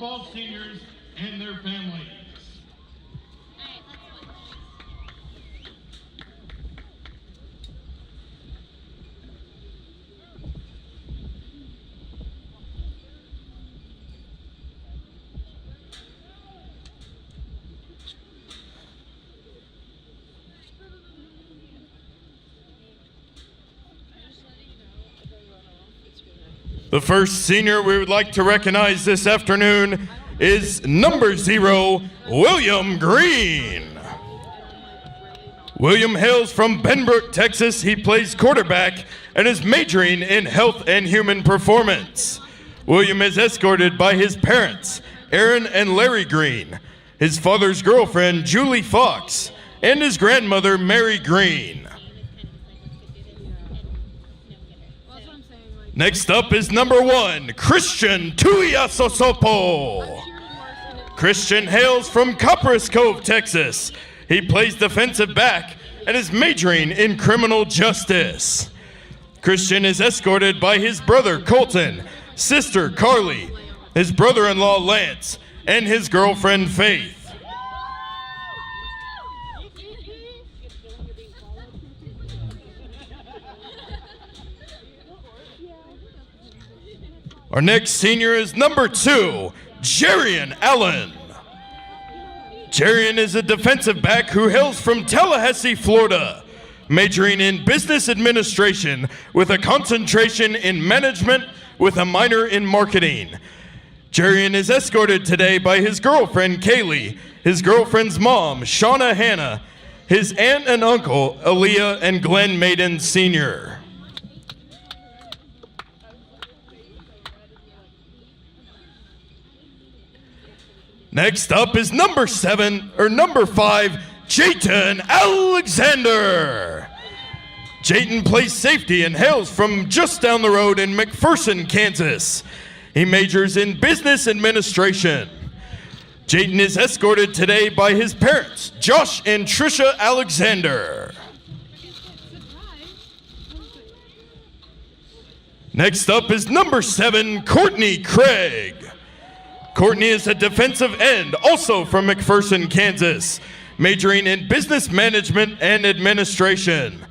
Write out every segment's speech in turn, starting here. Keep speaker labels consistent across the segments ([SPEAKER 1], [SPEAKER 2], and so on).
[SPEAKER 1] football seniors and their families. The first senior we would like to recognize this afternoon is number 0, William Green. William hails from Benbrook, Texas. He plays quarterback and is majoring in health and human performance. William is escorted by his parents, Aaron and Larry Green, his father's girlfriend, Julie Fox, and his grandmother, Mary Green. Next up is number 1, Christian Tuiasosopo. Christian hails from Copperas Cove, Texas. He plays defensive back and is majoring in criminal justice. Christian is escorted by his brother, Colton, sister, Carly, his brother-in-law, Lance, and his girlfriend, Faith. Our next senior is number 2, Jarian Allen. Jarian is a defensive back who hails from Tallahassee, Florida, majoring in business administration with a concentration in management with a minor in marketing. Jarian is escorted today by his girlfriend, Kaylee, his girlfriend's mom, Shauna Hanna, his aunt and uncle, Aaliyah and Glenn Maiden Sr. Next up is number 5, Jayton Alexander. Jayton plays safety and hails from just down the road in McPherson, Kansas. He majors in business administration. Jayton is escorted today by his parents, Josh and Trisha Alexander. Next up is number 7, Courtney Craig. Courtney is a defensive end, also from McPherson, Kansas, majoring in business management and administration.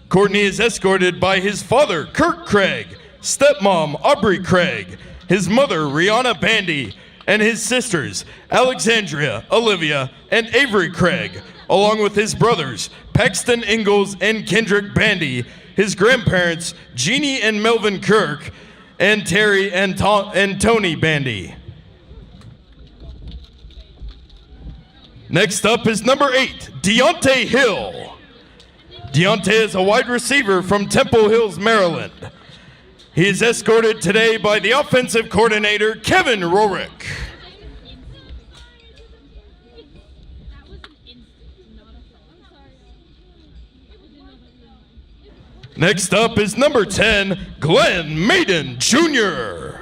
[SPEAKER 1] Courtney is escorted by his father, Kirk Craig, stepmom, Aubrey Craig, his mother, Rihanna Bandy, and his sisters, Alexandria, Olivia, and Avery Craig, along with his brothers, Paxton Ingalls and Kendrick Bandy, his grandparents, Jeannie and Melvin Kirk, and Terry and Tony Bandy. Next up is number 8, Deontay Hill. Deontay is a wide receiver from Temple Hills, Maryland. He is escorted today by the offensive coordinator, Kevin Rorick. Next up is number 10, Glenn Maiden Jr.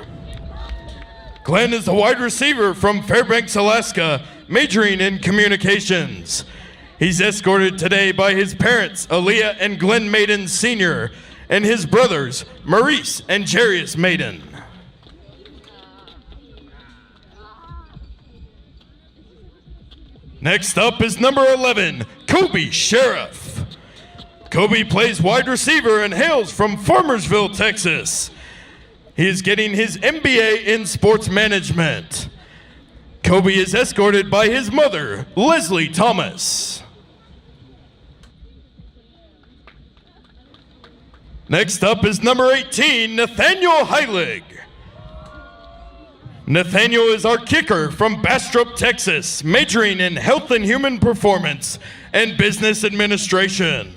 [SPEAKER 1] Glenn is a wide receiver from Fairbanks, Alaska, majoring in communications. He's escorted today by his parents, Aaliyah and Glenn Maiden Sr., and his brothers, Maurice and Jarius Maiden. Next up is number 11, Kobe Sheriff. Kobe plays wide receiver and hails from Farmersville, Texas. He is getting his MBA in sports management. Kobe is escorted by his mother, Leslie Thomas. Next up is number 18, Nathaniel Heilig. Nathaniel is our kicker from Bastrop, Texas, majoring in health and human performance and business administration.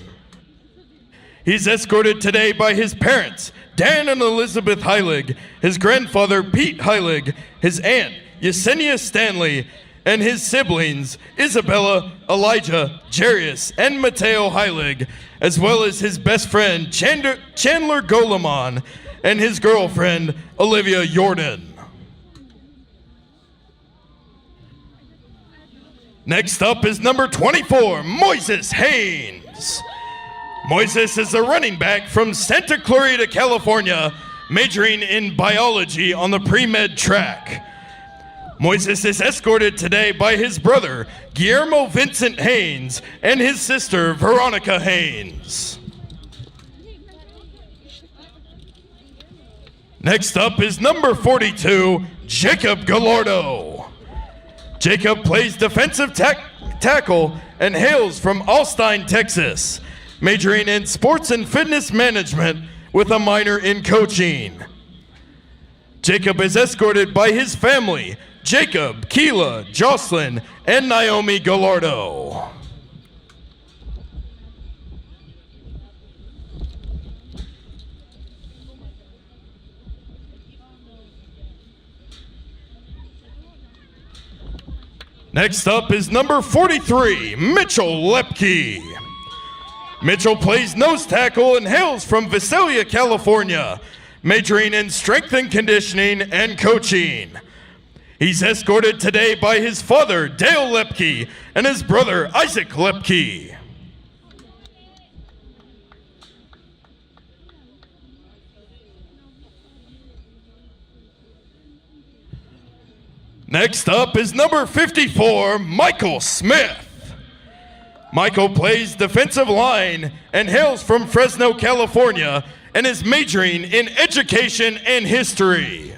[SPEAKER 1] He's escorted today by his parents, Dan and Elizabeth Heilig, his grandfather, Pete Heilig, his aunt, Yesenia Stanley, and his siblings, Isabella, Elijah, Jarius, and Mateo Heilig, as well as his best friend, Chandler Golemon, and his girlfriend, Olivia Jordan. Next up is number 24, Moises Haynes. Moises is a running back from Santa Clarita, California, majoring in biology on the pre-med track. Moises is escorted today by his brother, Guillermo Vincent Haynes, and his sister, Veronica Haynes. Next up is number 42, Jacob Gallardo. Jacob plays defensive tackle and hails from Alstein, Texas, majoring in sports and fitness management with a minor in coaching. Jacob is escorted by his family, Jacob, Keela, Jocelyn, and Naomi Gallardo. Next up is number 43, Mitchell Lepke. Mitchell plays nose tackle and hails from Visalia, California, majoring in strength and conditioning and coaching. He's escorted today by his father, Dale Lepke, and his brother, Isaac Lepke. Next up is number 54, Michael Smith. Michael plays defensive line and hails from Fresno, California, and is majoring in education and history.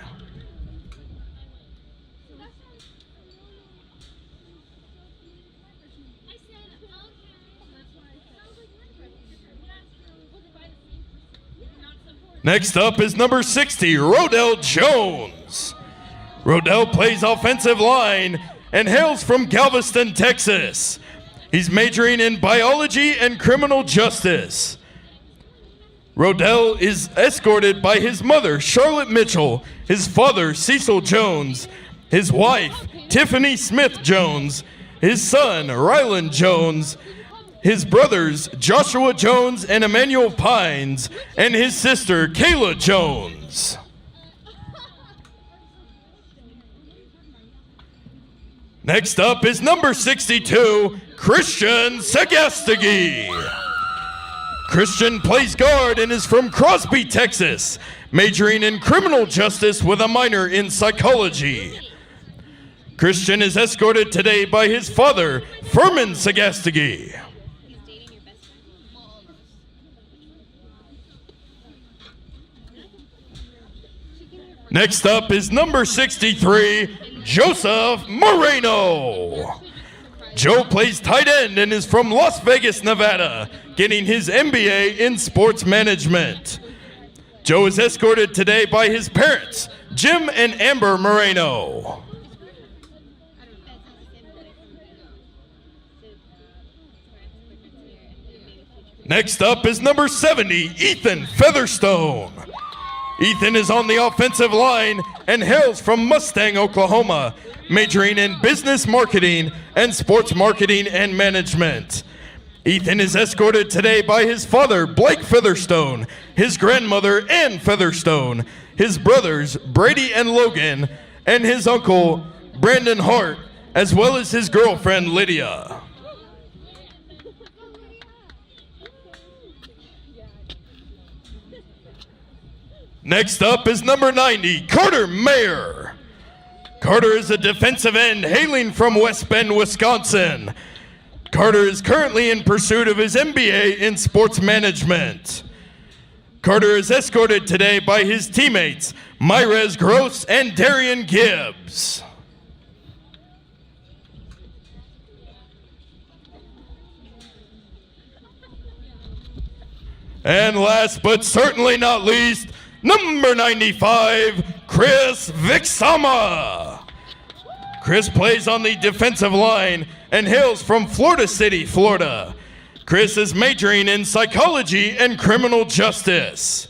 [SPEAKER 1] Next up is number 60, Rodell Jones. Rodell plays offensive line and hails from Galveston, Texas. He's majoring in biology and criminal justice. Rodell is escorted by his mother, Charlotte Mitchell, his father, Cecil Jones, his wife, Tiffany Smith Jones, his son, Ryland Jones, his brothers, Joshua Jones and Emmanuel Pines, and his sister, Kayla Jones. Next up is number 62, Christian Sagastagi. Christian plays guard and is from Crosby, Texas, majoring in criminal justice with a minor in psychology. Christian is escorted today by his father, Furman Sagastagi. Next up is number 63, Joseph Moreno. Joe plays tight end and is from Las Vegas, Nevada, getting his MBA in sports management. Joe is escorted today by his parents, Jim and Amber Moreno. Next up is number 70, Ethan Featherstone. Ethan is on the offensive line and hails from Mustang, Oklahoma, majoring in business marketing and sports marketing and management. Ethan is escorted today by his father, Blake Featherstone, his grandmother, Ann Featherstone, his brothers, Brady and Logan, and his uncle, Brandon Hart, as well as his girlfriend, Lydia. Next up is number 90, Carter Mayer. Carter is a defensive end hailing from West Bend, Wisconsin. Carter is currently in pursuit of his MBA in sports management. Carter is escorted today by his teammates, Myrez Gross and Darian Gibbs. And last but certainly not least, number 95, Chris Vixama. Chris plays on the defensive line and hails from Florida City, Florida. Chris is majoring in psychology and criminal justice.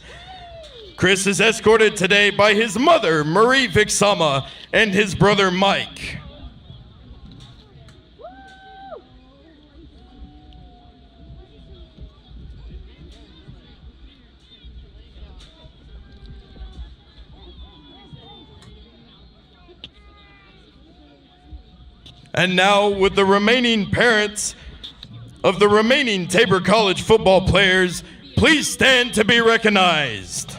[SPEAKER 1] Chris is escorted today by his mother, Marie Vixama, and his brother, Mike. And now, with the remaining parents of the remaining Tabor College football players, please stand to be recognized.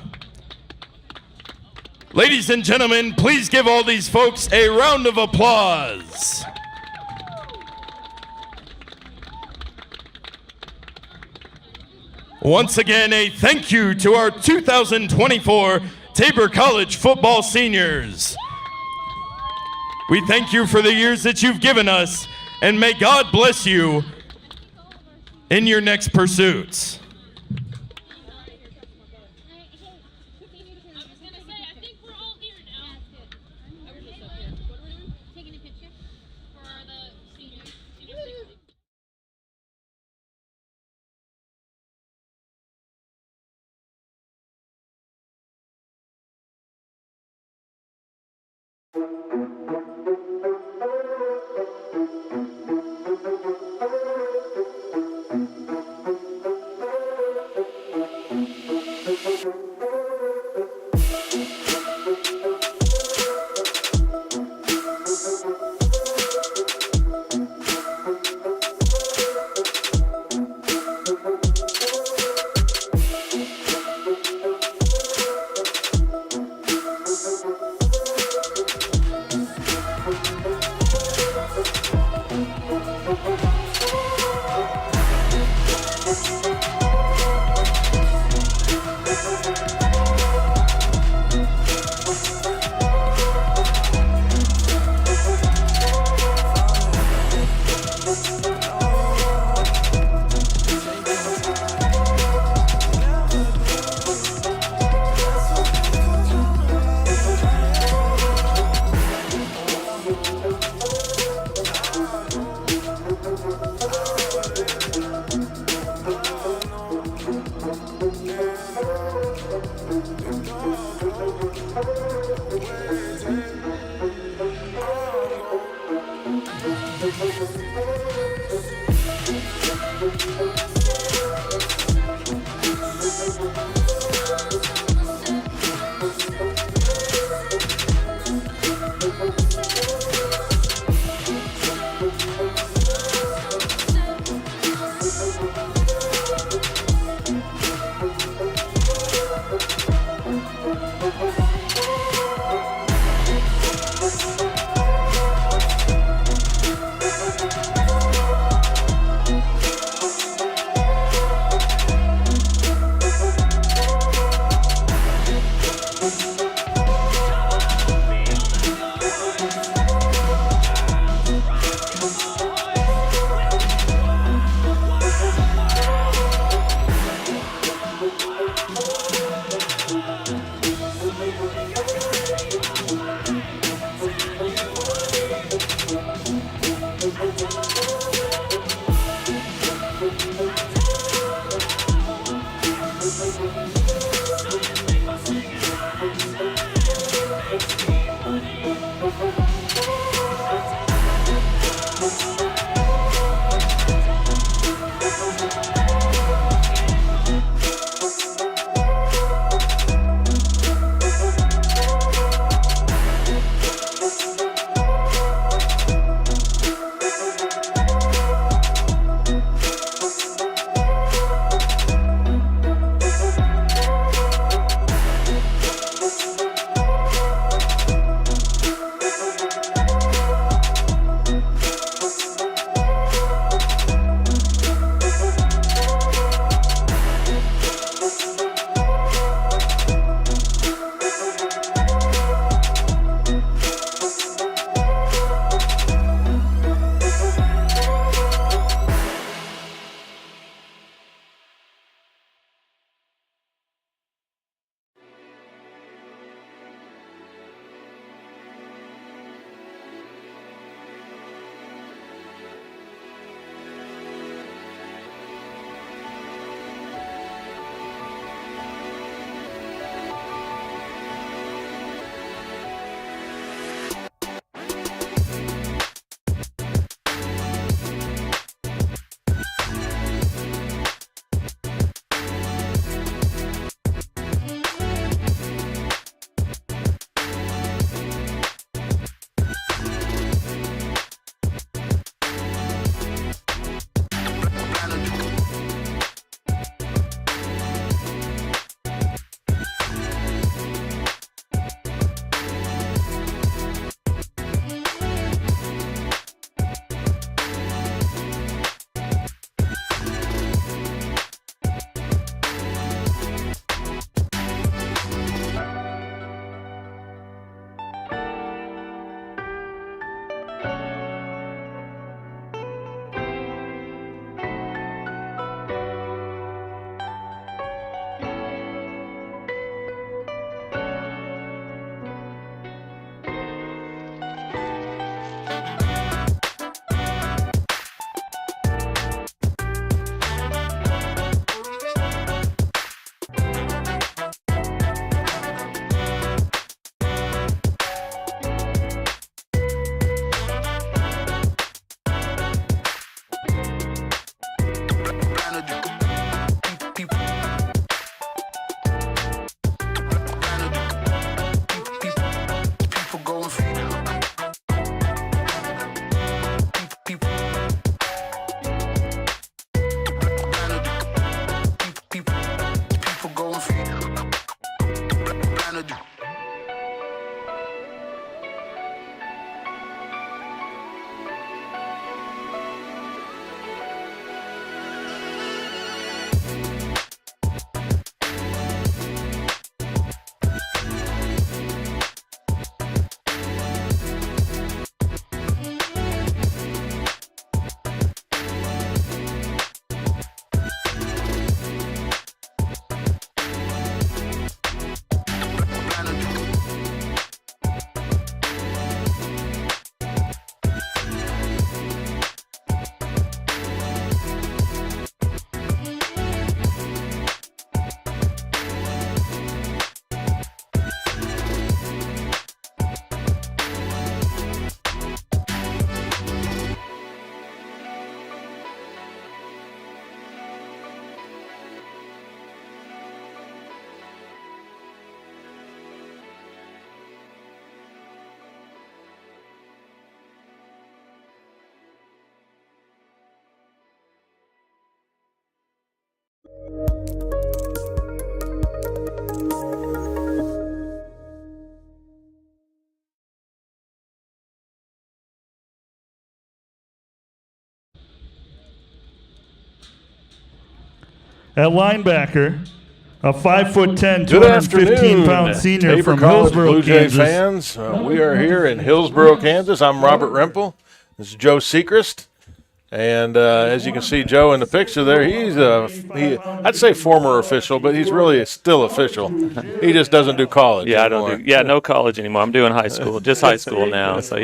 [SPEAKER 1] Ladies and gentlemen, please give all these folks a round of applause. Once again, a thank you to our 2024 Tabor College football seniors. We thank you for the years that you've given us, and may God bless you in your next pursuits.
[SPEAKER 2] At linebacker, a 5'10",
[SPEAKER 3] Good afternoon,
[SPEAKER 2] 215-pound senior
[SPEAKER 3] Tabor
[SPEAKER 2] from
[SPEAKER 3] College
[SPEAKER 2] Hillsboro,
[SPEAKER 3] Blue Jay
[SPEAKER 2] Kansas.
[SPEAKER 3] fans. We are here in Hillsboro, Kansas. I'm Robert Rempel. This is Joe Sechrist. And as you can see, Joe in the picture there, he's I'd say former official, but he's really still official. He just doesn't do college anymore.
[SPEAKER 4] No college anymore. I'm doing high school, just high school now. So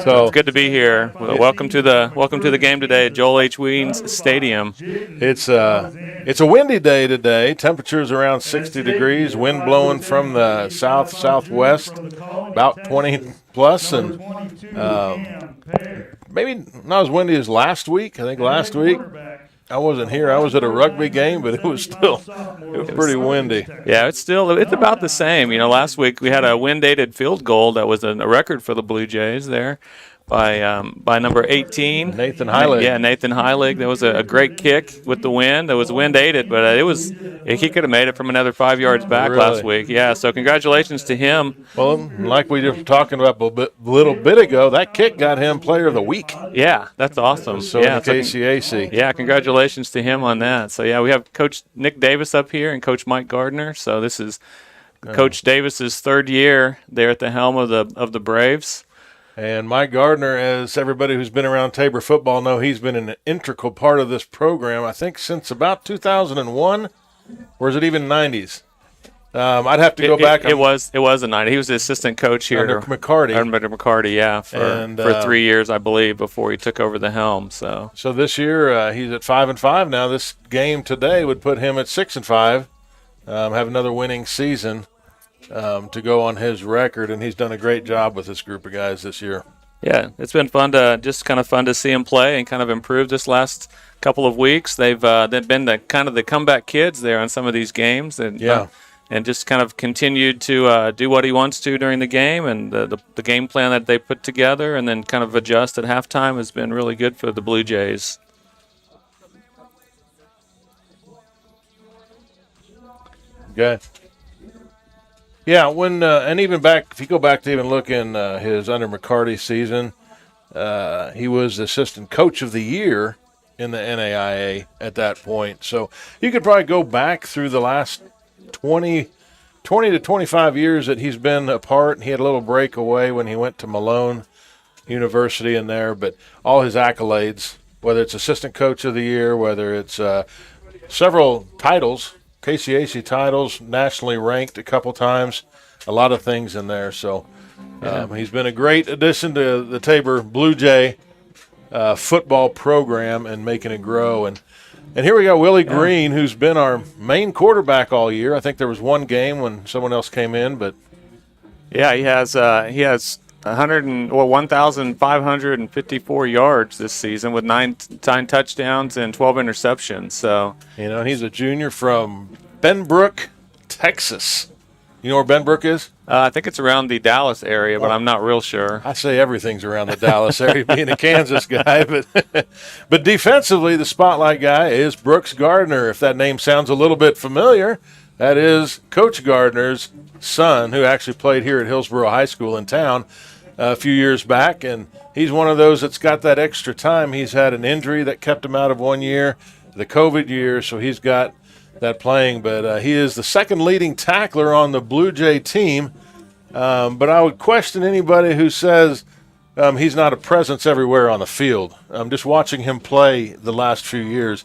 [SPEAKER 3] So
[SPEAKER 4] it's good to be here. Well, welcome to the game today at Joel H. Weens Stadium.
[SPEAKER 3] it's a windy day today. Temperatures around 60 degrees. Wind blowing from the southwest, about 20 plus, and maybe not as windy as last week. I think last week I wasn't here. I was at a rugby game, but it was pretty windy.
[SPEAKER 4] Yeah, it's about the same. Last week we had a wind-aided field goal that was a record for the Blue Jays there by number 18.
[SPEAKER 3] Nathan Heilig.
[SPEAKER 4] Yeah, Nathan Heilig. That was a great kick with the wind. It was wind-aided, but he could have made it from another 5 yards back last week. Yeah, so congratulations to him.
[SPEAKER 3] Well, like we were talking about a little bit ago, that kick got him Player of the Week.
[SPEAKER 4] Yeah, that's awesome.
[SPEAKER 3] So
[SPEAKER 4] yeah,
[SPEAKER 3] KCAC.
[SPEAKER 4] Yeah, congratulations to him on that. So, yeah, we have Coach Nick Davis up here and Coach Mike Gardner. So this is Coach Davis's third year there at the helm of the Braves.
[SPEAKER 3] And Mike Gardner, as everybody who's been around Tabor football know, he's been an integral part of this program, I think, since about 2001, or is it even 90s? I'd have to go back.
[SPEAKER 4] It was the 90s. He was the assistant coach here.
[SPEAKER 3] Under McCarty.
[SPEAKER 4] Under McCarty, yeah, for 3 years, I believe, before he took over the helm. So
[SPEAKER 3] this year, he's at 5-5 now. This game today would put him at 6-5, have another winning season. To go on his record, and he's done a great job with this group of guys this year.
[SPEAKER 4] Yeah, it's been fun to see him play and kind of improve this last couple of weeks. They've been the comeback kids there on some of these games, and just kind of continued to do what he wants to during the game, and the game plan that they put together, and then kind of adjust at halftime has been really good for the Blue Jays.
[SPEAKER 3] Okay. Yeah, and even if you go back to even look in his under McCarty season, he was assistant coach of the year in the NAIA at that point. So you could probably go back through the last 20 to 25 years that he's been a part. He had a little breakaway when he went to Malone University in there, but all his accolades, whether it's assistant coach of the year, whether it's several titles, KCAC titles, nationally ranked a couple times, a lot of things in there. So he's been a great addition to the Tabor Blue Jay football program and making it grow. And here we got Willie Green, who's been our main quarterback all year. I think there was one game when someone else came in, but
[SPEAKER 4] yeah, he has 1,554 yards this season with nine touchdowns and 12 interceptions. So
[SPEAKER 3] he's a junior from Benbrook, Texas. You know where Benbrook is?
[SPEAKER 4] I think it's around the Dallas area, but I'm not real sure.
[SPEAKER 3] I say everything's around the Dallas area, being a Kansas guy. But defensively, the spotlight guy is Brooks Gardner. If that name sounds a little bit familiar, that is Coach Gardner's son, who actually played here at Hillsboro High School in town a few years back. And he's one of those that's got that extra time. He's had an injury that kept him out of 1 year, the COVID year, so he's got that playing, but he is the second leading tackler on the Blue Jay team. But I would question anybody who says he's not a presence everywhere on the field. Just watching him play the last few years,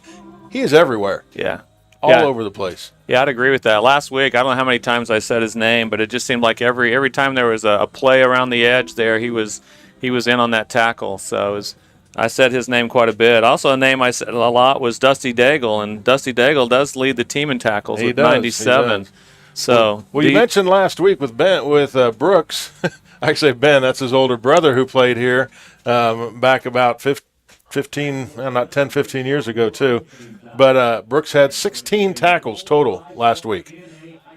[SPEAKER 3] he is everywhere.
[SPEAKER 4] Yeah.
[SPEAKER 3] All over the place.
[SPEAKER 4] Yeah, I'd agree with that. Last week, I don't know how many times I said his name, but it just seemed like every time there was a play around the edge there, he was in on that tackle. So I said his name quite a bit. Also, a name I said a lot was Dusty Daigle, and Dusty Daigle does lead the team in tackles with 97. So
[SPEAKER 3] you mentioned last week with Brooks. Actually, Ben, that's his older brother who played here back about 15 years ago too. But Brooks had 16 tackles total last week.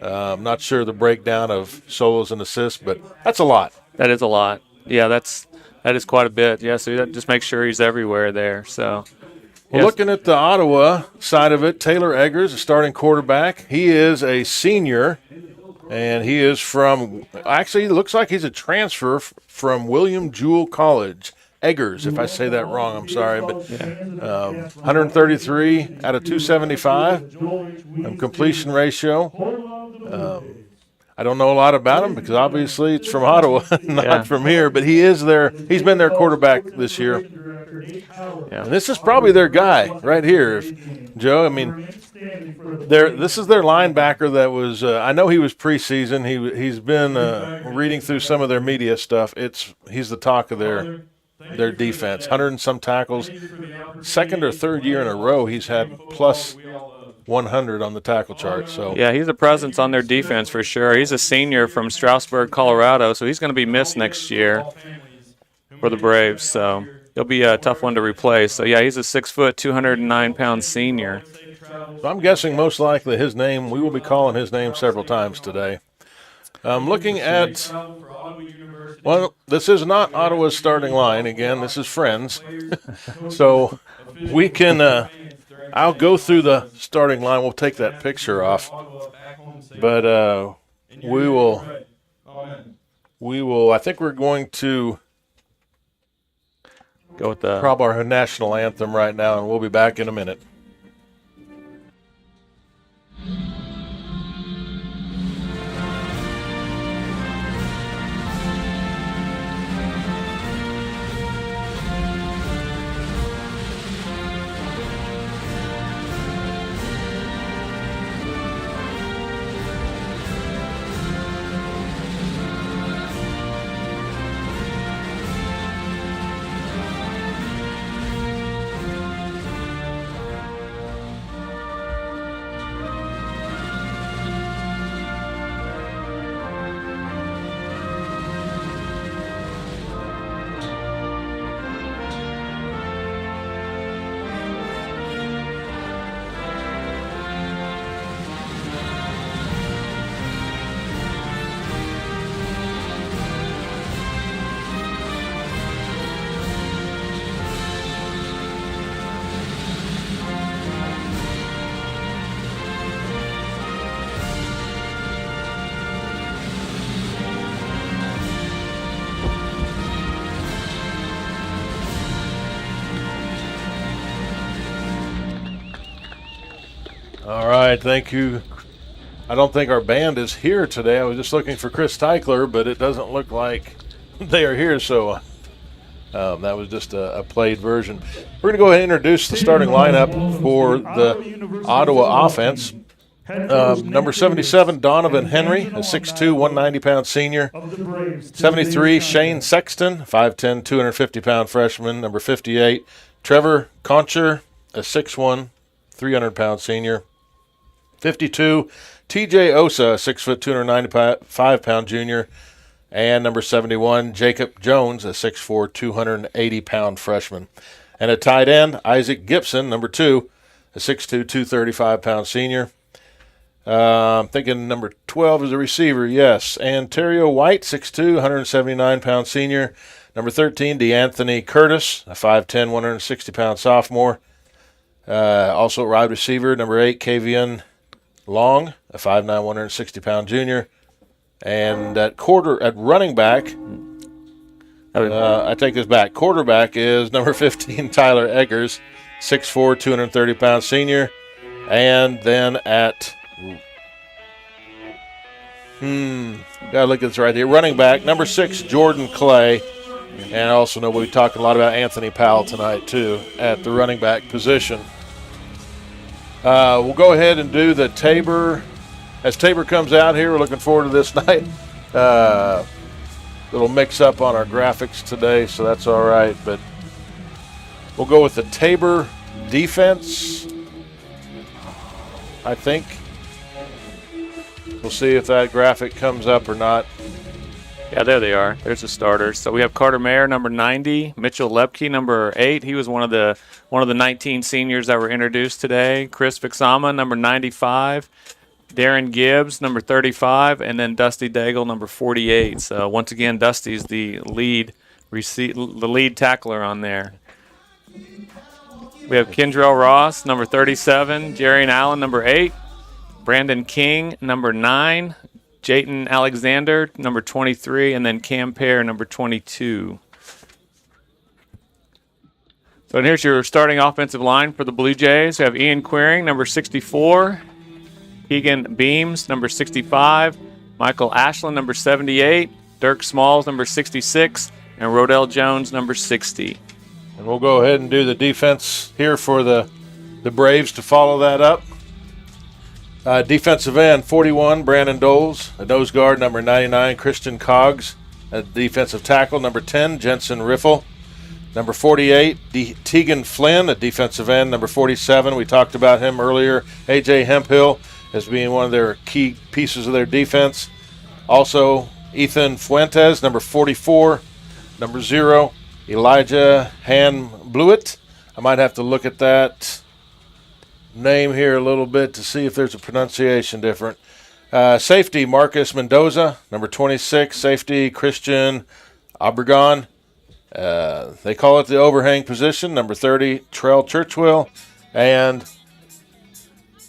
[SPEAKER 3] I'm not sure the breakdown of solos and assists, but that's a lot.
[SPEAKER 4] That is a lot. Yeah, that is quite a bit. Yeah, so just make sure he's everywhere there. So,
[SPEAKER 3] well, looking at the Ottawa side of it, Taylor Eggers, a starting quarterback. He is a senior, and he is from – actually, it looks like he's a transfer from William Jewell College Eggers, if I say that wrong, I'm sorry, but 133 out of 275 completion ratio. I don't know a lot about him because obviously it's from Ottawa, not from here, but he's been their quarterback this year. Yeah. And this is probably their guy right here, Joe. I mean, this is their linebacker that was. I know he was preseason. He's been reading through some of their media stuff. He's the talk of their defense. 100 and some tackles. Second or third year in a row, he's had plus 100 on the tackle chart. So
[SPEAKER 4] yeah, he's a presence on their defense for sure. He's a senior from Strasburg, Colorado, so he's going to be missed next year for the Braves. So he'll be a tough one to replace. So yeah, he's a 6 foot, 209-pound senior.
[SPEAKER 3] So I'm guessing most likely we will be calling his name several times today. Looking at, well, this is not Ottawa's starting line. Again, this is Friends. So we can, I'll go through the starting line. We'll take that picture off. But we will, I think we're going to
[SPEAKER 4] go with the
[SPEAKER 3] probably our national anthem right now, and we'll be back in a minute. All right, thank you. I don't think our band is here today. I was just looking for Chris Teichler, but it doesn't look like they are here, so that was just a played version. We're going to go ahead and introduce the starting lineup for the Ottawa offense. Number 77, Donovan Henry, a 6'2", 190-pound senior. 73, Shane Sexton, 5'10", 250-pound freshman. Number 58, Trevor Concher, a 6'1", 300-pound senior. 52, TJ Osa, 6 foot, 295-pound junior. And number 71, Jacob Jones, a 6'4", 280-pound freshman. And at tight end, Isaac Gibson, number 2, a 6'2", 235-pound senior. I'm thinking number 12 is a receiver, yes. Ontario White, 6'2", 179-pound senior. Number 13, DeAnthony Curtis, a 5'10", 160-pound sophomore. Also wide receiver, number 8, Kavian Long, a 5'9", 160-pound junior. And at running back, I take this back. Quarterback is number 15, Tyler Eggers, 6'4", 230-pound senior. And then at gotta look at this right here. Running back, number 6, Jordan Clay. And I also know we'll be talking a lot about Anthony Powell tonight, too, at the running back position. We'll go ahead and do the Tabor. As Tabor comes out here, we're looking forward to this night. Little mix-up on our graphics today, so that's all right. But we'll go with the Tabor defense, I think. We'll see if that graphic comes up or not.
[SPEAKER 4] Yeah, there they are. There's the starters. So we have Carter Mayer, number 90. Mitchell Lepke, number 8. He was one of the 19 seniors that were introduced today. Chris Vixama, number 95. Darren Gibbs, number 35, and then Dusty Daigle, number 48. So once again, Dusty's the lead tackler on there. We have Kendrell Ross, number 37. Jarian Allen, number 8. Brandon King, number 9. Jayton Alexander, number 23, and then Cam Pear, number 22. So here's your starting offensive line for the Blue Jays. We have Ian Queering, number 64. Keegan Beams, number 65. Michael Ashland, number 78. Dirk Smalls, number 66. And Rodell Jones, number 60.
[SPEAKER 3] And we'll go ahead and do the defense here for the Braves to follow that up. Defensive end, 41, Brandon Doles. A nose guard, number 99, Christian Coggs. A defensive tackle, number 10, Jensen Riffle. Number 48, Tegan Flynn, a defensive end. Number 47, we talked about him earlier. A.J. Hemphill as being one of their key pieces of their defense. Also, Ethan Fuentes, number 44. Number 0, Elijah Han-Blewett. I might have to look at that name here a little bit to see if there's a pronunciation different. Safety, Marcus Mendoza. Number 26, safety, Christian Obregon. They call it the overhang position. Number 30, Trell Churchwell. And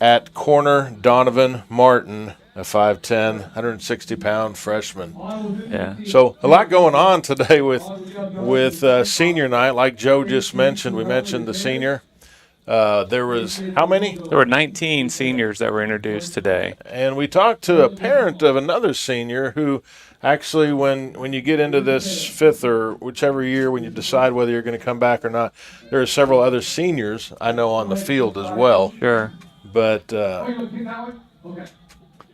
[SPEAKER 3] at corner, Donovan Martin, a 5'10", 160-pound freshman.
[SPEAKER 4] Yeah.
[SPEAKER 3] So a lot going on today with senior night. Like Joe just mentioned, we mentioned the senior. There was how many?
[SPEAKER 4] There were 19 seniors that were introduced today.
[SPEAKER 3] And we talked to a parent of another senior who actually, when you get into this fifth or whichever year, when you decide whether you're going to come back or not, there are several other seniors I know on the field as well.
[SPEAKER 4] Sure.
[SPEAKER 3] But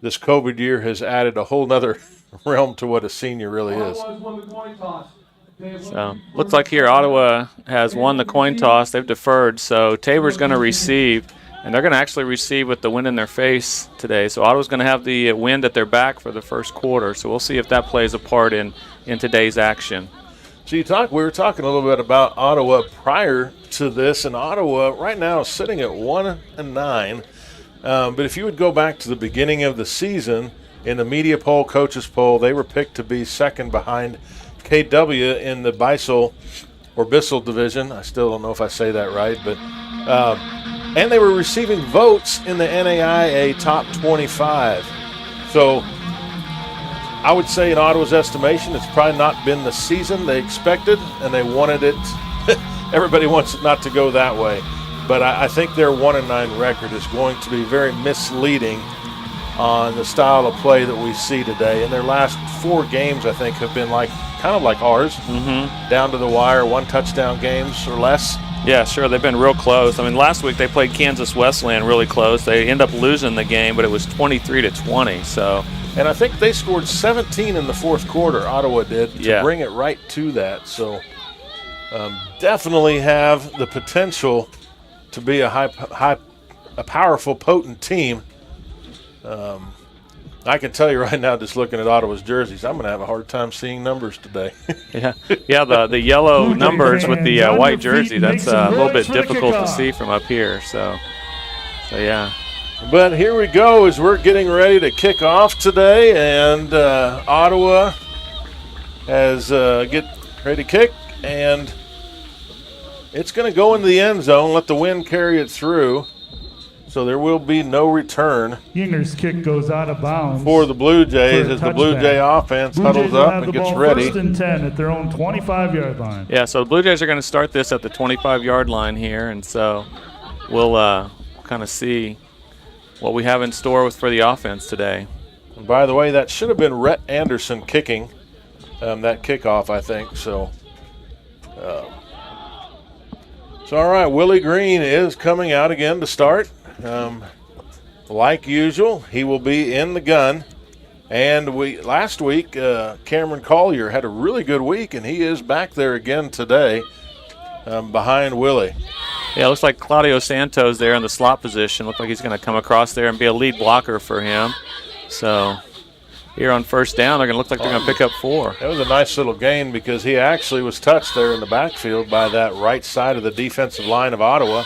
[SPEAKER 3] this COVID year has added a whole nother realm to what a senior really is.
[SPEAKER 4] So looks like here Ottawa has won the coin toss. They've deferred, so Tabor's going to receive, and they're going to actually receive with the wind in their face today. So Ottawa's going to have the wind at their back for the first quarter. So we'll see if that plays a part in today's action.
[SPEAKER 3] So we were talking a little bit about Ottawa prior to this, and Ottawa right now is sitting at 1-9. But if you would go back to the beginning of the season, in the media poll, coaches poll, they were picked to be second behind KW in the Bissell division. I still don't know if I say that right, but and they were receiving votes in the NAIA top 25. So I would say in Ottawa's estimation, it's probably not been the season they expected, and they wanted it. Everybody wants it not to go that way. But I think their 1-9 record is going to be very misleading on the style of play that we see today. And their last 4 games, I think, have been kind of like ours, down to the wire, 1 touchdown games or less.
[SPEAKER 4] Yeah, sure. They've been real close. I mean, last week they played Kansas Wesleyan really close. They end up losing the game, but it was 23-20. So,
[SPEAKER 3] and I think they scored 17 in the fourth quarter. Ottawa did to bring it right to that. So, definitely have the potential to be a powerful, potent team. I can tell you right now, just looking at Ottawa's jerseys, I'm going to have a hard time seeing numbers today.
[SPEAKER 4] yeah. The yellow numbers with the white jersey, that's a little bit difficult to see from up here. So yeah.
[SPEAKER 3] But here we go as we're getting ready to kick off today, and Ottawa has get ready to kick, and it's going to go into the end zone, let the wind carry it through. So there will be no return.
[SPEAKER 2] Yinger's kick goes out of bounds
[SPEAKER 3] for the Blue Jays as the Blue Jay offense huddles up and gets ready.
[SPEAKER 2] 1st and 10 at their own 25-yard line.
[SPEAKER 4] Yeah, so the Blue Jays are going to start this at the 25-yard line here, and so we'll kind of see what we have in store for the offense today.
[SPEAKER 3] And by the way, that should have been Rhett Anderson kicking that kickoff, I think. So, all right, Willie Green is coming out again to start. Like usual, he will be in the gun. And last week, Cameron Collier had a really good week, and he is back there again today behind Willie.
[SPEAKER 4] Yeah, it looks like Claudio Santos there in the slot position. Looks like he's going to come across there and be a lead blocker for him. So here on first down, they're going to look like they're going to pick up 4.
[SPEAKER 3] That was a nice little gain because he actually was touched there in the backfield by that right side of the defensive line of Ottawa.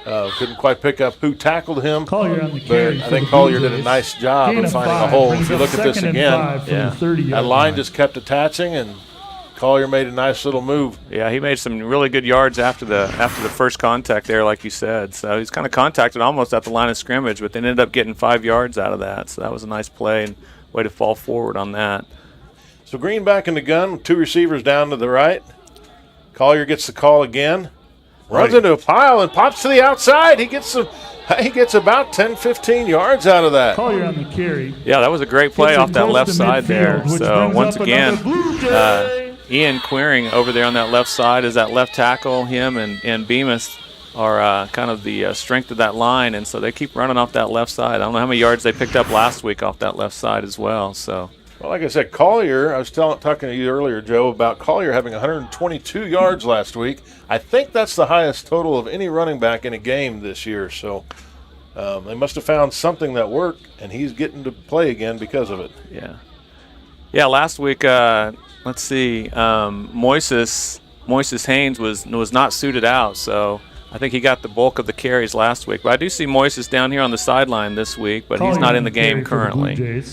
[SPEAKER 3] Couldn't quite pick up who tackled him,
[SPEAKER 2] Collier on the
[SPEAKER 3] but
[SPEAKER 2] carry
[SPEAKER 3] I think Collier did a nice job of finding a hole. If you look at this again, that line just kept attaching, and Collier made a nice little move.
[SPEAKER 4] Yeah, he made some really good yards after the first contact there, like you said. So he's kind of contacted almost at the line of scrimmage, but they ended up getting 5 yards out of that. So that was a nice play and way to fall forward on that.
[SPEAKER 3] So Green back in the gun, 2 receivers down to the right. Collier gets the call again. Runs into a pile and pops to the outside. He gets about 10, 15 yards out of that.
[SPEAKER 2] Collier on the carry.
[SPEAKER 4] Yeah, that was a great play
[SPEAKER 2] Gets it
[SPEAKER 4] off that
[SPEAKER 2] close
[SPEAKER 4] left
[SPEAKER 2] to
[SPEAKER 4] side there.
[SPEAKER 2] midfield, which
[SPEAKER 4] So
[SPEAKER 2] brings
[SPEAKER 4] once
[SPEAKER 2] up
[SPEAKER 4] again,
[SPEAKER 2] another Blue Jay.
[SPEAKER 4] Ian Queering over there on that left side is that left tackle. Him and Bemis are kind of the strength of that line, and so they keep running off that left side. I don't know how many yards they picked up last week off that left side as well. So.
[SPEAKER 3] Well, like I said, Collier, I was talking to you earlier, Joe, about Collier having 122 yards last week. I think that's the highest total of any running back in a game this year. So they must have found something that worked, and he's getting to play again because of it.
[SPEAKER 4] Yeah. Yeah, last week, let's see, Moises Haynes was not suited out, so I think he got the bulk of the carries last week. But I do see Moises down here on the sideline this week, but he's not in the game currently.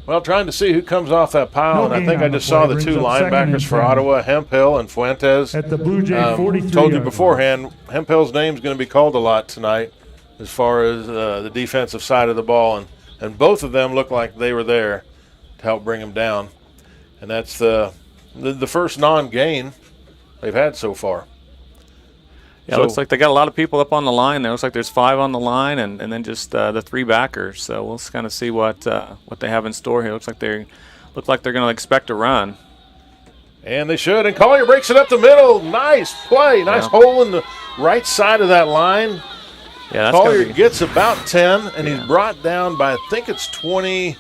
[SPEAKER 3] Well, trying to see who comes off that pile, and I think I just saw the two linebackers for Ottawa, Hemphill and Fuentes.
[SPEAKER 2] At the Blue Jay 43.
[SPEAKER 3] Told you beforehand, Hemphill's name's going to be called a lot tonight as far as the defensive side of the ball, and both of them look like they were there to help bring him down. And that's the first non-gain they've had so far.
[SPEAKER 4] Yeah, it looks like they got a lot of people up on the line. It looks like there's 5 on the line, and then just the 3 backers. So we'll kind of see what they have in store here. Looks like they're going to expect a run.
[SPEAKER 3] And they should. And Collier breaks it up the middle. Nice play. Nice hole in the right side of that line.
[SPEAKER 4] Yeah,
[SPEAKER 3] Collier gets about 10, and he's brought down by, I think it's 20.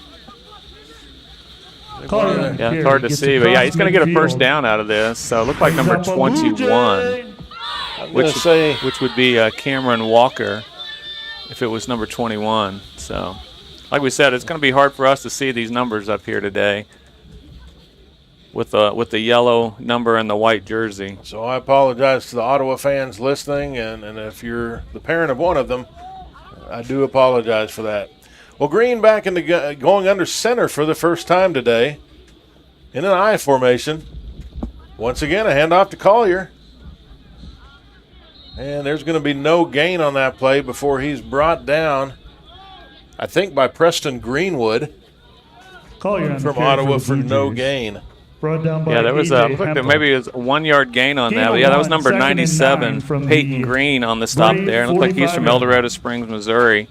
[SPEAKER 4] Yeah, it's hard to see, but yeah, he's going to get a first down out of this. So it looked like number 21. Which would be Cameron Walker if it was number 21. So, like we said, it's going to be hard for us to see these numbers up here today with the yellow number and the white jersey.
[SPEAKER 3] So I apologize to the Ottawa fans listening, and if you're the parent of one of them, I do apologize for that. Well, Green back into going under center for the first time today in an I formation. Once again, a handoff to Collier. And there's going to be no gain on that play before he's brought down, I think, by Preston Greenwood from Ottawa for no gain.
[SPEAKER 2] Brought down by
[SPEAKER 4] there was maybe it was a 1 yard gain on that. But yeah, that was number 97, Peyton Green on the stop there. It looked like he's from El Dorado Springs, Missouri.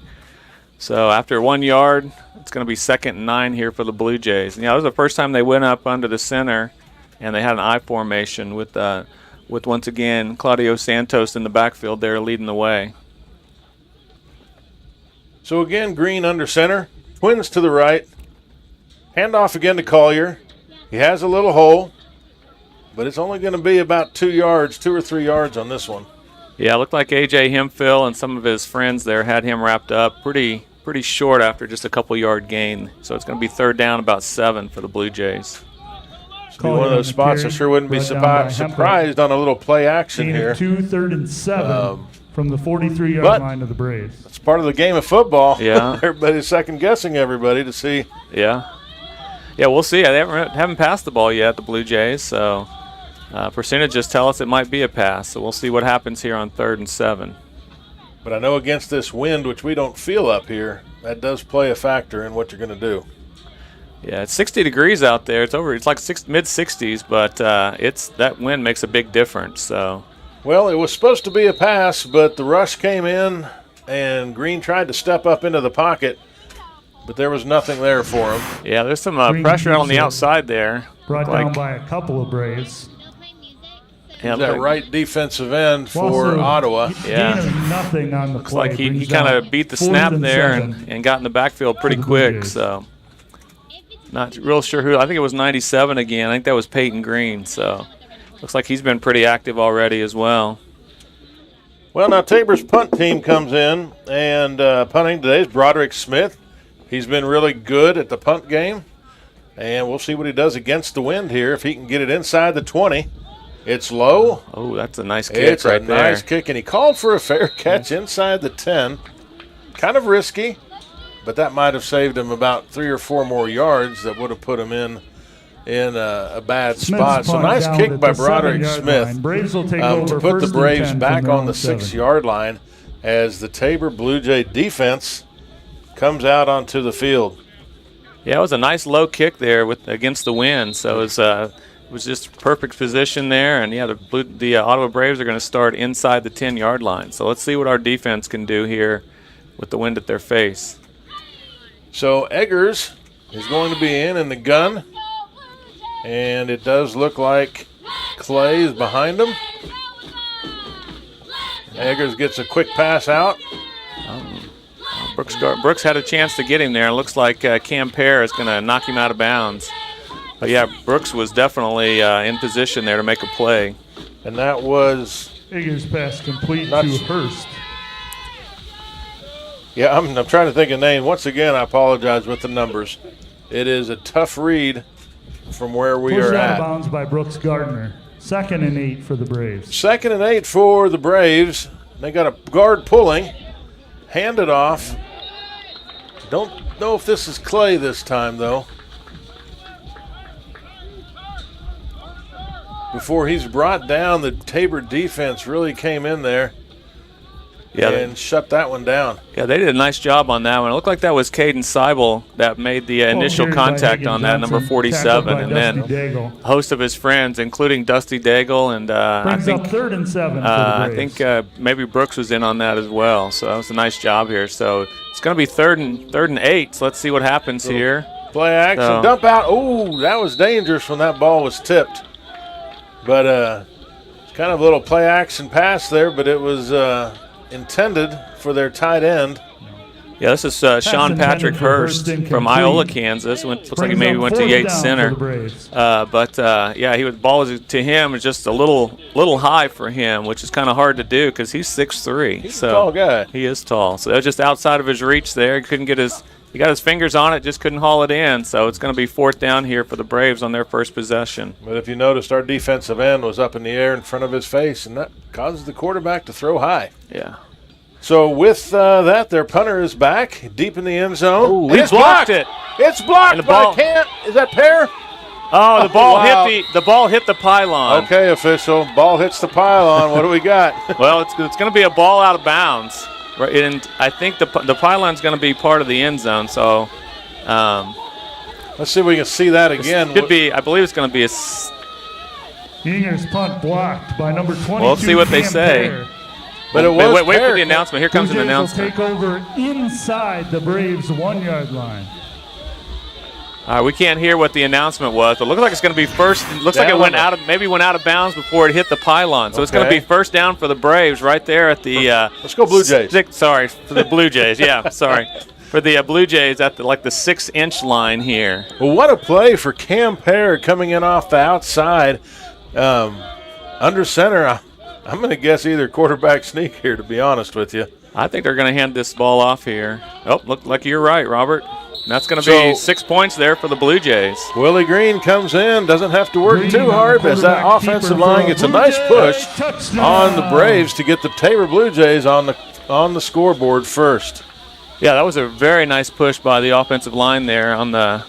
[SPEAKER 4] So after 1 yard, it's going to be 2nd and 9 here for the Blue Jays. And, yeah, that was the first time they went up under the center, and they had an I formation with once again Claudio Santos in the backfield there leading the way.
[SPEAKER 3] So again, Green under center, Twins to the right, handoff again to Collier. He has a little hole, but it's only going to be about 2 or 3 yards on this one.
[SPEAKER 4] Yeah, it looked like A.J. Hemphill and some of his friends there had him wrapped up pretty short after just a couple yard gain. So it's going to be 3rd down, about 7 for the Blue Jays.
[SPEAKER 3] Be one of those spots I sure wouldn't be surprised on a little play action here.
[SPEAKER 2] 3rd and 7 from the 43-yard line of the Braves.
[SPEAKER 3] It's part of the game of football.
[SPEAKER 4] Yeah.
[SPEAKER 3] Everybody's second-guessing everybody to see.
[SPEAKER 4] Yeah. Yeah, we'll see. They haven't passed the ball yet, the Blue Jays, so percentages tell us it might be a pass. So we'll see what happens here on 3rd and 7.
[SPEAKER 3] But I know against this wind, which we don't feel up here, that does play a factor in what you're going to do.
[SPEAKER 4] Yeah, it's 60 degrees out there. It's like mid-60s, but that wind makes a big difference. So,
[SPEAKER 3] well, it was supposed to be a pass, but the rush came in, and Green tried to step up into the pocket, but there was nothing there for him.
[SPEAKER 4] Yeah, there's some pressure on the outside there.
[SPEAKER 2] Brought down by a couple of Braves.
[SPEAKER 3] Yeah, that right defensive end for Ottawa.
[SPEAKER 4] Yeah,
[SPEAKER 2] nothing on the
[SPEAKER 4] looks like he kind of beat the snap there and got in the backfield pretty quick. So. Not real sure who. I think it was 97 again. I think that was Peyton Green. So looks like he's been pretty active already as well.
[SPEAKER 3] Well, now Tabor's punt team comes in, and punting today is Broderick Smith. He's been really good at the punt game, and we'll see what he does against the wind here. If he can get it inside the 20, it's low.
[SPEAKER 4] Oh, that's a nice kick
[SPEAKER 3] it's
[SPEAKER 4] right there.
[SPEAKER 3] It's a nice kick, and he called for a fair catch inside the 10. Kind of risky. But that might have saved him about 3 or 4 more yards that would have put him in a bad spot. So nice kick by Broderick Smith to put the Braves back on the 6-yard line as the Tabor Blue Jay defense comes out onto the field.
[SPEAKER 4] Yeah, it was a nice low kick there against the wind. So it was was just perfect position there. And, yeah, the Ottawa Braves are going to start inside the 10-yard line. So let's see what our defense can do here with the wind at their face.
[SPEAKER 3] So Eggers is going to be in the gun. And it does look like Clay is behind him. Eggers gets a quick pass out.
[SPEAKER 4] Brooks had a chance to get him there. It looks like Cam Pear is going to knock him out of bounds. But, yeah, Brooks was definitely in position there to make a play.
[SPEAKER 3] And that was
[SPEAKER 2] Eggers pass complete to Hurst.
[SPEAKER 3] Yeah, I'm trying to think of name. Once again, I apologize with the numbers. It is a tough read from where we
[SPEAKER 2] Pushed
[SPEAKER 3] are
[SPEAKER 2] out
[SPEAKER 3] at.
[SPEAKER 2] of bounds by Brooks Gardner. 2nd and 8 for the Braves.
[SPEAKER 3] 2nd and 8 for the Braves. They got a guard pulling. Hand it off. Don't know if this is Clay this time, though. Before he's brought down, the Tabor defense really came in there and shut that one down.
[SPEAKER 4] Yeah, they did a nice job on that one. It looked like that was Caden Seibel that made the initial contact on that, number 47, and then a host of his friends, including Dusty Daigle, and I think
[SPEAKER 2] 3rd and 7 for the
[SPEAKER 4] I
[SPEAKER 2] Braves.
[SPEAKER 4] think maybe Brooks was in on that as well. So that was a nice job here. So it's going to be 3rd and 8. So let's see what happens here.
[SPEAKER 3] Play action, dump out. Oh, that was dangerous when that ball was tipped. But it's kind of a little play action pass there, but it was intended for their tight end.
[SPEAKER 4] Yeah, this is Sean Patrick Hurst from Iola, Kansas. Looks like he maybe went to Yates Center. Yeah, ball was to him is just a little high for him, which is kind of hard to do because he's 6'3".
[SPEAKER 3] He's a tall guy.
[SPEAKER 4] He is tall. So that was just outside of his reach there. He got his fingers on it, just couldn't haul it in. So it's going to be 4th down here for the Braves on their first possession.
[SPEAKER 3] But if you noticed, our defensive end was up in the air in front of his face, and that causes the quarterback to throw high.
[SPEAKER 4] Yeah.
[SPEAKER 3] So with that, their punter is back deep in the end zone.
[SPEAKER 4] Ooh, he blocked it.
[SPEAKER 3] It's blocked, but I can't. Is that Pear?
[SPEAKER 4] Oh, the ball hit the pylon.
[SPEAKER 3] Okay, official. Ball hits the pylon. What do we got?
[SPEAKER 4] Well, it's going to be a ball out of bounds. Right, and I think the pylon's going to be part of the end zone. So
[SPEAKER 3] let's see if we can see that again.
[SPEAKER 4] I believe it's going to be a.
[SPEAKER 2] Inger's punt blocked by number 22.
[SPEAKER 4] Well, let's see what they say.
[SPEAKER 2] Pear.
[SPEAKER 3] But it was
[SPEAKER 4] wait for the announcement. Here comes an announcement.
[SPEAKER 2] Will take over inside the Braves' 1-yard line.
[SPEAKER 4] All right, we can't hear what the announcement was, but it looks like it's going to be first. It looks like it went out of bounds before it hit the pylon. So it's going to be first down for the Braves right there at the.
[SPEAKER 3] Let's go Blue Jays.
[SPEAKER 4] For the Blue Jays. Yeah, sorry. For the Blue Jays at the 6-inch line here.
[SPEAKER 3] Well, what a play for Cam Pear coming in off the outside, under center. I'm going to guess either quarterback sneak here, to be honest with you.
[SPEAKER 4] I think they're going to hand this ball off here. Oh, look like you're right, Robert. And that's going to be 6 points there for the Blue Jays.
[SPEAKER 3] Willie Green comes in, doesn't have to work too hard as that offensive line gets a nice push on the Braves to get the Tabor Blue Jays on the scoreboard first.
[SPEAKER 4] Yeah, that was a very nice push by the offensive line there on the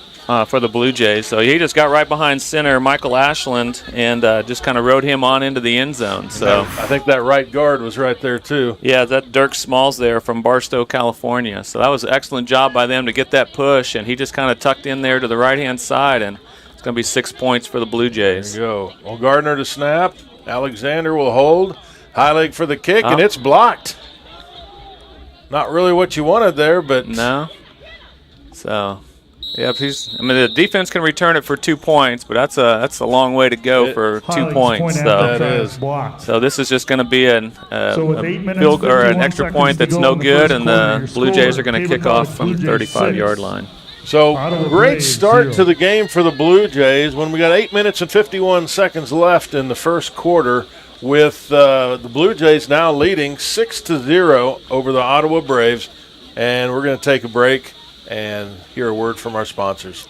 [SPEAKER 4] for the Blue Jays. So he just got right behind center, Michael Ashland, and just kind of rode him on into the end zone. So
[SPEAKER 3] I think that right guard was right there too.
[SPEAKER 4] Yeah, that Dirk Smalls there from Barstow, California. So that was an excellent job by them to get that push, and he just kind of tucked in there to the right-hand side, and it's going to be 6 points for the Blue Jays.
[SPEAKER 3] There you go. Well, Gardner to snap. Alexander will hold. High leg for the kick, and it's blocked. Not really what you wanted there, but
[SPEAKER 4] no. So. Yeah, the defense can return it for 2 points, but that's a long way to go for 2 points. So this is just going to be an extra point that's no good, and the Blue Jays are going to kick off from the 35-yard line.
[SPEAKER 3] So great start to the game for the Blue Jays when we got 8 minutes and 51 seconds left in the first quarter, with the Blue Jays now leading 6-0 over the Ottawa Braves, and we're going to take a break and hear a word from our sponsors.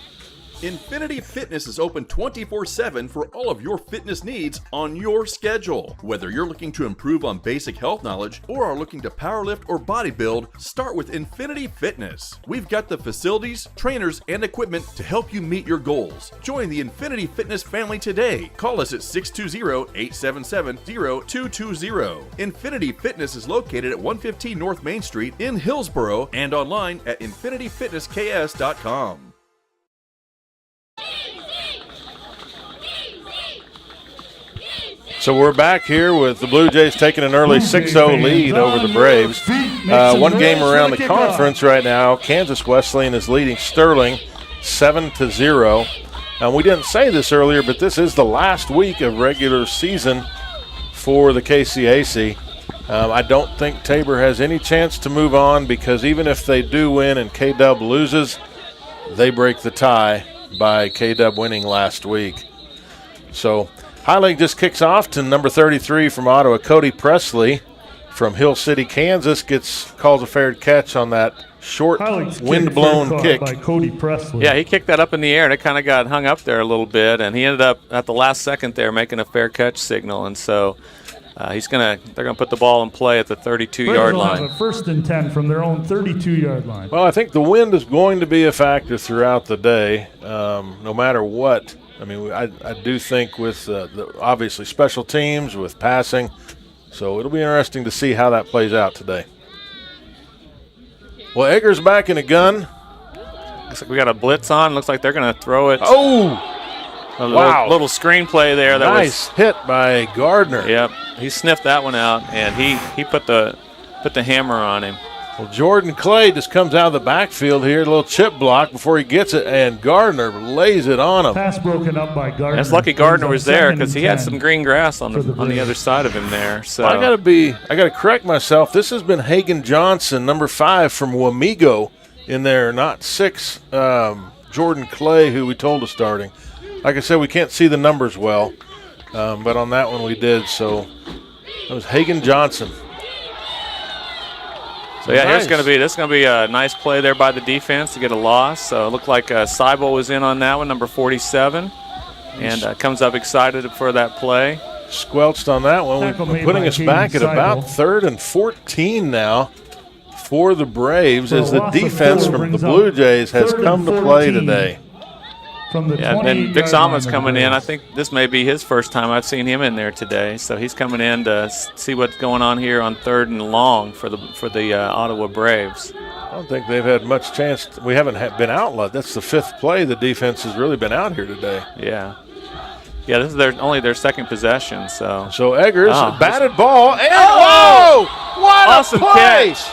[SPEAKER 5] Infinity Fitness is open 24/7 for all of your fitness needs on your schedule. Whether you're looking to improve on basic health knowledge or are looking to powerlift or bodybuild, start with Infinity Fitness. We've got the facilities, trainers, and equipment to help you meet your goals. Join the Infinity Fitness family today. Call us at 620-877-0220. Infinity Fitness is located at 115 North Main Street in Hillsboro and online at infinityfitnessks.com.
[SPEAKER 3] So we're back here with the Blue Jays taking an early 6-0 lead over the Braves. One game around the conference right now. Kansas Wesleyan is leading Sterling 7-0. We didn't say this earlier, but this is the last week of regular season for the KCAC. I don't think Tabor has any chance to move on because even if they do win and K-Dub loses, they break the tie by K-Dub winning last week. So High League just kicks off to number 33 from Ottawa, Cody Presley from Hill City, Kansas, calls a fair catch on that short wind-blown kick.
[SPEAKER 2] By Cody Presley.
[SPEAKER 4] Yeah, he kicked that up in the air, and it kind of got hung up there a little bit, and he ended up at the last second there making a fair catch signal, and so they're gonna put the ball in play at the 32-yard line.
[SPEAKER 2] Have a 1st and 10 from their own 32-yard line.
[SPEAKER 3] Well, I think the wind is going to be a factor throughout the day, no matter what. I mean, I do think with obviously special teams, with passing, so it'll be interesting to see how that plays out today. Well, Eggers back in a gun.
[SPEAKER 4] Looks like we got a blitz on. Looks like they're going to throw it.
[SPEAKER 3] Oh! Wow.
[SPEAKER 4] Little screenplay there.
[SPEAKER 3] Nice hit by Gardner.
[SPEAKER 4] Yep. He sniffed that one out, and he put the hammer on him.
[SPEAKER 3] Well, Jordan Clay just comes out of the backfield here, a little chip block before he gets it, and Gardner lays it on him.
[SPEAKER 2] Pass broken up by Gardner.
[SPEAKER 4] It's lucky Gardner was there because he had some green grass on the other side of him there. So
[SPEAKER 3] I gotta correct myself. This has been Hagan Johnson, number 5 from Wamego in there, not 6. Jordan Clay, who we told is starting. Like I said, we can't see the numbers well, but on that one we did. So that was Hagan Johnson.
[SPEAKER 4] So yeah,
[SPEAKER 3] nice.
[SPEAKER 4] This is gonna be a nice play there by the defense to get a loss. So it looked like Seibel was in on that one, number 47, and comes up excited for that play.
[SPEAKER 3] Squelched on that one, putting us back at about 3rd and 14 now for the Braves as the defense from the Blue Jays has come to play today.
[SPEAKER 2] From the
[SPEAKER 4] and then Vic Zama's coming in. I think this may be his first time I've seen him in there today. So he's coming in to see what's going on here on 3rd and long for the Ottawa Braves.
[SPEAKER 3] I don't think they've had much chance. We haven't been out. That's the 5th play the defense has really been out here today.
[SPEAKER 4] Yeah. Yeah, this is only their 2nd possession. So
[SPEAKER 3] Eggers, batted ball, and whoa! What
[SPEAKER 4] awesome
[SPEAKER 3] a play!
[SPEAKER 4] Catch.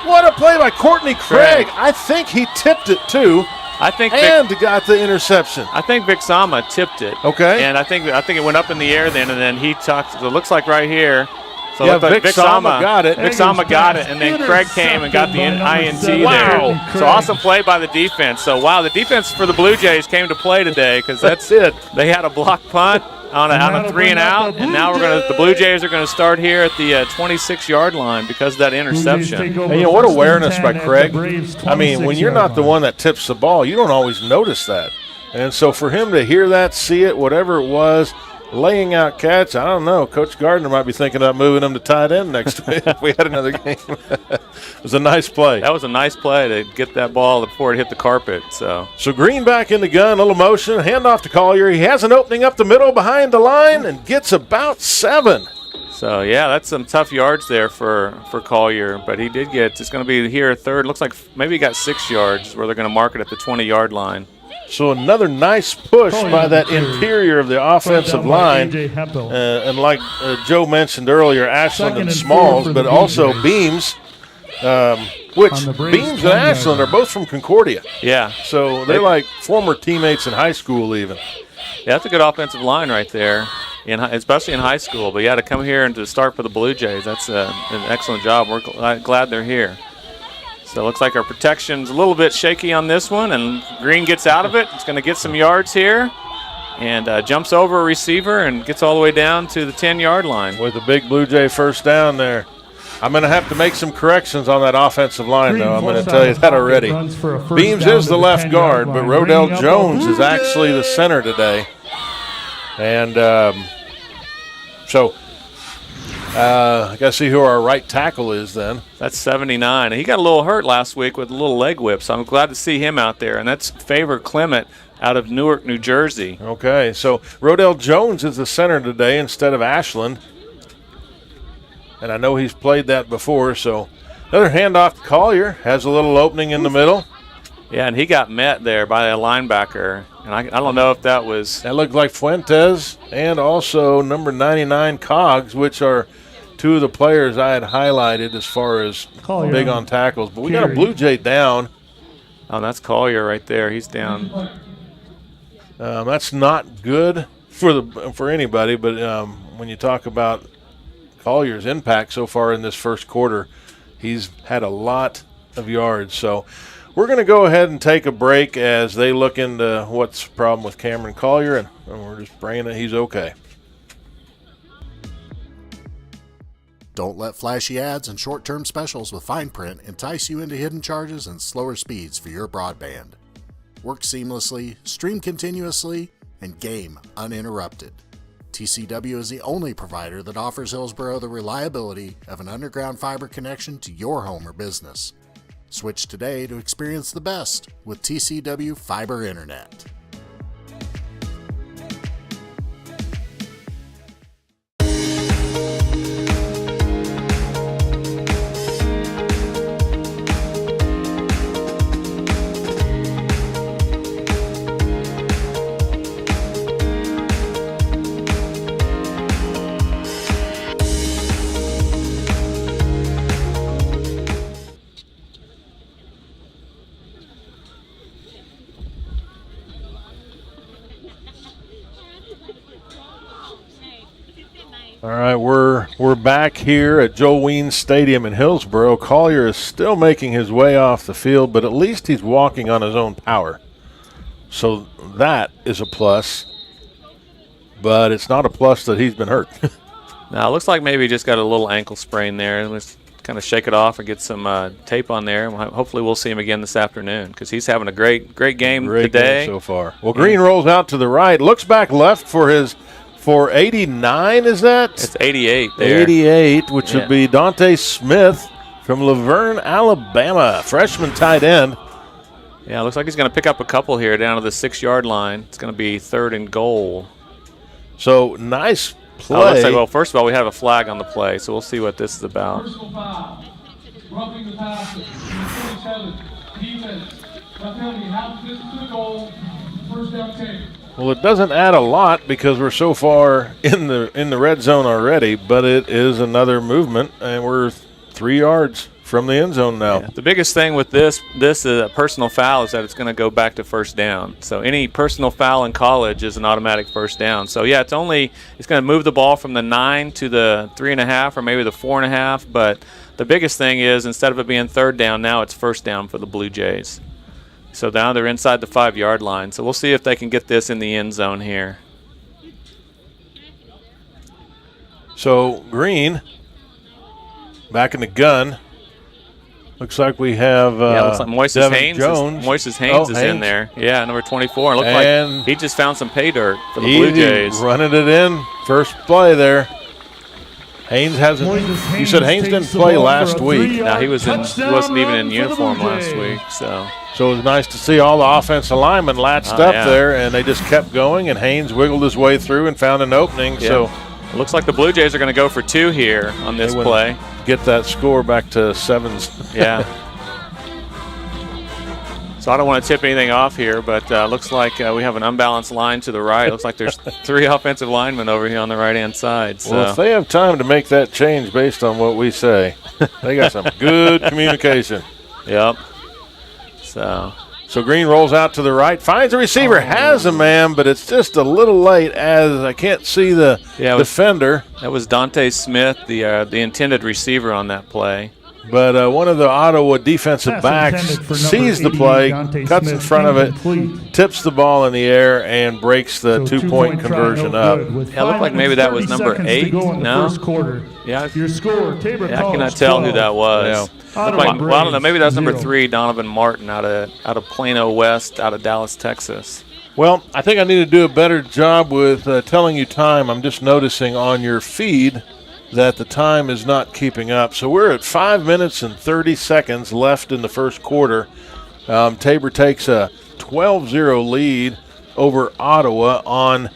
[SPEAKER 3] What a play by Courtney Craig. I think he tipped it too. And got the interception.
[SPEAKER 4] I think Vic Zama tipped it.
[SPEAKER 3] Okay.
[SPEAKER 4] And I think it went up in the air then, and then he tucked. So it looks like right here. So
[SPEAKER 3] yeah, Vic Zama got it.
[SPEAKER 4] Vic Zama got it, and then Craig came and got the INT there. So awesome play by the defense. So wow, the defense for the Blue Jays came to play today because that's it. They had a block punt on a 3 and out, and now the Blue Jays are going to start here at the 26-yard line because of that interception.
[SPEAKER 3] And what awareness by Craig. I mean, when you're not the one that tips the ball, you don't always notice that. And so for him to hear that, see it, whatever it was, laying out catch, I don't know. Coach Gardner might be thinking about moving him to tight end next week if we had another game. It was a nice play.
[SPEAKER 4] That was a nice play to get that ball before it hit the carpet. So
[SPEAKER 3] Green back in the gun, a little motion, handoff to Collier. He has an opening up the middle behind the line and gets about 7.
[SPEAKER 4] So, yeah, that's some tough yards there for Collier, but he did get – it's going to be here 3rd. Looks like maybe he got 6 yards where they're going to mark it at the 20-yard line.
[SPEAKER 3] So another nice push by that interior of the offensive line. And like Joe mentioned earlier, Ashland and Smalls, but also Beams, which Beams and Ashland are both from Concordia.
[SPEAKER 4] Yeah.
[SPEAKER 3] So they're like former teammates in high school even.
[SPEAKER 4] Yeah, that's a good offensive line right there, especially in high school. But, yeah, to come here and to start for the Blue Jays, that's an excellent job. We're glad they're here. So it looks like our protection's a little bit shaky on this one, and Green gets out of it. It's going to get some yards here and jumps over a receiver and gets all the way down to the 10-yard line.
[SPEAKER 3] With a big Blue Jay first down there. I'm going to have to make some corrections on that offensive line, though. I'm going to tell you that already. Beams is the left guard, but Rodell Jones is actually the center today. And I got to see who our right tackle is then.
[SPEAKER 4] That's 79. He got a little hurt last week with a little leg whip, so I'm glad to see him out there. And that's Favor Clement out of Newark, New Jersey.
[SPEAKER 3] Okay, so Rodell Jones is the center today instead of Ashland. And I know he's played that before, so another handoff to Collier. Has a little opening in the middle.
[SPEAKER 4] Yeah, and he got met there by a linebacker. And I don't know if that was.
[SPEAKER 3] That looked like Fuentes and also number 99 Cogs, which are two of the players I had highlighted as far as big on tackles. But we got a Blue Jay down.
[SPEAKER 4] Oh, that's Collier right there. He's down.
[SPEAKER 3] That's not good for anybody, but when you talk about Collier's impact so far in this first quarter, he's had a lot of yards. So we're going to go ahead and take a break as they look into what's the problem with Cameron Collier, and we're just praying that he's okay.
[SPEAKER 6] Don't let flashy ads and short-term specials with fine print entice you into hidden charges and slower speeds for your broadband. Work seamlessly, stream continuously, and game uninterrupted. TCW is the only provider that offers Hillsboro the reliability of an underground fiber connection to your home or business. Switch today to experience the best with TCW Fiber Internet.
[SPEAKER 3] All right, we're back here at Joe Weens Stadium in Hillsboro. Collier is still making his way off the field, but at least he's walking on his own power. So that is a plus, but it's not a plus that he's been hurt.
[SPEAKER 4] Now, it looks like maybe he just got a little ankle sprain there. Let's kind of shake it off and get some tape on there. Hopefully we'll see him again this afternoon because he's having a great game today.
[SPEAKER 3] Game so far. Well, Green rolls out to the right, looks back left for 89, is that?
[SPEAKER 4] It's 88 there.
[SPEAKER 3] 88, which would be Dante Smith from Laverne, Alabama, freshman tight end.
[SPEAKER 4] Yeah, looks like he's going to pick up a couple here down to the 6-yard line. It's going to be 3rd and goal.
[SPEAKER 3] So, nice play.
[SPEAKER 4] Let's say, well, first of all, we have a flag on the play, so we'll see what this is about.
[SPEAKER 7] Personal foul. Roughing the passer. 27. Defense. Left penalty. Half distance to the goal. First down take.
[SPEAKER 3] Well, it doesn't add a lot because we're so far in the red zone already, but it is another movement, and we're 3 yards from the end zone now.
[SPEAKER 4] Yeah. The biggest thing with this personal foul is that it's going to go back to first down. So any personal foul in college is an automatic first down. So, yeah, it's going to move the ball from the 9 to the 3.5 or maybe the 4.5, but the biggest thing is instead of it being 3rd down, now it's first down for the Blue Jays. So now they're inside the 5-yard line. So we'll see if they can get this in the end zone here.
[SPEAKER 3] So Green back in the gun. Looks like we have
[SPEAKER 4] looks like Moises Haynes
[SPEAKER 3] Jones.
[SPEAKER 4] Haynes is in there. Yeah, number 24. Looked like he just found some pay dirt for the Blue Jays.
[SPEAKER 3] Running it in. First play there. Haynes hasn't. You said Haynes didn't play last week.
[SPEAKER 4] No, he wasn't even in uniform last week.
[SPEAKER 3] So it was nice to see all the offensive linemen latched up there, and they just kept going, and Haynes wiggled his way through and found an opening.
[SPEAKER 4] Yeah.
[SPEAKER 3] So
[SPEAKER 4] it looks like the Blue Jays are going to go for 2 here on this play.
[SPEAKER 3] Get that score back to 7s.
[SPEAKER 4] Yeah. So I don't want to tip anything off here, but looks like we have an unbalanced line to the right. Looks like there's 3 offensive linemen over here on the right-hand side. So.
[SPEAKER 3] Well, if they have time to make that change based on what we say, they got some good communication.
[SPEAKER 4] Yep.
[SPEAKER 3] So Green rolls out to the right, finds a receiver, has a man, but it's just a little late as I can't see the defender.
[SPEAKER 4] That was Dante Smith, the intended receiver on that play.
[SPEAKER 3] But one of the Ottawa defensive backs sees the play, cuts in front of it, tips the ball in the air, and breaks the 2-point conversion up.
[SPEAKER 4] Yeah, it looked like maybe that was number 8. No?
[SPEAKER 2] Yeah. Your score, Tabor
[SPEAKER 4] I cannot tell who that was.
[SPEAKER 3] Yeah.
[SPEAKER 4] I don't know. Maybe that's number 3, Donovan Martin, out of Plano West, out of Dallas, Texas.
[SPEAKER 3] Well, I think I need to do a better job with telling you time. I'm just noticing on your feed that the time is not keeping up. So we're at 5 minutes and 30 seconds left in the first quarter. Tabor takes a 12-0 lead over Ottawa on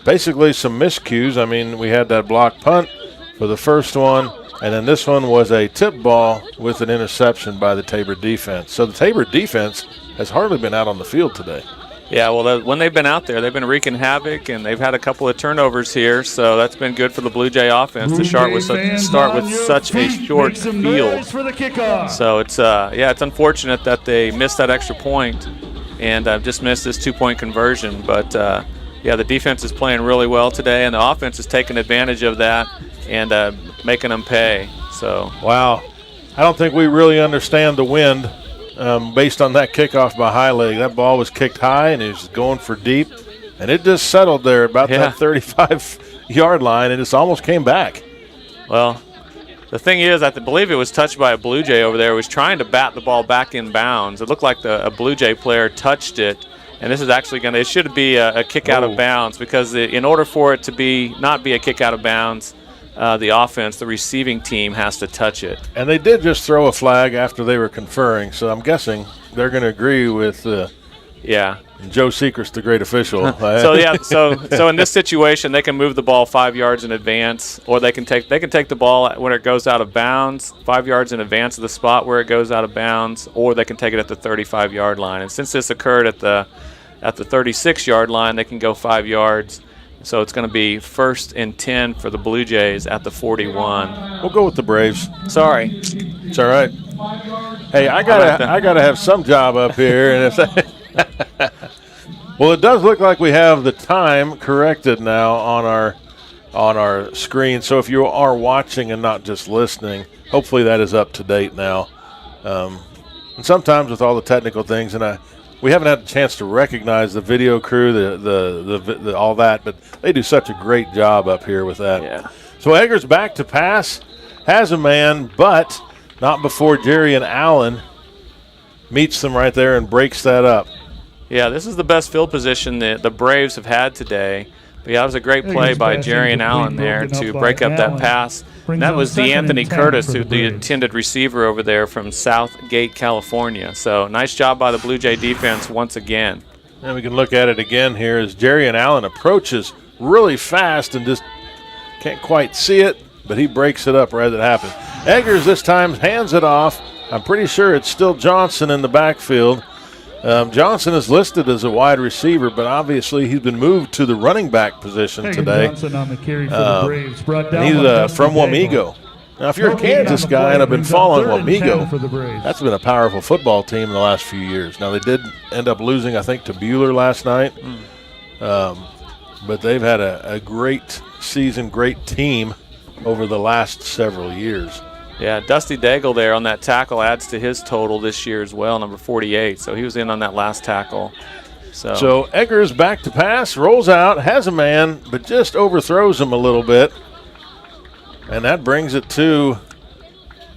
[SPEAKER 3] basically some miscues. I mean, we had that block punt for the first one, and then this one was a tip ball with an interception by the Tabor defense. So the Tabor defense has hardly been out on the field today.
[SPEAKER 4] Yeah, well, when they've been out there, they've been wreaking havoc, and they've had a couple of turnovers here, so that's been good for the Blue Jay offense to start with such a short field.
[SPEAKER 2] For the kickoff.
[SPEAKER 4] So it's it's unfortunate that they missed that extra point and just missed this 2-point conversion. But the defense is playing really well today, and the offense is taking advantage of that and making them pay. So
[SPEAKER 3] wow, I don't think we really understand the wind. Based on that kickoff by Heilig, that ball was kicked high and it was going for deep, and it just settled there about that 35-yard line, and it almost came back.
[SPEAKER 4] Well, the thing is, I believe it was touched by a Blue Jay over there. It was trying to bat the ball back in bounds. It looked like a Blue Jay player touched it, and this is actually it should be a kick out of bounds, because in order for it to not be a kick out of bounds, the receiving team has to touch it. And
[SPEAKER 3] they did just throw a flag after they were conferring, so I'm guessing they're going to agree with Joe Sechrist, the great official.
[SPEAKER 4] So in this situation, they can move the ball 5 yards in advance, or they can take the ball when it goes out of bounds 5 yards in advance of the spot where it goes out of bounds, or they can take it at the 35-yard line. And since this occurred at the 36-yard line, they can go 5 yards. So it's going to be 1st and 10 for the Blue Jays at the 41.
[SPEAKER 3] We'll go with the Braves.
[SPEAKER 4] Sorry,
[SPEAKER 3] it's all right. Hey, I gotta have some job up here, and well, it does look like we have the time corrected now on our screen. So if you are watching and not just listening, hopefully that is up to date now. And sometimes with all the technical things, we haven't had a chance to recognize the video crew, the all that, but they do such a great job up here with that.
[SPEAKER 4] Yeah.
[SPEAKER 3] So Eggers back to pass, has a man, but not before Jerry and Allen meets them right there and breaks that up.
[SPEAKER 4] Yeah, this is the best field position the Braves have had today. But that was a great play by Jerry and Allen there to break up that pass. And that was the Anthony Curtis, the intended receiver over there from Southgate, California. So nice job by the Blue Jay defense once again.
[SPEAKER 3] And we can look at it again here as Jerry and Allen approaches really fast and just can't quite see it, but he breaks it up right as it happens. Eggers this time hands it off. I'm pretty sure it's still Johnson in the backfield. Johnson is listed as a wide receiver, but obviously he's been moved to the running back position today.
[SPEAKER 2] Johnson on the carry for the Braves.
[SPEAKER 3] He's from Wamego. Now, if you're a Kansas guy and have been following Wamego, that's been a powerful football team in the last few years. Now, they did end up losing, I think, to Bueller last night. But they've had a great season, great team over the last several years.
[SPEAKER 4] Yeah, Dusty Daigle there on that tackle adds to his total this year as well, number 48. So he was in on that last tackle.
[SPEAKER 3] So Eggers back to pass, rolls out, has a man, but just overthrows him a little bit. And that brings it to,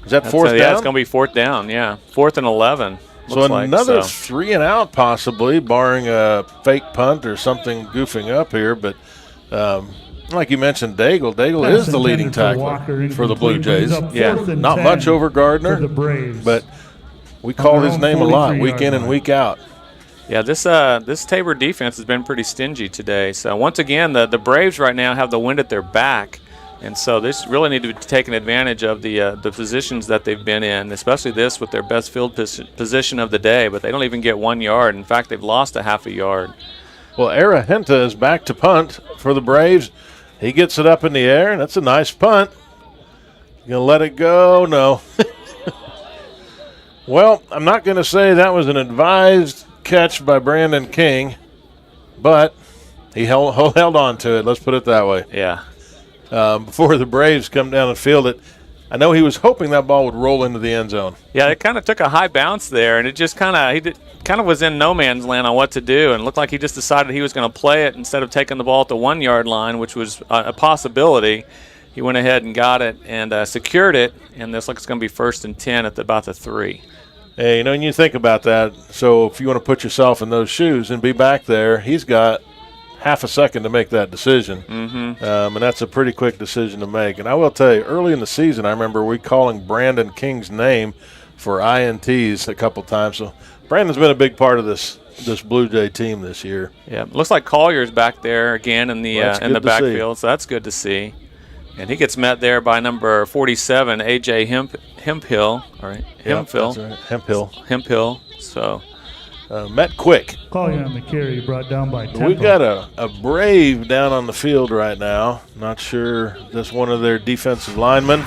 [SPEAKER 3] is that fourth down?
[SPEAKER 4] Yeah, it's going to be 4th down, yeah. 4th and 11.
[SPEAKER 3] So another 3 and out possibly, barring a fake punt or something goofing up here. But like you mentioned, Daigle is the leading tackler for the Blue Jays.
[SPEAKER 4] Yeah,
[SPEAKER 3] not much over Gardner, but we call his name a lot week in and week out.
[SPEAKER 4] Yeah, this Tabor defense has been pretty stingy today. So once again, the Braves right now have the wind at their back, and so they really need to be taking advantage of the positions that they've been in, especially this with their best field position of the day. But they don't even get 1 yard. In fact, they've lost a half a yard.
[SPEAKER 3] Well, Arahenta is back to punt for the Braves. He gets it up in the air, and that's a nice punt. You gonna let it go? No. Well, I'm not going to say that was an advised catch by Brandon King, but he held on to it. Let's put it that way.
[SPEAKER 4] Yeah.
[SPEAKER 3] Before the Braves come down and field it, I know he was hoping that ball would roll into the end zone.
[SPEAKER 4] Yeah, it kind of took a high bounce there, and it just kind of was in no man's land on what to do, and it looked like he just decided he was going to play it instead of taking the ball at the 1 yard line, which was a possibility. He went ahead and got it and secured it, and this looks like it's going to be 1st and 10 at about the 3.
[SPEAKER 3] Hey, when you think about that, so if you want to put yourself in those shoes and be back there, he's got half a second to make that decision.
[SPEAKER 4] Mm-hmm.
[SPEAKER 3] And that's a pretty quick decision to make. And I will tell you, early in the season, I remember we calling Brandon King's name for INTs a couple times. So Brandon's been a big part of this Blue Jay team this year.
[SPEAKER 4] Yeah, it looks like Collier's back there again in the backfield, so that's good to see. And he gets met there by number 47, A.J. Hemphill. All right, Hemphill.
[SPEAKER 3] That's right. Hemphill.
[SPEAKER 4] Hemphill. So
[SPEAKER 3] met quick.
[SPEAKER 2] Collier on the carry, brought down by Temple.
[SPEAKER 3] We've got a Brave down on the field right now. Not sure that's one of their defensive linemen.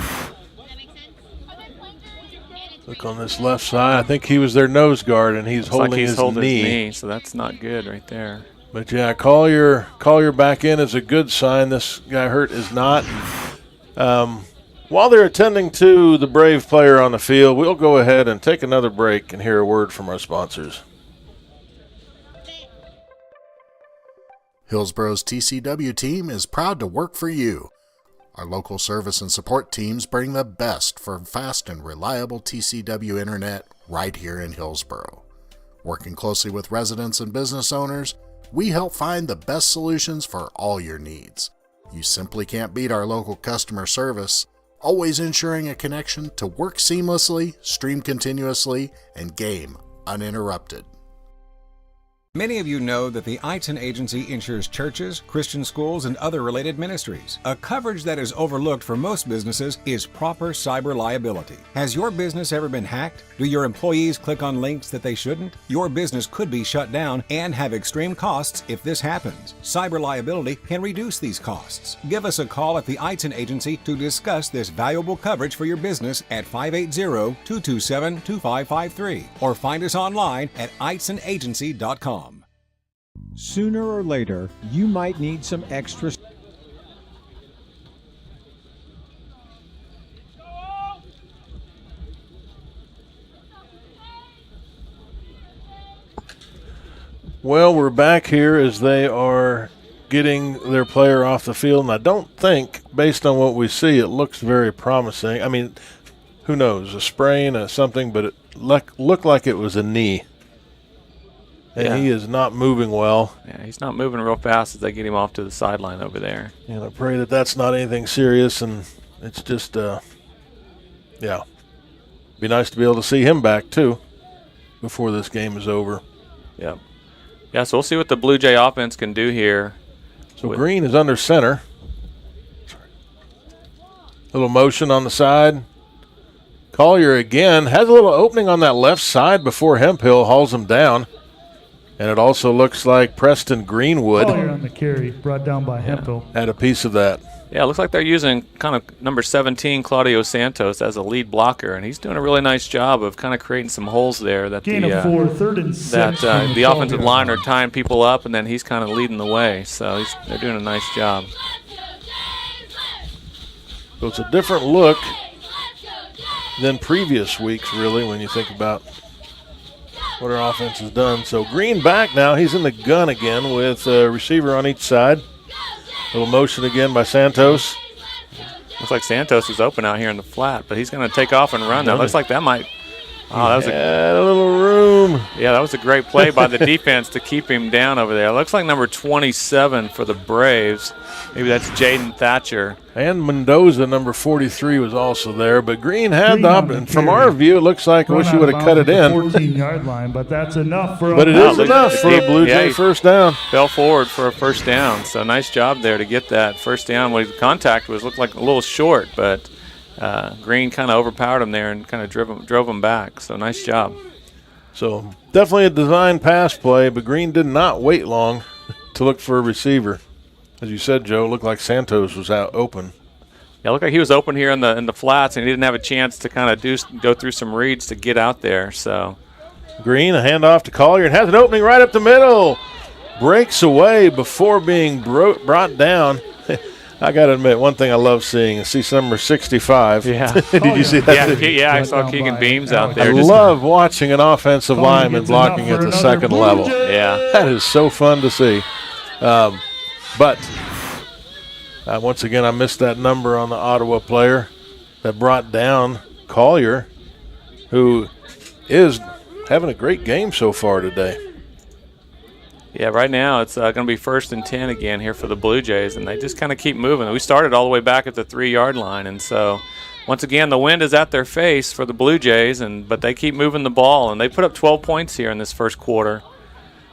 [SPEAKER 3] Look on this left side. I think he was their nose guard, and he's holding his knee.
[SPEAKER 4] So that's not good right there.
[SPEAKER 3] But, yeah, Collier back in is a good sign. This guy hurt is not. While they're attending to the Brave player on the field, we'll go ahead and take another break and hear a word from our sponsors.
[SPEAKER 6] Hillsboro's TCW team is proud to work for you. Our local service and support teams bring the best for fast and reliable TCW internet right here in Hillsboro. Working closely with residents and business owners, we help find the best solutions for all your needs. You simply can't beat our local customer service, always ensuring a connection to work seamlessly, stream continuously, and game uninterrupted.
[SPEAKER 8] Many of you know that the Eitzen Agency insures churches, Christian schools, and other related ministries. A coverage that is overlooked for most businesses is proper cyber liability. Has your business ever been hacked? Do your employees click on links that they shouldn't? Your business could be shut down and have extreme costs if this happens. Cyber liability can reduce these costs. Give us a call at the Eitzen Agency to discuss this valuable coverage for your business at 580-227-2553 or find us online at eitzenagency.com.
[SPEAKER 9] Sooner or later, you might need some extra.
[SPEAKER 3] Well, we're back here as they are getting their player off the field, and I don't think, based on what we see, it looks very promising. I mean, who knows, a sprain or something, but it looked like it was a knee. And he is not moving well.
[SPEAKER 4] Yeah, he's not moving real fast as they get him off to the sideline over there.
[SPEAKER 3] And I pray that that's not anything serious, and it's just, yeah. Be nice to be able to see him back, too, before this game is over.
[SPEAKER 4] Yeah. Yeah, so we'll see what the Blue Jay offense can do here.
[SPEAKER 3] So Green is under center. Little motion on the side. Collier again has a little opening on that left side before Hemphill hauls him down. And it also looks like Preston Greenwood
[SPEAKER 2] Collier on the carry, brought down by Hemphill.
[SPEAKER 3] had a piece of that.
[SPEAKER 4] Yeah, it looks like they're using kind of number 17, Claudio Santos, as a lead blocker, and he's doing a really nice job of kind of creating some holes there that
[SPEAKER 2] Gain of 4, 3rd and 6.
[SPEAKER 4] that the offensive line are tying people up, and then he's kind of leading the way. So they're doing a nice job.
[SPEAKER 3] So it's a different look than previous weeks, really, when you think about what our offense has done. So Green back now. He's in the gun again with a receiver on each side. Little motion again by Santos.
[SPEAKER 4] Looks like Santos is open out here in the flat, but he's going to take off and run. That looks like that might. Oh, that was
[SPEAKER 3] a little room.
[SPEAKER 4] Yeah, that was a great play by the defense to keep him down over there. It looks like number 27 for the Braves. Maybe that's Jaden Thatcher.
[SPEAKER 3] And Mendoza, number 43, was also there. But Green had the option. From our view, it looks like I wish he would have cut it in.
[SPEAKER 2] 14-yard line, but that's enough for.
[SPEAKER 3] But it is enough for a Blue Jay first down.
[SPEAKER 4] Fell forward for a first down. So nice job there to get that first down. What the contact was looked like a little short, but Green kind of overpowered him there and kind of drove him back. So nice job.
[SPEAKER 3] So definitely a design pass play, but Green did not wait long to look for a receiver. As you said, Joe, it looked like Santos was out open.
[SPEAKER 4] Yeah, it looked like he was open here in the flats, and he didn't have a chance to kind of go through some reads to get out there. So
[SPEAKER 3] Green, a handoff to Collier, and has an opening right up the middle. Breaks away before being brought down. I got to admit, one thing I love seeing is number 65.
[SPEAKER 4] Yeah.
[SPEAKER 3] Did you see that?
[SPEAKER 4] Yeah, I saw Keegan Beams out there.
[SPEAKER 3] I love watching an offensive lineman blocking at the second level.
[SPEAKER 4] Yeah.
[SPEAKER 3] That is so fun to see. But once again, I missed that number on the Ottawa player that brought down Collier, who is having a great game so far today.
[SPEAKER 4] Yeah, right now it's going to be 1st and 10 again here for the Blue Jays, and they just kind of keep moving. We started all the way back at the 3-yard line, and so once again the wind is at their face for the Blue Jays, but they keep moving the ball, and they put up 12 points here in this first quarter.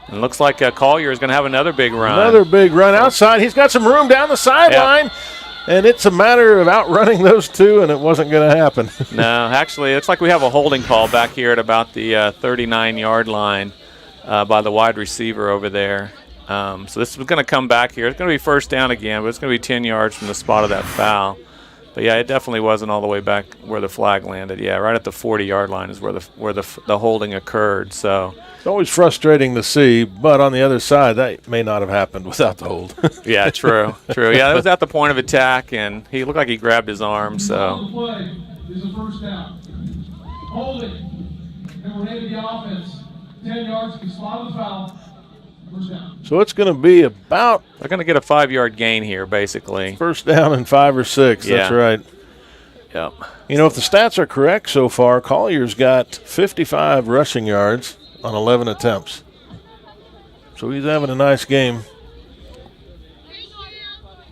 [SPEAKER 4] And it looks like Collier is going to have another big run.
[SPEAKER 3] Another big run outside. He's got some room down the sideline. And it's a matter of outrunning those two, and it wasn't going to happen.
[SPEAKER 4] No, actually, it looks like we have a holding call back here at about the 39-yard line. by the wide receiver over there. So this is going to come back here. It's going to be first down again, but it's going to be 10 yards from the spot of that foul. But, yeah, it definitely wasn't all the way back where the flag landed. Yeah, right at the 40-yard line is where the holding occurred. So
[SPEAKER 3] it's always frustrating to see, but on the other side, that may not have happened without the hold.
[SPEAKER 4] Yeah, true. Yeah, it was at the point of attack, and he looked like he grabbed his arm. So
[SPEAKER 7] The play is a first down. Holding. And we're heading the offense. 10 yards, the spot of the foul. First down.
[SPEAKER 3] So it's going to be about
[SPEAKER 4] they're going to get a 5-yard gain here, basically.
[SPEAKER 3] first down and 5 or 6.
[SPEAKER 4] Yeah.
[SPEAKER 3] That's right.
[SPEAKER 4] Yep.
[SPEAKER 3] You know, if the stats are correct so far, Collier's got 55 rushing yards on 11 attempts. So he's having a nice game.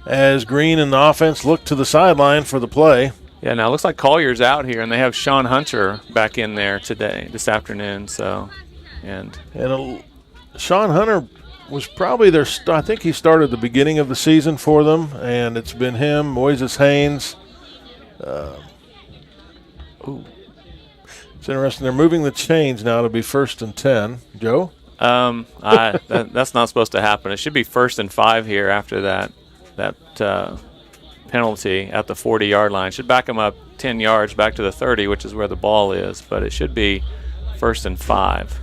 [SPEAKER 3] As Green and the offense look to the sideline for the play.
[SPEAKER 4] Yeah, now it looks like Collier's out here, and they have Sean Hunter back in there this afternoon. So, and
[SPEAKER 3] Sean Hunter was probably I think he started the beginning of the season for them, and it's been him, Moises Haynes. It's interesting. They're moving the chains now to be 1st and 10. Joe?
[SPEAKER 4] That's not supposed to happen. It should be 1st and 5 here after that penalty at the 40-yard line. Should back them up 10 yards back to the 30, which is where the ball is, but it should be 1st and 5.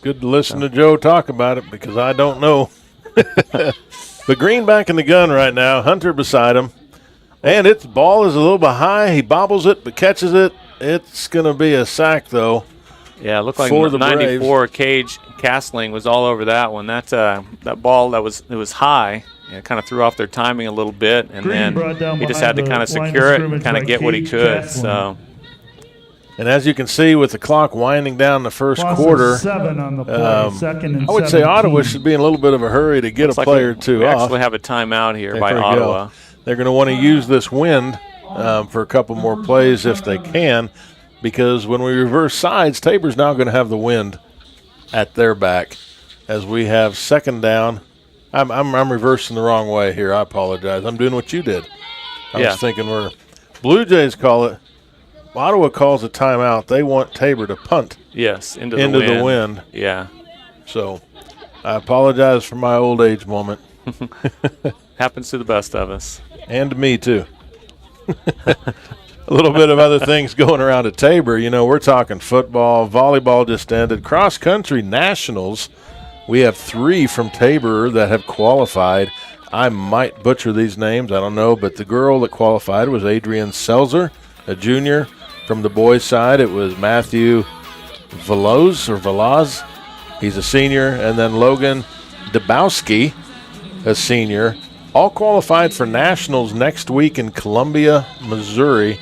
[SPEAKER 3] Good to listen to Joe talk about it because I don't know. But Green back in the gun right now. Hunter beside him. And its ball is a little bit high. He bobbles it but catches it. It's going to be a sack, though.
[SPEAKER 4] Yeah, it looked like
[SPEAKER 3] for the
[SPEAKER 4] 94 Cage Castling was all over that one. That ball it was high. It kind of threw off their timing a little bit, and
[SPEAKER 2] Green
[SPEAKER 4] then he just had to kind of secure it and kind of get what he could. So.
[SPEAKER 3] And as you can see, with the clock winding down the first quarter,
[SPEAKER 2] 7 on the play, second and
[SPEAKER 3] I would say
[SPEAKER 2] 17.
[SPEAKER 3] Ottawa should be in a little bit of a hurry to get a player or two
[SPEAKER 4] we
[SPEAKER 3] off.
[SPEAKER 4] actually have a timeout here by
[SPEAKER 3] There you
[SPEAKER 4] Ottawa.
[SPEAKER 3] go. They're going to want to use this wind for a couple more plays if they can, because when we reverse sides, Tabor's now going to have the wind at their back as we have second down. I'm reversing the wrong way here. I apologize. I'm doing what you did. I was thinking Blue Jays call it. Ottawa calls a timeout. They want Tabor to punt.
[SPEAKER 4] Yes, into
[SPEAKER 3] the wind.
[SPEAKER 4] Yeah.
[SPEAKER 3] So I apologize for my old age moment.
[SPEAKER 4] Happens to the best of us.
[SPEAKER 3] And to me, too. A little bit of other things going around at Tabor. You know, we're talking football. Volleyball just ended. Cross-country nationals. We have 3 from Tabor that have qualified. I might butcher these names. I don't know. But the girl that qualified was Adrienne Selzer, a junior. From the boys' side, it was Matthew Velaz. He's a senior. And then Logan Dabowski, a senior. All qualified for nationals next week in Columbia, Missouri.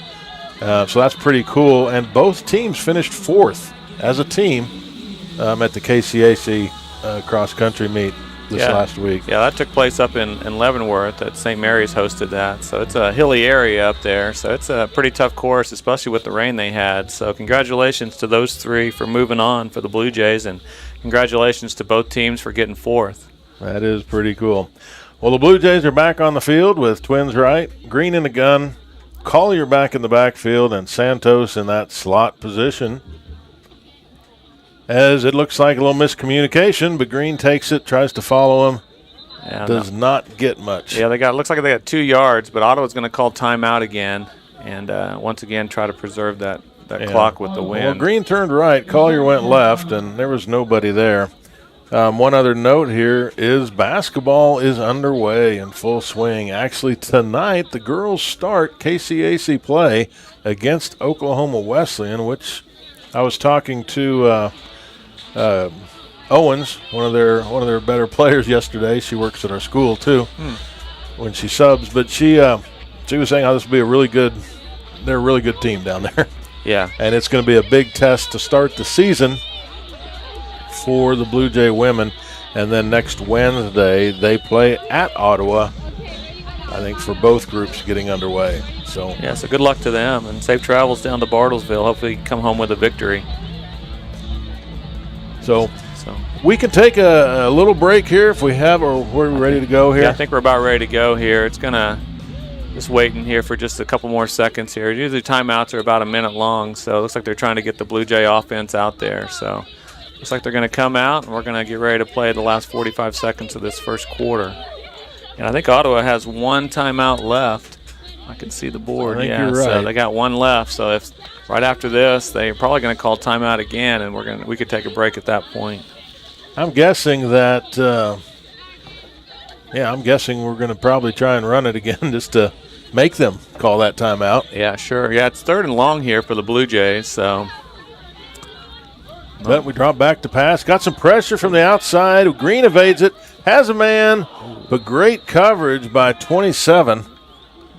[SPEAKER 3] So that's pretty cool. And both teams finished 4th as a team at the KCAC cross-country meet this last week.
[SPEAKER 4] Yeah, that took place up in Leavenworth at St. Mary's hosted that. So it's a hilly area up there. So it's a pretty tough course, especially with the rain they had. So congratulations to those 3 for moving on for the Blue Jays, and congratulations to both teams for getting 4th.
[SPEAKER 3] That is pretty cool. Well, the Blue Jays are back on the field with twins right, Green in the gun, Collier back in the backfield, and Santos in that slot position. As it looks like a little miscommunication, but Green takes it, tries to follow him, does not get much.
[SPEAKER 4] Yeah, looks like they got 2 yards, but Ottawa's going to call timeout again, and once again try to preserve that clock with the wind.
[SPEAKER 3] Well, Green turned right, Collier went left, and there was nobody there. One other note here is basketball is underway in full swing. Actually, tonight the girls start KCAC play against Oklahoma Wesleyan, which I was talking to Owens, one of their better players yesterday. She works at our school too when she subs, but she was saying how this would be they're a really good team down there.
[SPEAKER 4] Yeah, and
[SPEAKER 3] it's going to be a big test to start the season for the Blue Jay women, and then next Wednesday they play at Ottawa, I think, for both groups getting underway. So
[SPEAKER 4] good luck to them, and safe travels down to Bartlesville. Hopefully come home with a victory.
[SPEAKER 3] So we can take a little break here if we have, or we're ready to go here.
[SPEAKER 4] Yeah, I think we're about ready to go here. It's going to Just waiting here for just a couple more seconds here. Usually timeouts are about a minute long, so it looks like they're trying to get the Blue Jay offense out there. So looks like they're going to come out, and we're going to get ready to play the last 45 seconds of this first quarter. And I think Ottawa has one timeout left. I can see the board.
[SPEAKER 3] I think
[SPEAKER 4] yeah,
[SPEAKER 3] you're right.
[SPEAKER 4] So they got one left. So if right after this, they're probably going to call timeout again, and we could take a break at that point.
[SPEAKER 3] I'm guessing that. I'm guessing we're going to probably try and run it again just to make them call that timeout.
[SPEAKER 4] Yeah, sure. Yeah, it's 3rd and long here for the Blue Jays. So.
[SPEAKER 3] But we drop back to pass. Got some pressure from the outside. Green evades it. Has a man, but great coverage by 27.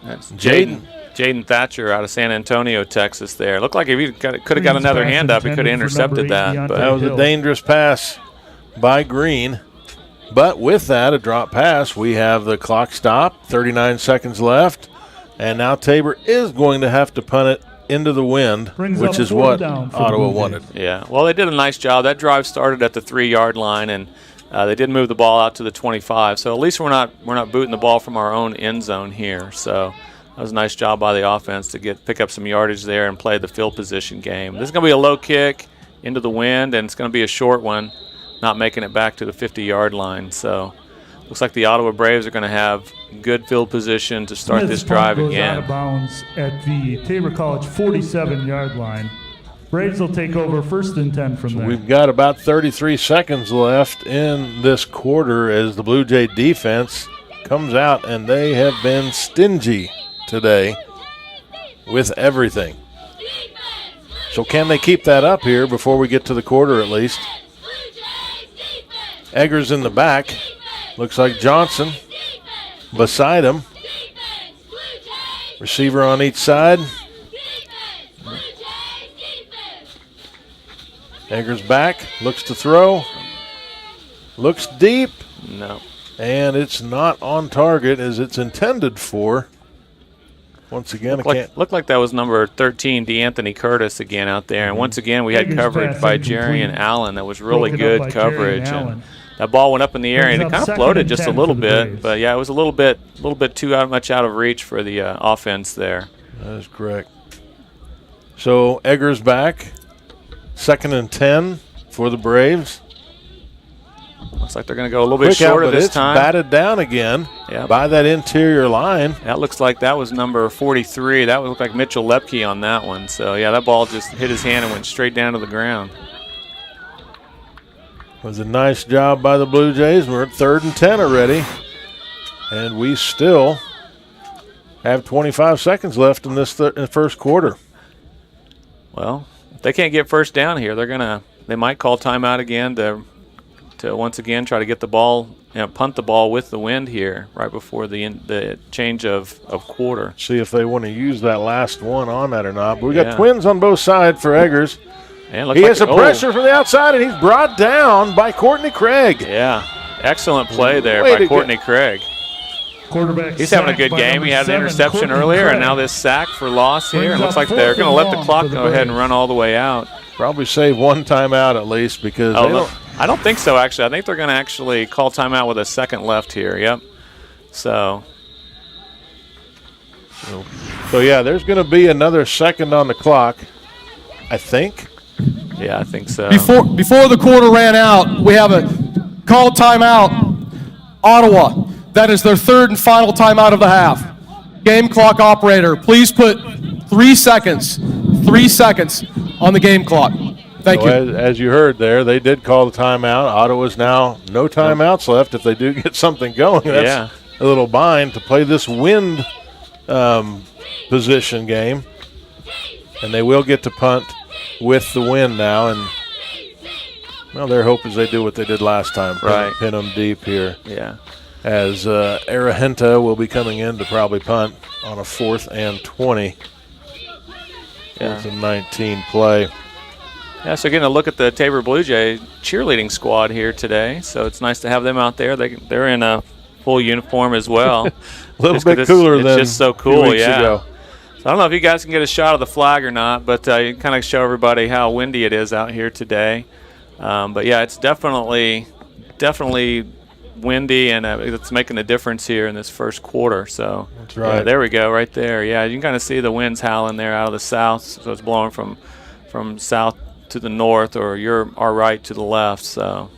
[SPEAKER 4] That's Jaden Thatcher out of San Antonio, Texas there. Looked like if he could have got another hand up, he could have intercepted that. But
[SPEAKER 3] that was a dangerous pass by Green. But with that, a drop pass, we have the clock stop, 39 seconds left. And now Tabor is going to have to punt it into the wind, which is what Ottawa wanted.
[SPEAKER 4] Yeah, well, they did a nice job. That drive started at the 3-yard line, and they did move the ball out to the 25. So at least we're not booting the ball from our own end zone here. So that was a nice job by the offense to pick up some yardage there and play the field position game. This is going to be a low kick into the wind, and it's going to be a short one, not making it back to the 50-yard line. So looks like the Ottawa Braves are going to have good field position to start this drive again.
[SPEAKER 2] Out of bounds at the Tabor College 47-yard line. Braves will take over 1st and 10 from there.
[SPEAKER 3] We've got about 33 seconds left in this quarter as the Blue Jay defense comes out, and they have been stingy today with everything. So can they keep that up here before we get to the quarter at least? Eggers in the back. Looks like Johnson beside him. Receiver on each side. Eggers back. Looks to throw. Looks deep.
[SPEAKER 4] No.
[SPEAKER 3] And it's not on target as it's intended for. Once again,
[SPEAKER 4] looked like that was number 13, DeAnthony Curtis again out there. And once again, we had coverage by Jerry and Allen. That was really good coverage. And that ball went up in the air, and it kind of floated just a little bit. But, yeah, it was a little bit too much out of reach for the offense there.
[SPEAKER 3] That is correct. So Eggers back. 2nd and 10 for the Braves.
[SPEAKER 4] Looks like they're going to go a little bit shorter this time.
[SPEAKER 3] It's batted down again by that interior line.
[SPEAKER 4] That looks like that was number 43. That would look like Mitchell Lepke on that one. So, yeah, that ball just hit his hand and went straight down to the ground.
[SPEAKER 3] It was a nice job by the Blue Jays. We're at 3rd and 10 already. And we still have 25 seconds left in this first quarter.
[SPEAKER 4] Well, if they can't get first down here, they might call timeout again to once again try to get the ball, punt the ball with the wind here right before the change of quarter.
[SPEAKER 3] See if they want to use that last one on that or not. But we got twins on both sides for Eggers.
[SPEAKER 4] And
[SPEAKER 3] he has a pressure from the outside, and he's brought down by Courtney Craig.
[SPEAKER 4] Yeah, excellent play there by Courtney Craig.
[SPEAKER 2] Quarterback.
[SPEAKER 4] He's having a good game. He had an interception earlier, and now this sack for loss here. It looks like they're going to let the clock go ahead and run all the way out.
[SPEAKER 3] Probably save one timeout at least because
[SPEAKER 4] I don't think so, actually. I think they're going to actually call timeout with a second left here. Yep. So
[SPEAKER 3] yeah, there's going to be another second on the clock, I think.
[SPEAKER 4] Yeah, I think so.
[SPEAKER 10] Before the quarter ran out, we have a called timeout. Ottawa. That is their 3rd and final timeout of the half. Game clock operator, please put 3 seconds on the game clock. Thank you.
[SPEAKER 3] As you heard there, they did call the timeout. Ottawa's now no timeouts left if they do get something going. That's a little bind to play this wind position game. And they will get to punt with the wind now. And, well, their hope is they do what they did last time. Pin them deep here.
[SPEAKER 4] Yeah.
[SPEAKER 3] As Arahenta will be coming in to probably punt on a 4th and 20. It's a 19 play.
[SPEAKER 4] Yeah, so getting a look at the Tabor Blue Jay cheerleading squad here today. So it's nice to have them out there. They're in a full uniform as well.
[SPEAKER 3] A little bit cooler than
[SPEAKER 4] it's just so cool,
[SPEAKER 3] 2 weeks ago.
[SPEAKER 4] So I don't know if you guys can get a shot of the flag or not, but you kind of show everybody how windy it is out here today. But yeah, it's definitely windy, and it's making a difference here in this first quarter. So
[SPEAKER 3] that's right.
[SPEAKER 4] Yeah, there we go, right there. Yeah, you can kind of see the winds howling there out of the south, so it's blowing from south to the north, or our right to the left. So.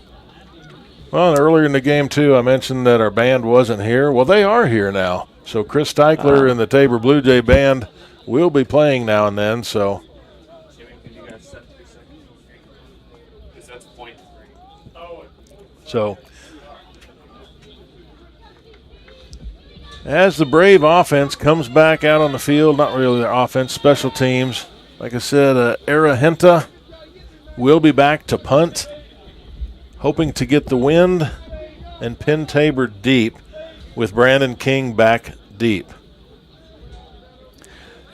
[SPEAKER 3] Well, and earlier in the game, too, I mentioned that our band wasn't here. Well, they are here now. So Chris Steichler and the Tabor Blue Jay Band will be playing now and then. So. So, as the Brave offense comes back out on the field, not really their offense, special teams, like I said, Era Henta will be back to punt, hoping to get the wind and pin Tabor deep with Brandon King back deep.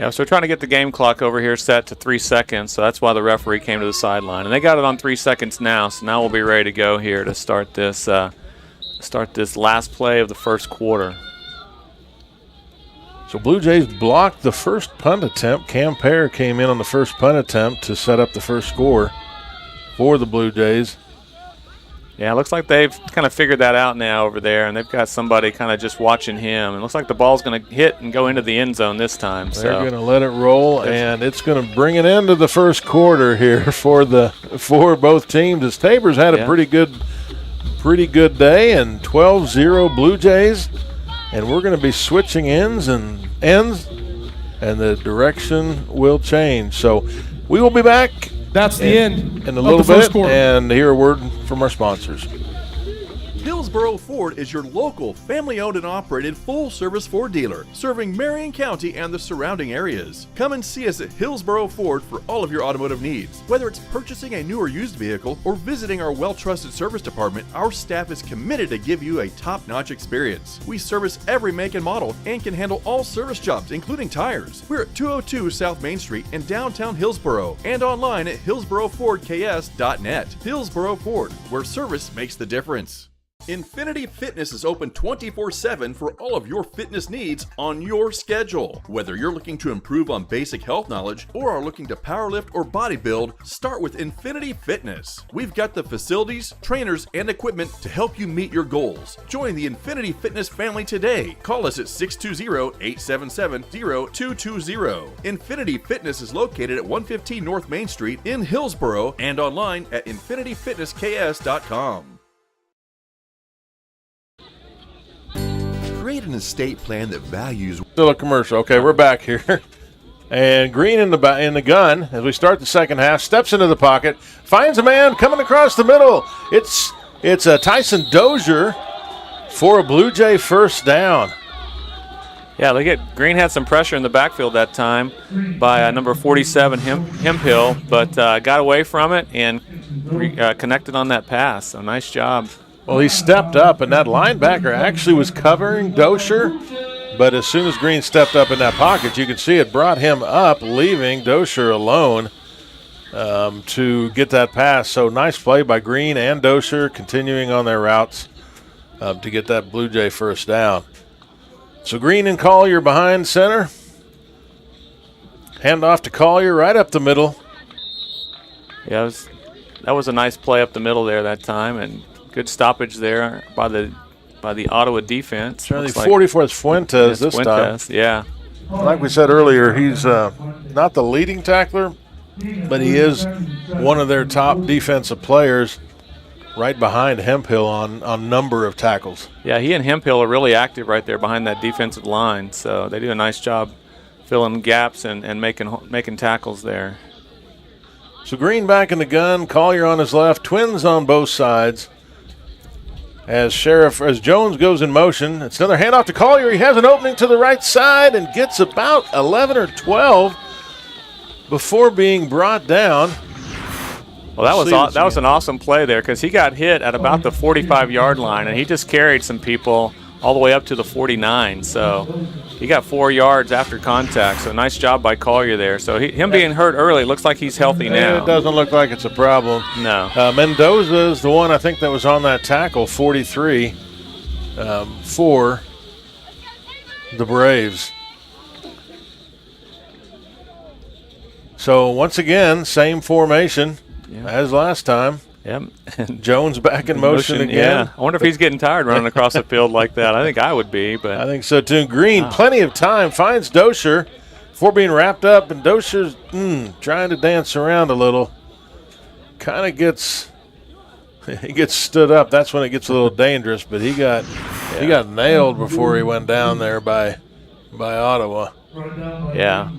[SPEAKER 4] Yeah, so we're trying to get the game clock over here set to 3 seconds, so that's why the referee came to the sideline. And they got it on 3 seconds now, so now we'll be ready to go here to start this last play of the first quarter.
[SPEAKER 3] So Blue Jays blocked the first punt attempt. Cam Pear came in on the first punt attempt to set up the first score for the Blue Jays.
[SPEAKER 4] Yeah, it looks like they've kind of figured that out now over there, and they've got somebody kind of just watching him. It looks like the ball's going to hit and go into the end zone this time.
[SPEAKER 3] They're going to let it roll, and it's going to bring it into the first quarter here for both teams. As Tabor's had a pretty good day, and 12-0 Blue Jays, and we're going to be switching ends, and the direction will change. So we will be back.
[SPEAKER 10] That's the end
[SPEAKER 3] in a little bit, and hear a word from our sponsors.
[SPEAKER 5] Hillsboro Ford is your local, family-owned and operated full-service Ford dealer, serving Marion County and the surrounding areas. Come and see us at Hillsboro Ford for all of your automotive needs. Whether it's purchasing a new or used vehicle or visiting our well-trusted service department, our staff is committed to give you a top-notch experience. We service every make and model and can handle all service jobs, including tires. We're at 202 South Main Street in downtown Hillsboro and online at hillsborofordks.net. Hillsboro Ford, where service makes the difference. Infinity Fitness is open 24/7 for all of your fitness needs on your schedule. Whether you're looking to improve on basic health knowledge or are looking to powerlift or bodybuild, start with Infinity Fitness. We've got the facilities, trainers, and equipment to help you meet your goals. Join the Infinity Fitness family today. Call us at 620-877-0220. Infinity Fitness is located at 115 North Main Street in Hillsboro and online at infinityfitnessks.com. Create an estate plan that values.
[SPEAKER 3] Still a commercial. Okay, we're back here. And Green in the gun as we start the second half, steps into the pocket, finds a man coming across the middle. It's Tyson Dozier for a Blue Jay first down.
[SPEAKER 4] Yeah, Green had some pressure in the backfield that time by number 47 Hemphill, but got away from it and connected on that pass. So nice job.
[SPEAKER 3] Well, he stepped up, and that linebacker actually was covering Dozier, but as soon as Green stepped up in that pocket, you could see it brought him up, leaving Dozier alone to get that pass. So nice play by Green and Dozier, continuing on their routes to get that Blue Jay first down. So Green and Collier behind center. Hand off to Collier right up the middle.
[SPEAKER 4] Yeah, that was a nice play up the middle there that time, and good stoppage there by the Ottawa defense.
[SPEAKER 3] Charlie 44 is Fuentes this time.
[SPEAKER 4] Yeah.
[SPEAKER 3] Like we said earlier, he's not the leading tackler, but he is one of their top defensive players, right behind Hemphill on number of tackles.
[SPEAKER 4] Yeah, he and Hemphill are really active right there behind that defensive line, so they do a nice job filling gaps and making tackles there.
[SPEAKER 3] So Green back in the gun, Collier on his left, twins on both sides. As Jones goes in motion, it's another handoff to Collier. He has an opening to the right side and gets about 11 or 12 before being brought down.
[SPEAKER 4] Well, that was an awesome play there because he got hit at about the 45-yard line, and he just carried some people all the way up to the 49. So he got 4 yards after contact. So nice job by Collier there. So him being hurt early, looks like he's healthy now.
[SPEAKER 3] It doesn't look like it's a problem.
[SPEAKER 4] No.
[SPEAKER 3] Mendoza is the one I think that was on that tackle, 43, for the Braves. So once again, same formation as last time.
[SPEAKER 4] Yep.
[SPEAKER 3] Jones back in motion again.
[SPEAKER 4] Yeah. I wonder if he's getting tired running across the field like that. I think I would be, but
[SPEAKER 3] I think so too. Green, plenty of time, finds Dosher before being wrapped up, and Dosher's trying to dance around a little. Kind of gets stood up. That's when it gets a little dangerous. But he got nailed before he went down there by Ottawa.
[SPEAKER 4] Yeah.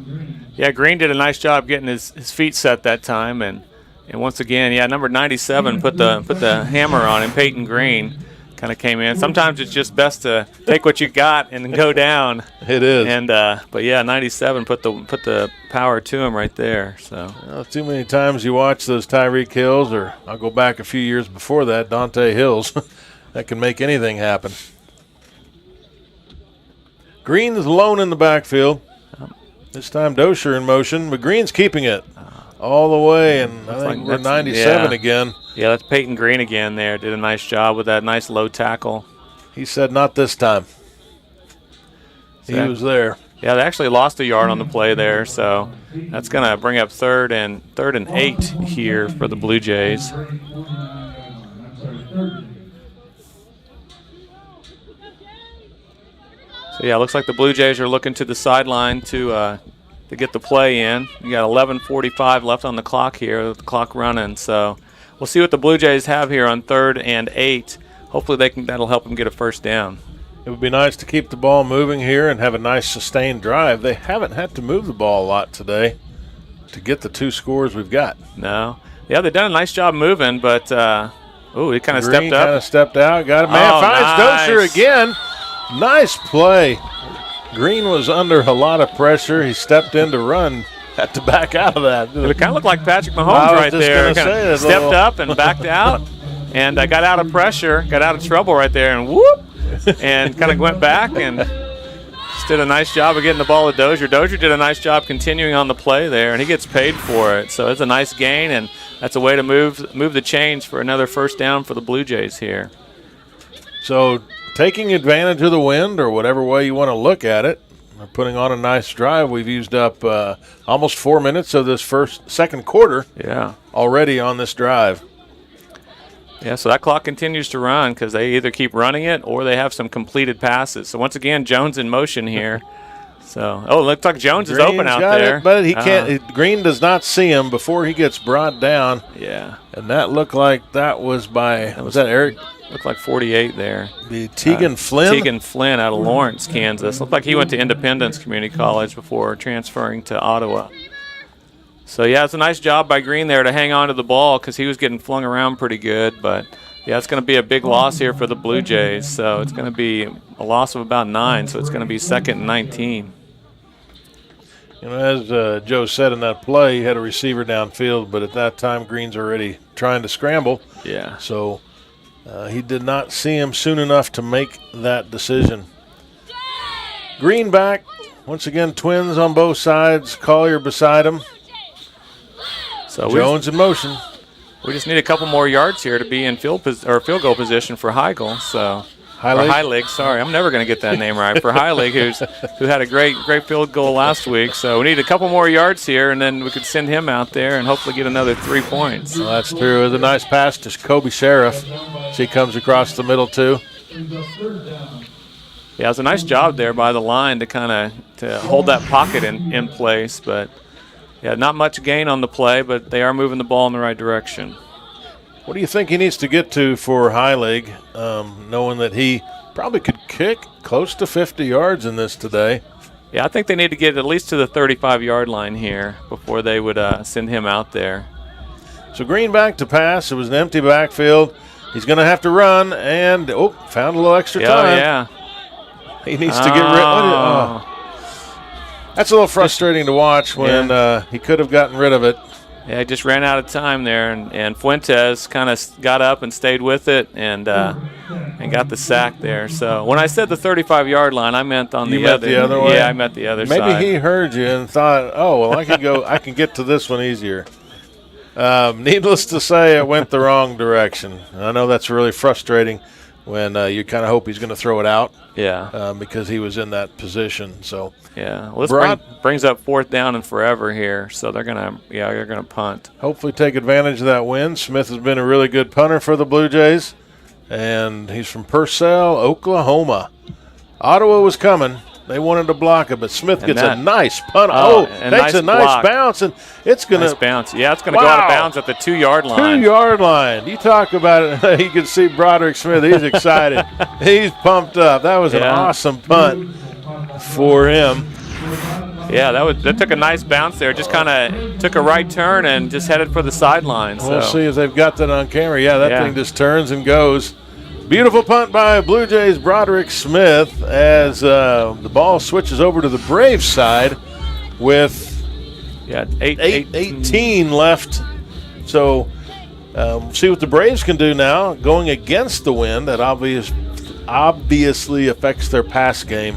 [SPEAKER 4] Green did a nice job getting his feet set that time, and once again, number 97 put the hammer on him. Peyton Green kind of came in. Sometimes it's just best to take what you got and go down.
[SPEAKER 3] It is.
[SPEAKER 4] And but 97 put the power to him right there. So
[SPEAKER 3] too many times you watch those Tyreek Hills, or I'll go back a few years before that, Dante Hills, that can make anything happen. Green is alone in the backfield. This time Dosher in motion, but Green's keeping it all the way, and I think we're 97 again.
[SPEAKER 4] Yeah, that's Peyton Green again there. Did a nice job with that nice low tackle.
[SPEAKER 3] He said not this time. He was there.
[SPEAKER 4] Yeah, they actually lost a yard on the play there, so that's going to bring up third and 8 here for the Blue Jays. So yeah, it looks like the Blue Jays are looking to the sideline to get the play in. You got 11:45 left on the clock here, with the clock running. So we'll see what the Blue Jays have here on 3rd and 8. Hopefully that'll help them get a first down.
[SPEAKER 3] It would be nice to keep the ball moving here and have a nice sustained drive. They haven't had to move the ball a lot today to get the 2 scores we've got.
[SPEAKER 4] No. Yeah, they've done a nice job moving, but he kind of stepped up.
[SPEAKER 3] Kind of stepped out, got it. Man, finds Dosher again. Nice play. Green was under a lot of pressure. He stepped in to run, had to back out of that.
[SPEAKER 4] It kind of looked like Patrick Mahomes right there. Kind of stepped up and backed out, and got out of pressure, got out of trouble right there, and whoop, and kind of went back and just did a nice job of getting the ball to Dozier. Dozier did a nice job continuing on the play there, and he gets paid for it. So it's a nice gain, and that's a way to move the chains for another first down for the Blue Jays here.
[SPEAKER 3] So taking advantage of the wind, or whatever way you want to look at it, we're putting on a nice drive. We've used up almost 4 minutes of this second quarter already on this drive.
[SPEAKER 4] Yeah, so that clock continues to run because they either keep running it or they have some completed passes. So once again, Jones in motion here. So, it looks like Jones is open out there.
[SPEAKER 3] But he can't. Green does not see him before he gets brought down.
[SPEAKER 4] Yeah.
[SPEAKER 3] And that looked like that was was that Eric?
[SPEAKER 4] Looked like 48 there.
[SPEAKER 3] The Tegan Flynn?
[SPEAKER 4] Tegan Flynn out of Lawrence, Kansas. Looked like he went to Independence Community College before transferring to Ottawa. So, yeah, it's a nice job by Green there to hang on to the ball because he was getting flung around pretty good. But, yeah, it's going to be a big loss here for the Blue Jays. So it's going to be a loss of about 9. So it's going to be 2nd and 19.
[SPEAKER 3] As Joe said in that play, he had a receiver downfield, but at that time Green's already trying to scramble.
[SPEAKER 4] Yeah.
[SPEAKER 3] So he did not see him soon enough to make that decision. Green back. Once again, twins on both sides. Collier beside him.
[SPEAKER 4] So
[SPEAKER 3] Jones in motion.
[SPEAKER 4] We just need a couple more yards here to be in field goal position for Heigl. So Heilig. Sorry, I'm never going to get that name right. For Heilig, who had a great field goal last week. So we need a couple more yards here, and then we could send him out there and hopefully get another 3 points.
[SPEAKER 3] Well, that's true. It was a nice pass to Kobe Sheriff. She comes across the middle too.
[SPEAKER 4] Yeah, it was a nice job there by the line to hold that pocket in place, but. Yeah, not much gain on the play, but they are moving the ball in the right direction.
[SPEAKER 3] What do you think he needs to get to for Heilig, knowing that he probably could kick close to 50 yards in this today?
[SPEAKER 4] Yeah, I think they need to get at least to the 35-yard line here before they would send him out there.
[SPEAKER 3] So Green back to pass. It was an empty backfield. He's going to have to run, and, found a little extra time.
[SPEAKER 4] Oh, yeah.
[SPEAKER 3] He needs to get rid That's a little frustrating to watch when he could have gotten rid of it.
[SPEAKER 4] Yeah, he just ran out of time there, and Fuentes kind of got up and stayed with it and got the sack there. So when I said the 35-yard line, I meant on the other
[SPEAKER 3] way?
[SPEAKER 4] Yeah, I meant the other side.
[SPEAKER 3] Maybe he heard you and thought, I can get to this one easier. Needless to say, it went the wrong direction. I know that's really frustrating when you kind of hope he's going to throw it out.
[SPEAKER 4] Yeah.
[SPEAKER 3] Because he was in that position. So
[SPEAKER 4] yeah. Well, this brings up 4th down and forever here, so they're gonna punt.
[SPEAKER 3] Hopefully take advantage of that win. Smith has been a really good punter for the Blue Jays, and he's from Purcell, Oklahoma. Ottawa was coming. They wanted to block it, but Smith gets a nice punt. Takes a nice bounce, and it's going to
[SPEAKER 4] bounce. Yeah, it's going to go out of bounds at the 2-yard line.
[SPEAKER 3] 2-yard line. You talk about it. You can see Broderick Smith. He's excited. He's pumped up. That was an awesome punt for him.
[SPEAKER 4] Yeah, that took a nice bounce there. Just kind of took a right turn and just headed for the sideline.
[SPEAKER 3] We'll see if they've got that on camera. Yeah, that thing just turns and goes. Beautiful punt by Blue Jays Broderick Smith as the ball switches over to the Braves side with 18 left. So see what the Braves can do now going against the wind. That obviously affects their pass game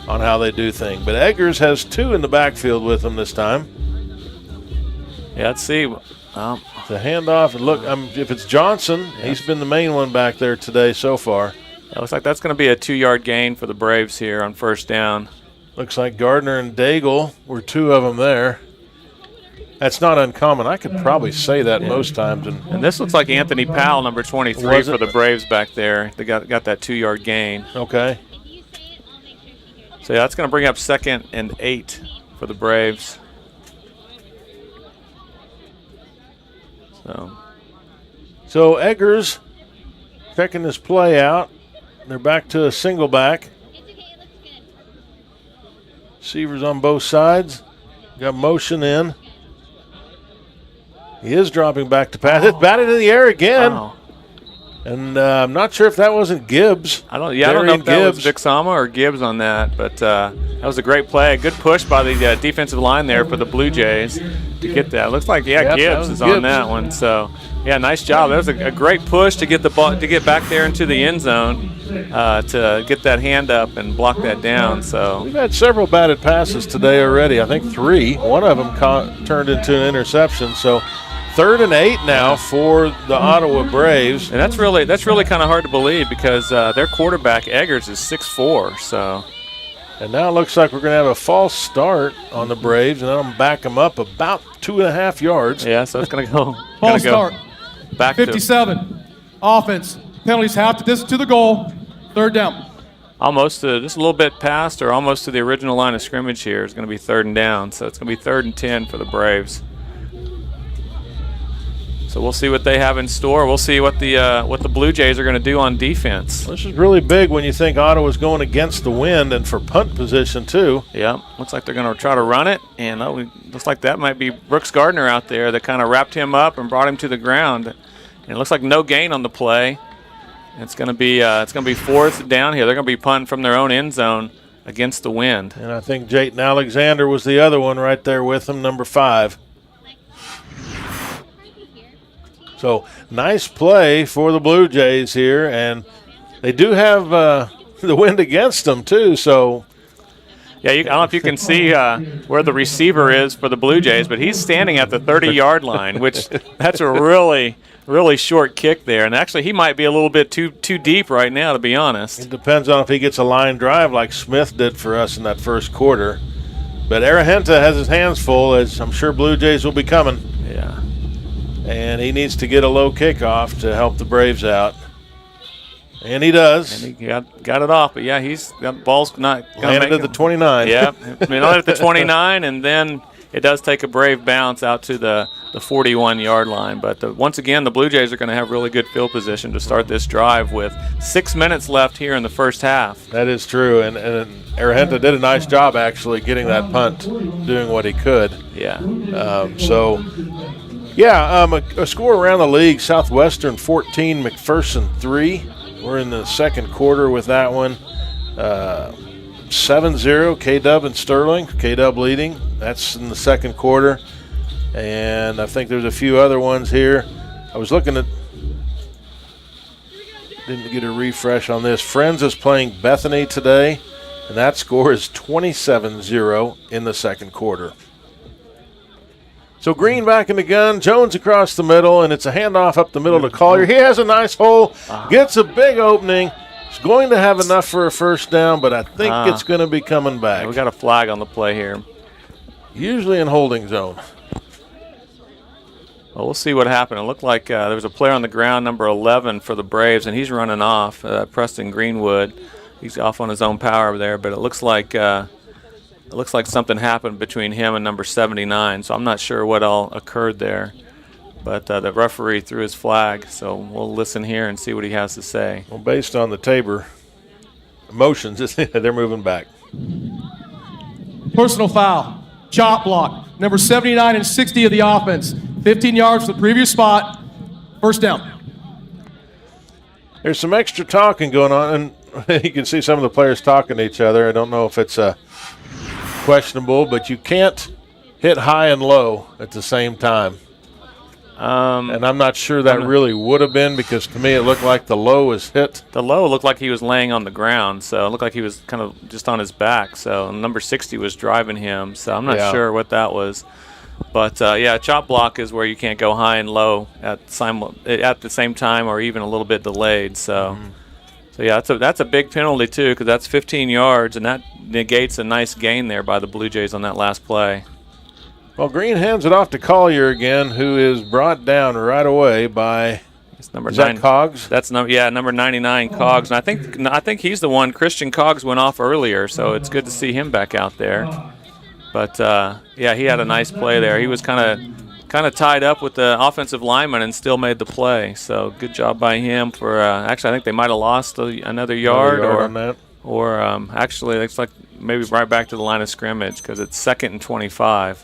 [SPEAKER 3] on how they do things. But Eggers has 2 in the backfield with him this time.
[SPEAKER 4] Yeah, let's see.
[SPEAKER 3] The handoff, and look, if it's Johnson, he's been the main one back there today so far.
[SPEAKER 4] It looks like that's going to be a 2-yard gain for the Braves here on 1st down.
[SPEAKER 3] Looks like Gardner and Daigle were 2 of them there. That's not uncommon. I could probably say that most times.
[SPEAKER 4] And this looks like Anthony Powell, number 23 for the Braves back there. They got that 2-yard gain.
[SPEAKER 3] Okay.
[SPEAKER 4] So yeah, that's going to bring up 2nd and 8 for the Braves.
[SPEAKER 3] So Eggers checking this play out. They're back to a single back. Receivers on both sides. Got motion in. He is dropping back to pass. It's batted in the air again.
[SPEAKER 4] Wow.
[SPEAKER 3] And I'm not sure if that wasn't Gibbs.
[SPEAKER 4] I don't know if that was Vixama or Gibbs on that, but that was a great play. A good push by the defensive line there for the Blue Jays to get that. Looks like Gibbs is on that one. So yeah, nice job. That was a great push to get the ball to get back there into the end zone to get that hand up and block that down. So
[SPEAKER 3] we've had several batted passes today already. I think 3. One of them turned into an interception. So 3rd and 8 now for the Ottawa Braves.
[SPEAKER 4] And that's really kind of hard to believe because their quarterback, Eggers, is 6'4". So.
[SPEAKER 3] And now it looks like we're going to have a false start on the Braves, and I'm back them up about 2.5 yards.
[SPEAKER 4] Yeah, so it's going to go.
[SPEAKER 10] False start.
[SPEAKER 4] Back
[SPEAKER 10] 57. Offense. Penalties half to distance to the goal. 3rd down.
[SPEAKER 4] Almost just a little bit past or almost to the original line of scrimmage here. It's going to be 3rd and down. So it's going to be 3rd and 10 for the Braves. So we'll see what they have in store. We'll see what the Blue Jays are going to do on defense.
[SPEAKER 3] This is really big when you think Ottawa's going against the wind and for punt position too.
[SPEAKER 4] Yeah, looks like they're going to try to run it, and looks like that might be Brooks Gardner out there that kind of wrapped him up and brought him to the ground. And it looks like no gain on the play. It's going to be 4th down here. They're going to be punting from their own end zone against the wind.
[SPEAKER 3] And I think Jayton Alexander was the other one right there with him, number 5. So nice play for the Blue Jays here, and they do have the wind against them too. So
[SPEAKER 4] yeah, I don't know if you can see where the receiver is for the Blue Jays, but he's standing at the 30-yard line, which that's a really short kick there. And actually, he might be a little bit too deep right now, to be honest.
[SPEAKER 3] It depends on if he gets a line drive like Smith did for us in that first quarter. But Arahenta has his hands full, as I'm sure Blue Jays will be coming.
[SPEAKER 4] Yeah.
[SPEAKER 3] And he needs to get a low kickoff to help the Braves out. And he does.
[SPEAKER 4] And he got it off. But, yeah, he's got ball's not going to
[SPEAKER 3] landed at the 29.
[SPEAKER 4] Yeah, landed at the 29, and then it does take a brave bounce out to the 41-yard line. But once again, the Blue Jays are going to have really good field position to start this drive with 6 minutes left here in the first half.
[SPEAKER 3] That is true. And Arahenta did a nice job actually getting that punt, doing what he could.
[SPEAKER 4] Yeah.
[SPEAKER 3] A score around the league: Southwestern 14, McPherson 3. We're in the second quarter with that one. 7-0, K-Dub and Sterling. K-Dub leading. That's in the second quarter. And I think there's a few other ones here. I was looking at, didn't get a refresh on this. Friends is playing Bethany today, and that score is 27-0 in the second quarter. So Green back in the gun, Jones across the middle, and it's a handoff up the middle to Collier. He has a nice hole, gets a big opening. He's going to have enough for a first down, but I think it's going to be coming back.
[SPEAKER 4] We got a flag on the play here.
[SPEAKER 3] Usually in holding zone.
[SPEAKER 4] Well, we'll see what happened. It looked like there was a player on the ground, number 11 for the Braves, and he's running off. Preston Greenwood, he's off on his own power there, but it looks like something happened between him and number 79. So I'm not sure what all occurred there, but the referee threw his flag. So we'll listen here and see what he has to say.
[SPEAKER 3] Well, based on the Tabor emotions, they're moving back.
[SPEAKER 10] Personal foul. Chop block. Number 79 and 60 of the offense. 15 yards from the previous spot. First down.
[SPEAKER 3] There's some extra talking going on, and you can see some of the players talking to each other. I don't know if it's questionable, but you can't hit high and low at the same time. And I'm not sure that really would have been, because to me it looked like the low was hit.
[SPEAKER 4] The low looked like he was laying on the ground, so it looked like he was kind of just on his back. So number 60 was driving him, so I'm not sure what that was. But, yeah, chop block is where you can't go high and low at the same time, or even a little bit delayed. So, so yeah, that's a big penalty, too, because that's 15 yards, and that negates a nice gain there by the Blue Jays on that last play.
[SPEAKER 3] Well, Green hands it off to Collier again, who is brought down right away by
[SPEAKER 4] number
[SPEAKER 3] 9 Cogs.
[SPEAKER 4] That's number 99 Cogs, and I think he's the one. Christian Cogs went off earlier, so it's good to see him back out there. But yeah, he had a nice play there. He was kind of tied up with the offensive lineman and still made the play. So good job by him for. Actually, I think they might have lost another yard
[SPEAKER 3] on that.
[SPEAKER 4] Or actually, it's like maybe right back to the line of scrimmage, because it's 2nd and 25.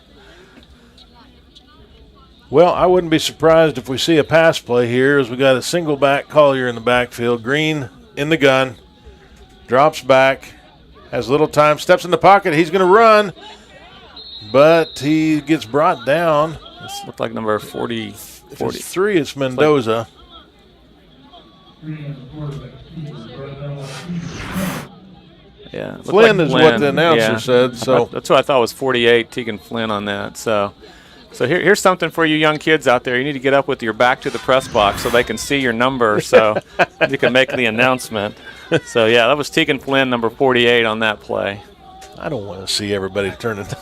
[SPEAKER 3] Well, I wouldn't be surprised if we see a pass play here, as we got a single back Collier in the backfield. Green in the gun, drops back, has a little time, steps in the pocket. He's going to run, but he gets brought down.
[SPEAKER 4] This looked like number 40.
[SPEAKER 3] 43, it's Mendoza.
[SPEAKER 4] Yeah,
[SPEAKER 3] Flynn
[SPEAKER 4] like
[SPEAKER 3] is what the announcer said. So
[SPEAKER 4] that's what I thought was 48, Tegan Flynn on that. So here's something for you young kids out there. You need to get up with your back to the press box so they can see your number, so you can make the announcement. So yeah, that was Tegan Flynn, number 48 on that play.
[SPEAKER 3] I don't want to see everybody turn it.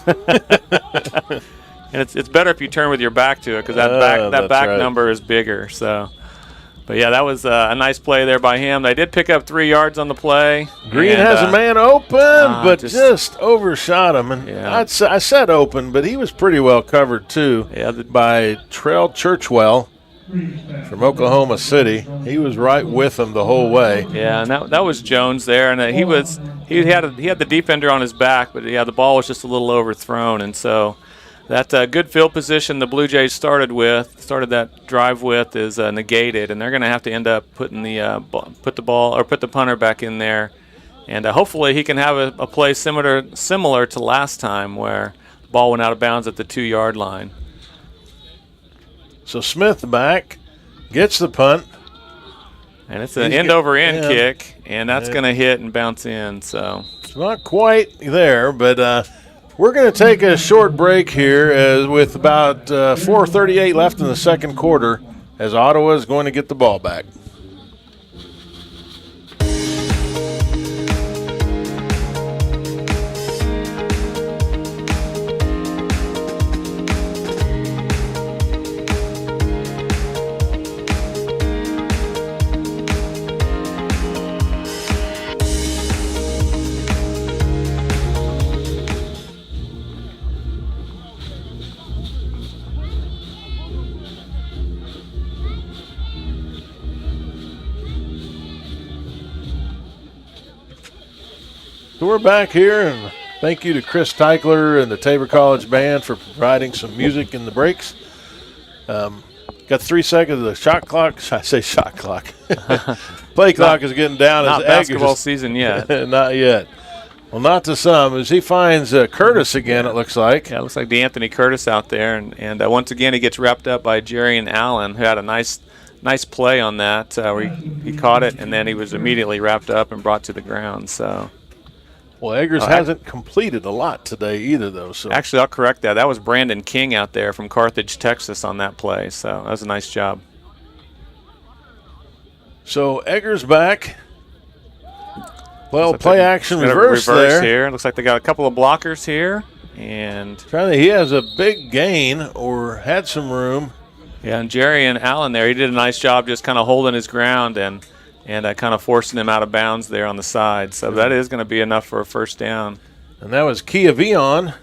[SPEAKER 4] And it's better if you turn with your back to it, because that back number is bigger. So, but yeah, that was a nice play there by him. They did pick up 3 yards on the play.
[SPEAKER 3] Green has a man open, but just overshot him. And I said open, but he was pretty well covered too. Yeah, by Trell Churchwell from Oklahoma City. He was right with him the whole way.
[SPEAKER 4] Yeah, and that was Jones there, and he had the defender on his back, but yeah, the ball was just a little overthrown, and so. That good field position the Blue Jays started that drive with is negated, and they're going to have to end up putting put the punter back in there, and hopefully he can have a play similar to last time, where the ball went out of bounds at the 2-yard line.
[SPEAKER 3] So Smith back, gets the punt,
[SPEAKER 4] and it's an end-over-end kick, and that's going to hit and bounce in. So
[SPEAKER 3] it's not quite there, but. We're going to take a short break here with about 4:38 left in the second quarter, as Ottawa is going to get the ball back. So we're back here, and thank you to Chris Teichler and the Tabor College Band for providing some music in the breaks. Got 3 seconds of the shot clock. I say shot clock. Play clock is getting down.
[SPEAKER 4] Not basketball season yet.
[SPEAKER 3] Not yet. Well, not to some, as he finds Curtis again, it looks like.
[SPEAKER 4] Yeah, it looks like D'Anthony Curtis out there, and once again he gets wrapped up by Jerry and Allen, who had a nice play on that, where he caught it, and then he was immediately wrapped up and brought to the ground. So.
[SPEAKER 3] Well, Eggers hasn't completed a lot today either, though. So
[SPEAKER 4] actually, I'll correct that. That was Brandon King out there from Carthage, Texas on that play. So that was a nice job.
[SPEAKER 3] So Eggers back. Well, play action reverse there.
[SPEAKER 4] Here. Looks like they got a couple of blockers here. And
[SPEAKER 3] he has a big gain or had some room.
[SPEAKER 4] Yeah, and Jerry and Allen there, he did a nice job just kind of holding his ground and kind of forcing him out of bounds there on the side. So that is going to be enough for a first down.
[SPEAKER 3] And that was Kia Vion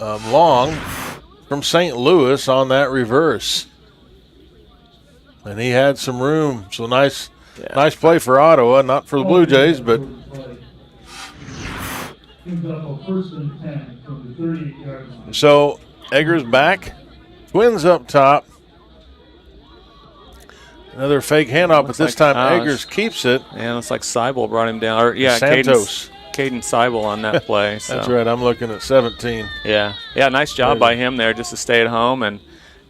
[SPEAKER 3] long from St. Louis on that reverse. And he had some room. So nice play for Ottawa, not for the Blue Jays, but so Eggers back. Twins up top. Another fake handoff, but this time Eggers keeps it.
[SPEAKER 4] And it's like Seibel brought him down. Or
[SPEAKER 3] Santos.
[SPEAKER 4] Caden Seibel on that play. So.
[SPEAKER 3] That's right. I'm looking at 17.
[SPEAKER 4] Yeah, nice job by him there just to stay at home and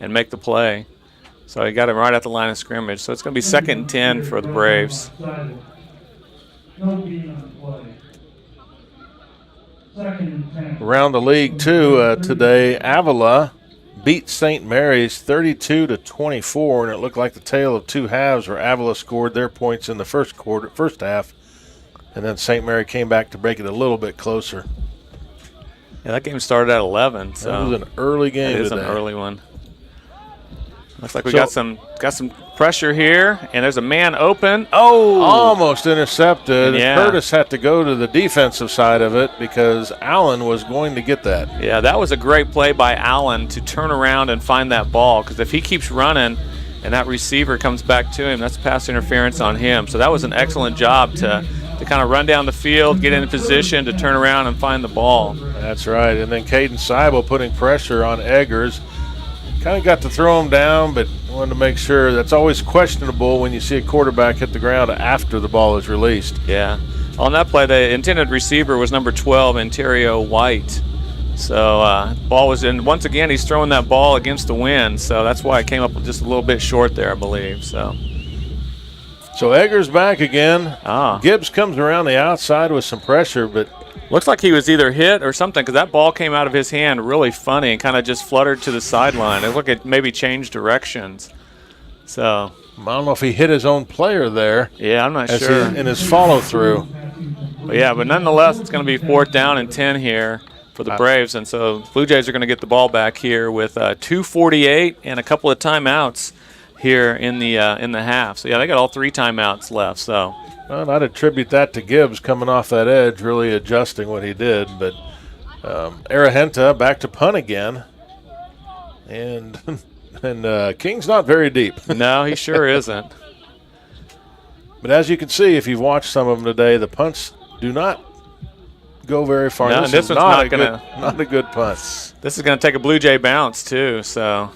[SPEAKER 4] make the play. So he got him right at the line of scrimmage. So it's going to be 2nd and 10 for the Braves.
[SPEAKER 3] Around the league, too, today, Avila beat St. Mary's 32-24, and it looked like the tale of two halves where Avila scored their points in the first half, and then St. Mary came back to break it a little bit closer.
[SPEAKER 4] Yeah, that game started at 11. So
[SPEAKER 3] that was an early game.
[SPEAKER 4] It is an early one. Looks like we got some pressure here, and there's a man open. Oh!
[SPEAKER 3] Almost intercepted.
[SPEAKER 4] Yeah.
[SPEAKER 3] Curtis had to go to the defensive side of it because Allen was going to get that.
[SPEAKER 4] Yeah, that was a great play by Allen to turn around and find that ball, because if he keeps running and that receiver comes back to him, that's pass interference on him. So that was an excellent job to kind of run down the field, get in position to turn around and find the ball.
[SPEAKER 3] That's right. And then Caden Seibel putting pressure on Eggers. Kind of got to throw him down, but wanted to make sure. That's always questionable when you see a quarterback hit the ground after the ball is released.
[SPEAKER 4] Yeah. On that play, the intended receiver was number 12, Ontario White. So ball was in. Once again, he's throwing that ball against the wind, so that's why it came up just a little bit short there, I believe. So
[SPEAKER 3] Eggers back again. Gibbs comes around the outside with some pressure, but
[SPEAKER 4] looks like he was either hit or something, because that ball came out of his hand really funny and kind of just fluttered to the sideline. It looked like it maybe changed directions. So
[SPEAKER 3] I don't know if he hit his own player there.
[SPEAKER 4] Yeah, I'm not sure.
[SPEAKER 3] In his follow-through.
[SPEAKER 4] But nonetheless, it's going to be 4th down and 10 here for the Braves. And so Blue Jays are going to get the ball back here with 2:48 and a couple of timeouts here in the half. So, they got all 3 timeouts left. So.
[SPEAKER 3] Well, I'd attribute that to Gibbs coming off that edge, really adjusting what he did. But Arahenta back to punt again. And King's not very deep.
[SPEAKER 4] No, he sure isn't.
[SPEAKER 3] But as you can see, if you've watched some of them today, the punts do not go very far.
[SPEAKER 4] No, this one's not
[SPEAKER 3] a good punt.
[SPEAKER 4] This is going to take a Blue Jay bounce, too. So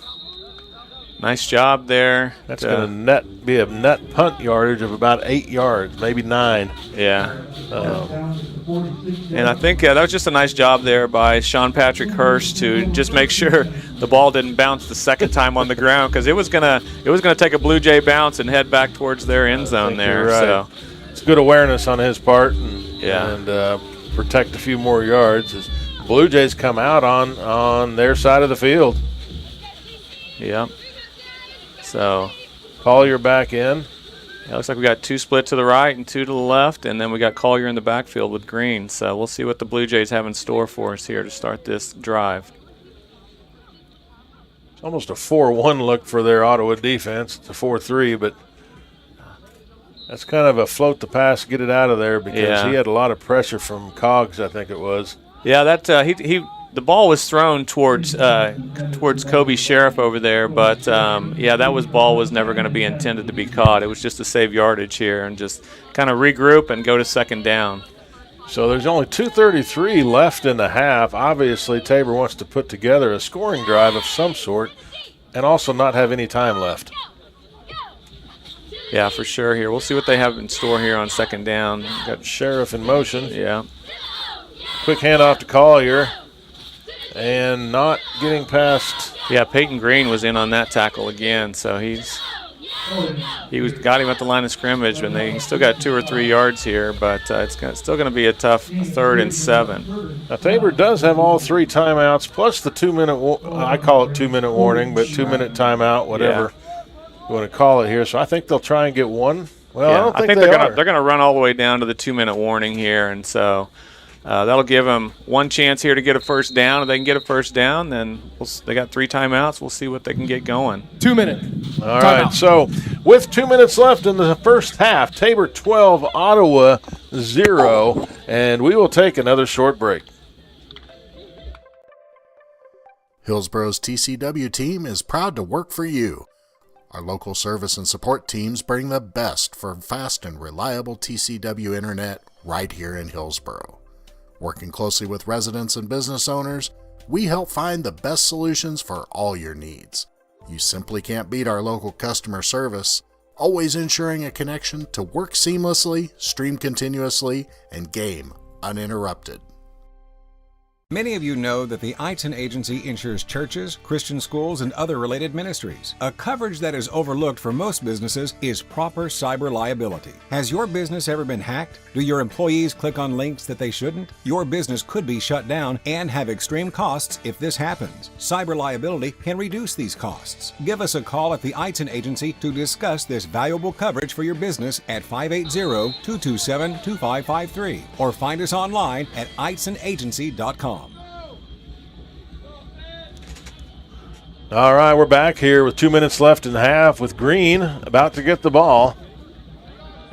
[SPEAKER 4] nice job there.
[SPEAKER 3] That's going to be a net punt yardage of about 8 yards, maybe 9.
[SPEAKER 4] Yeah. And I think that was just a nice job there by Sean Patrick Hurst to just make sure the ball didn't bounce the second time on the ground, because it was gonna take a Blue Jay bounce and head back towards their end zone there.
[SPEAKER 3] Right.
[SPEAKER 4] So
[SPEAKER 3] it's good awareness on his part and protect a few more yards as Blue Jays come out on their side of the field.
[SPEAKER 4] Yep. So
[SPEAKER 3] Collier back in.
[SPEAKER 4] It looks like we got 2 split to the right and 2 to the left, and then we got Collier in the backfield with Green. So we'll see what the Blue Jays have in store for us here to start this drive.
[SPEAKER 3] It's almost a 4-1 look for their Ottawa defense. It's a 4-3, but that's kind of a float the pass, get it out of there, because he had a lot of pressure from Cogs, I think it was.
[SPEAKER 4] Yeah, that the ball was thrown towards Kobe Sheriff over there, but that ball was never going to be intended to be caught. It was just to save yardage here and just kind of regroup and go to 2nd down.
[SPEAKER 3] So there's only 2:33 left in the half. Obviously, Tabor wants to put together a scoring drive of some sort and also not have any time left.
[SPEAKER 4] Yeah, for sure here. We'll see what they have in store here on 2nd down.
[SPEAKER 3] Got Sheriff in motion.
[SPEAKER 4] Yeah.
[SPEAKER 3] Quick handoff to Collier. And not getting past.
[SPEAKER 4] Yeah, Peyton Green was in on that tackle again, so he's got him at the line of scrimmage, and he still got 2 or 3 yards here, but it's still going to be a tough 3rd and 7.
[SPEAKER 3] Now, Tabor does have all 3 timeouts plus the 2-minute, I call it 2-minute warning, but 2-minute timeout, whatever you want to call it here. So I think they'll try and get one. Well, I don't think
[SPEAKER 4] they're going to run all the way down to the 2-minute warning here, and so that'll give them one chance here to get a first down. If they can get a first down, then they got 3 timeouts. We'll see what they can get going.
[SPEAKER 10] 2 minute.
[SPEAKER 3] All right, so with 2 minutes left in the first half, Tabor 12, Ottawa 0, and we will take another short break.
[SPEAKER 6] Hillsboro's TCW team is proud to work for you. Our local service and support teams bring the best for fast and reliable TCW internet right here in Hillsboro. Working closely with residents and business owners, we help find the best solutions for all your needs. You simply can't beat our local customer service, always ensuring a connection to work seamlessly, stream continuously, and game uninterrupted.
[SPEAKER 8] Many of you know that the Eitzen Agency insures churches, Christian schools, and other related ministries. A coverage that is overlooked for most businesses is proper cyber liability. Has your business ever been hacked? Do your employees click on links that they shouldn't? Your business could be shut down and have extreme costs if this happens. Cyber liability can reduce these costs. Give us a call at the Eitzen Agency to discuss this valuable coverage for your business at 580-227-2553 or find us online at eitzenagency.com.
[SPEAKER 3] All right, we're back here with 2 minutes left in the half with Green about to get the ball.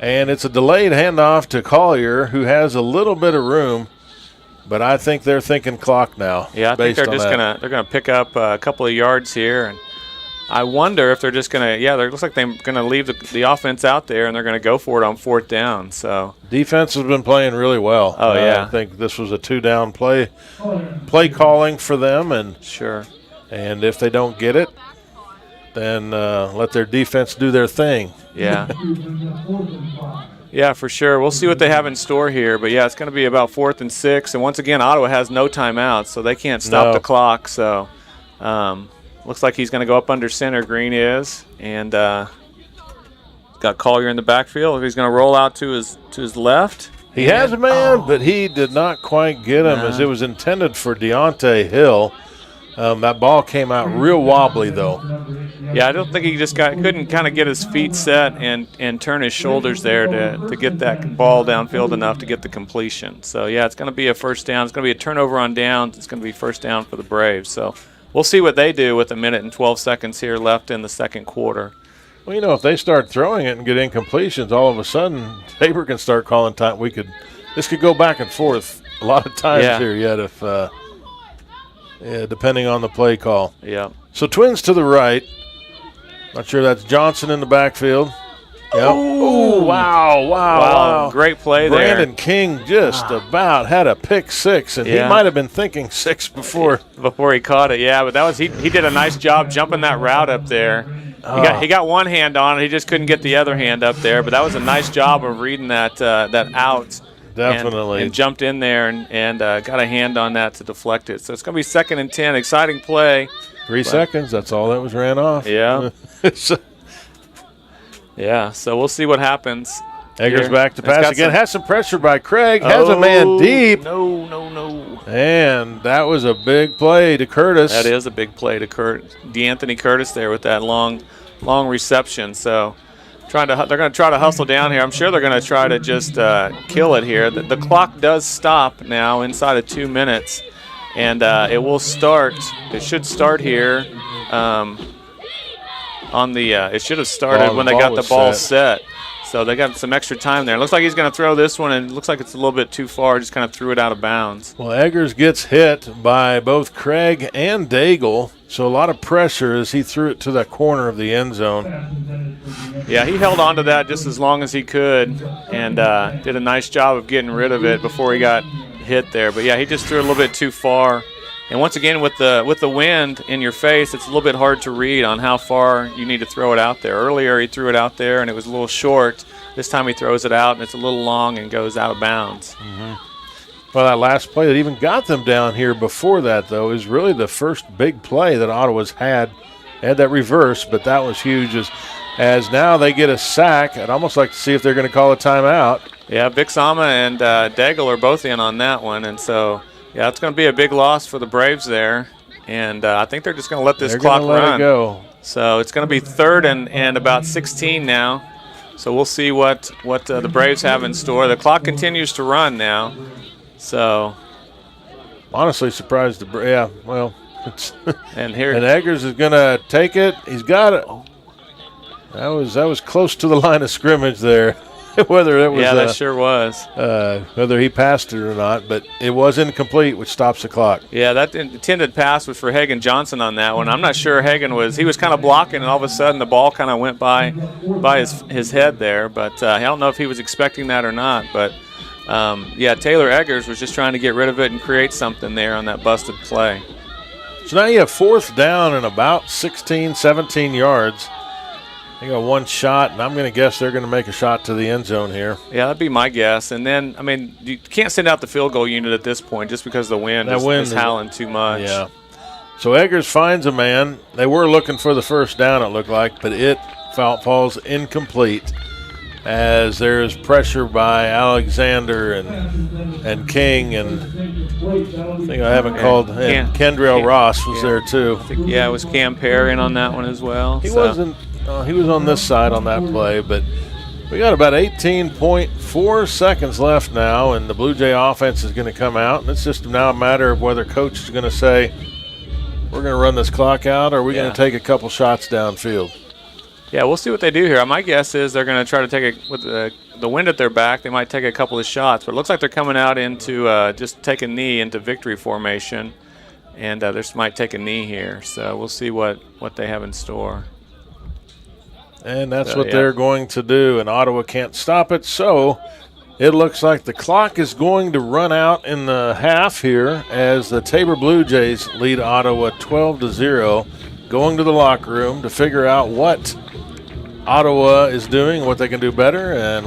[SPEAKER 3] And it's a delayed handoff to Collier, who has a little bit of room, but I think they're thinking clock now.
[SPEAKER 4] Yeah, I think they're just gonna pick up a couple of yards here, and I wonder if they're just gonna. Yeah, it looks like they're gonna leave the offense out there, and they're gonna go for it on 4th down. So
[SPEAKER 3] defense has been playing really well.
[SPEAKER 4] Oh yeah,
[SPEAKER 3] I think this was a 2-down play calling for them, and
[SPEAKER 4] sure.
[SPEAKER 3] And if they don't get it, then let their defense do their thing.
[SPEAKER 4] Yeah. Yeah, for sure. We'll see what they have in store here. But, yeah, it's going to be about 4th and 6. And, once again, Ottawa has no timeouts, so they can't stop the clock. So, looks like he's going to go up under center, Green is. And got Collier in the backfield. He's going to roll out to his left.
[SPEAKER 3] He has a man, but he did not quite get him as it was intended for Deontay Hill. That ball came out real wobbly, though.
[SPEAKER 4] Yeah, I don't think he just couldn't kind of get his feet set and turn his shoulders there to get that ball downfield enough to get the completion. So, yeah, it's going to be a first down. It's going to be a turnover on downs. It's going to be first down for the Braves. So we'll see what they do with 1 minute and 12 seconds here left in the second quarter.
[SPEAKER 3] Well, you know, if they start throwing it and get incompletions, all of a sudden Tabor can start calling time. This could go back and forth a lot of times here yet if depending on the play call.
[SPEAKER 4] Yeah.
[SPEAKER 3] So Twins to the right. Not sure that's Johnson in the backfield. Yep.
[SPEAKER 4] Oh, wow. Great play there.
[SPEAKER 3] Brandon King just about had a pick 6, and he might have been thinking 6 before
[SPEAKER 4] he caught it. Yeah, but that was he did a nice job jumping that route up there. He got one hand on it. He just couldn't get the other hand up there, but that was a nice job of reading that out.
[SPEAKER 3] Definitely.
[SPEAKER 4] And jumped in there and got a hand on that to deflect it. So it's going to be 2nd and 10. Exciting play.
[SPEAKER 3] 3 seconds. That's all that was ran off.
[SPEAKER 4] Yeah. Yeah, so we'll see what happens.
[SPEAKER 3] Eggers back to pass again. Has some pressure by Craig. Has a man deep.
[SPEAKER 4] No.
[SPEAKER 3] And that was a big play to Curtis.
[SPEAKER 4] That is a big play to D'Anthony Curtis there with that long reception. So they're going to try to hustle down here. I'm sure they're going to try to just kill it here. The clock does stop now inside of 2 minutes, and it will start. It should start here. It should have started when they got the ball set. So they got some extra time there. It looks like he's going to throw this one, and it looks like it's a little bit too far. Just kind of threw it out of bounds.
[SPEAKER 3] Well, Eggers gets hit by both Craig and Daigle, so a lot of pressure as he threw it to the corner of the end zone.
[SPEAKER 4] Yeah, he held on to that just as long as he could and did a nice job of getting rid of it before he got hit there. But, yeah, he just threw it a little bit too far. And once again, with the wind in your face, it's a little bit hard to read on how far you need to throw it out there. Earlier, he threw it out there, and it was a little short. This time he throws it out, and it's a little long and goes out of bounds.
[SPEAKER 3] Mm-hmm. Well, that last play that even got them down here before that, though, is really the first big play that Ottawa's had had that reverse, but that was huge as now they get a sack. I'd almost like to see if they're going to call a timeout.
[SPEAKER 4] Yeah, Bixama and Daigle are both in on that one, and so, yeah, it's going to be a big loss for the Braves there, and I think they're just going to let this clock
[SPEAKER 3] let
[SPEAKER 4] run.
[SPEAKER 3] It go.
[SPEAKER 4] So it's going to be 3rd and about 16 now. So we'll see what the Braves have in store. The clock continues to run now. So
[SPEAKER 3] honestly surprised
[SPEAKER 4] and here
[SPEAKER 3] and Eggers is going to take it. He's got it. That was close to the line of scrimmage there. Whether it was
[SPEAKER 4] that sure was.
[SPEAKER 3] Whether he passed it or not, but it was incomplete, which stops the clock.
[SPEAKER 4] Yeah, that intended pass was for Hagan Johnson on that one. I'm not sure Hagan was kind of blocking, and all of a sudden the ball kind of went by his head there. But I don't know if he was expecting that or not. But Taylor Eggers was just trying to get rid of it and create something there on that busted play.
[SPEAKER 3] So now you have 4th down and about 16, 17 yards. They got one shot, and I'm going to guess they're going to make a shot to the end zone here.
[SPEAKER 4] Yeah, that'd be my guess. And then, I mean, you can't send out the field goal unit at this point just because the wind is howling too much.
[SPEAKER 3] Yeah. So Eggers finds a man. They were looking for the first down, it looked like, but it falls incomplete as there's pressure by Alexander and King, and I think I haven't called, and Kendrell Ross was there too.
[SPEAKER 4] It was Cam Perry in on that one as well.
[SPEAKER 3] He wasn't. He was on this side on that play, but we got about 18.4 seconds left now, and the Blue Jay offense is going to come out, and it's just now a matter of whether Coach is going to say, we're going to run this clock out, or are we going to take a couple shots downfield?
[SPEAKER 4] Yeah, we'll see what they do here. My guess is they're going to try to take with the wind at their back, they might take a couple of shots, but it looks like they're coming out into just take a knee into victory formation, and they just might take a knee here. So we'll see what they have in store.
[SPEAKER 3] And that's what they're going to do, and Ottawa can't stop it. So it looks like the clock is going to run out in the half here as the Tabor Blue Jays lead Ottawa 12-0, going to the locker room to figure out what Ottawa is doing, what they can do better, and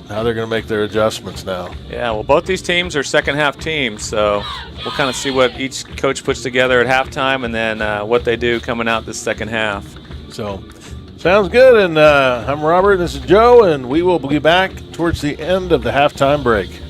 [SPEAKER 3] how they're going to make their adjustments now.
[SPEAKER 4] Yeah, well, both these teams are second-half teams, so we'll kind of see what each coach puts together at halftime and then what they do coming out this second half.
[SPEAKER 3] So sounds good, and I'm Robert, this is Joe, and we will be back towards the end of the halftime break.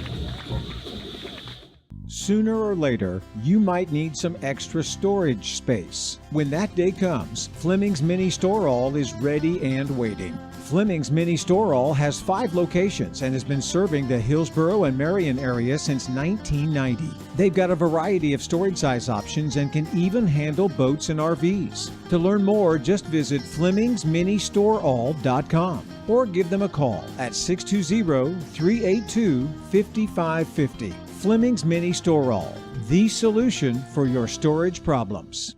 [SPEAKER 9] Sooner or later, you might need some extra storage space. When that day comes, Fleming's Mini Store All is ready and waiting. Fleming's Mini Store All has 5 locations and has been serving the Hillsborough and Marion area since 1990. They've got a variety of storage size options and can even handle boats and RVs. To learn more, just visit FlemingsMiniStoreAll.com or give them a call at 620-382-5550. Fleming's Mini Store All, the solution for your storage problems.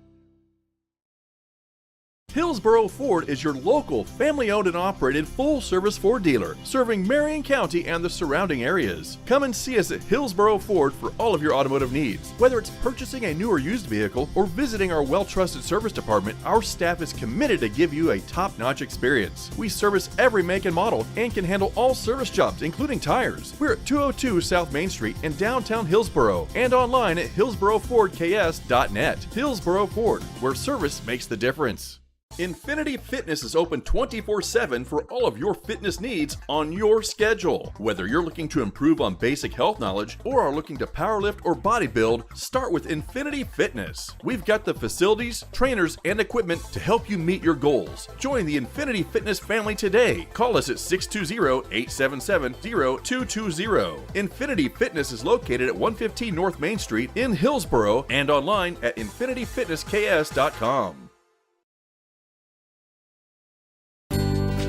[SPEAKER 5] Hillsborough Ford is your local, family-owned and operated full-service Ford dealer, serving Marion County and the surrounding areas. Come and see us at Hillsborough Ford for all of your automotive needs. Whether it's purchasing a new or used vehicle or visiting our well-trusted service department, our staff is committed to give you a top-notch experience. We service every make and model and can handle all service jobs, including tires. We're at 202 South Main Street in downtown Hillsborough and online at hillsboroughfordks.net. Hillsborough Ford, where service makes the difference. Infinity Fitness is open 24/7 for all of your fitness needs on your schedule. Whether you're looking to improve on basic health knowledge or are looking to powerlift or bodybuild, start with Infinity Fitness. We've got the facilities, trainers, and equipment to help you meet your goals. Join the Infinity Fitness family today. Call us at 620-877-0220. Infinity Fitness is located at 115 North Main Street in Hillsborough and online at infinityfitnessks.com.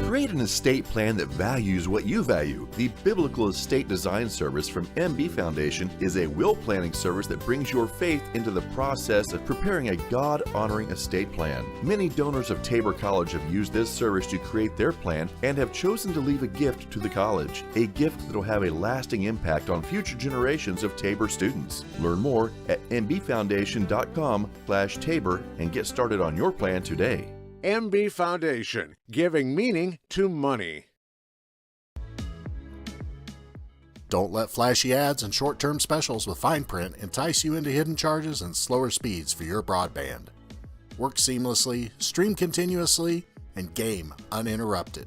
[SPEAKER 5] Create an estate plan that values what you value. The Biblical Estate Design Service from MB Foundation is a will planning service that brings your faith into the process of preparing a God-honoring estate plan. Many donors of Tabor College have used this service to create their plan and have chosen to leave a gift to the college, a gift that will have a lasting impact on future generations of Tabor students. Learn more at mbfoundation.com/Tabor and get started on your plan today.
[SPEAKER 11] MB Foundation, giving meaning to money.
[SPEAKER 6] Don't let flashy ads and short-term specials with fine print entice you into hidden charges and slower speeds for your broadband. Work seamlessly, stream continuously, and game uninterrupted.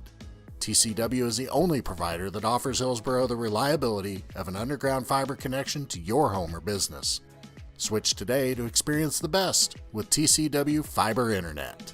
[SPEAKER 6] TCW is the only provider that offers Hillsboro the reliability of an underground fiber connection to your home or business. Switch today to experience the best with TCW Fiber Internet.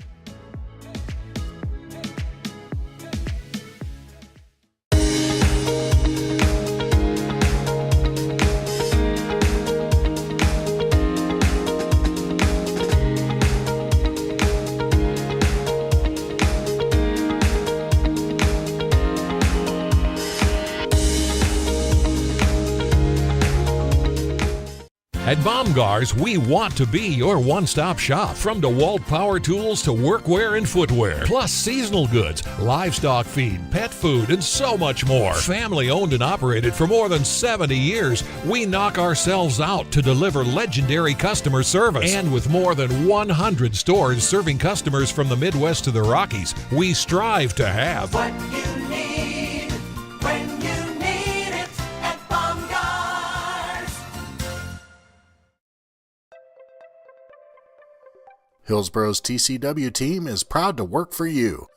[SPEAKER 12] At Baumgar's, we want to be your one-stop shop. From DeWalt power tools to workwear and footwear, plus seasonal goods, livestock feed, pet food, and so much more. Family owned and operated for more than 70 years, we knock ourselves out to deliver legendary customer service. And with more than 100 stores serving customers from the Midwest to the Rockies, we strive to have
[SPEAKER 13] what you need when you need it at Baumgar's.
[SPEAKER 6] Hillsboro's TCW team is proud to work for you.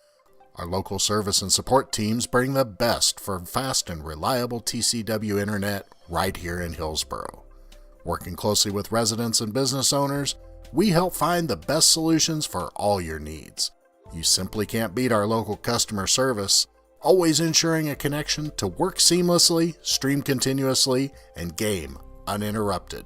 [SPEAKER 6] Our local service and support teams bring the best for fast and reliable TCW internet right here in Hillsboro. Working closely with residents and business owners, we help find the best solutions for all your needs. You simply can't beat our local customer service, always ensuring a connection to work seamlessly, stream continuously, and game uninterrupted.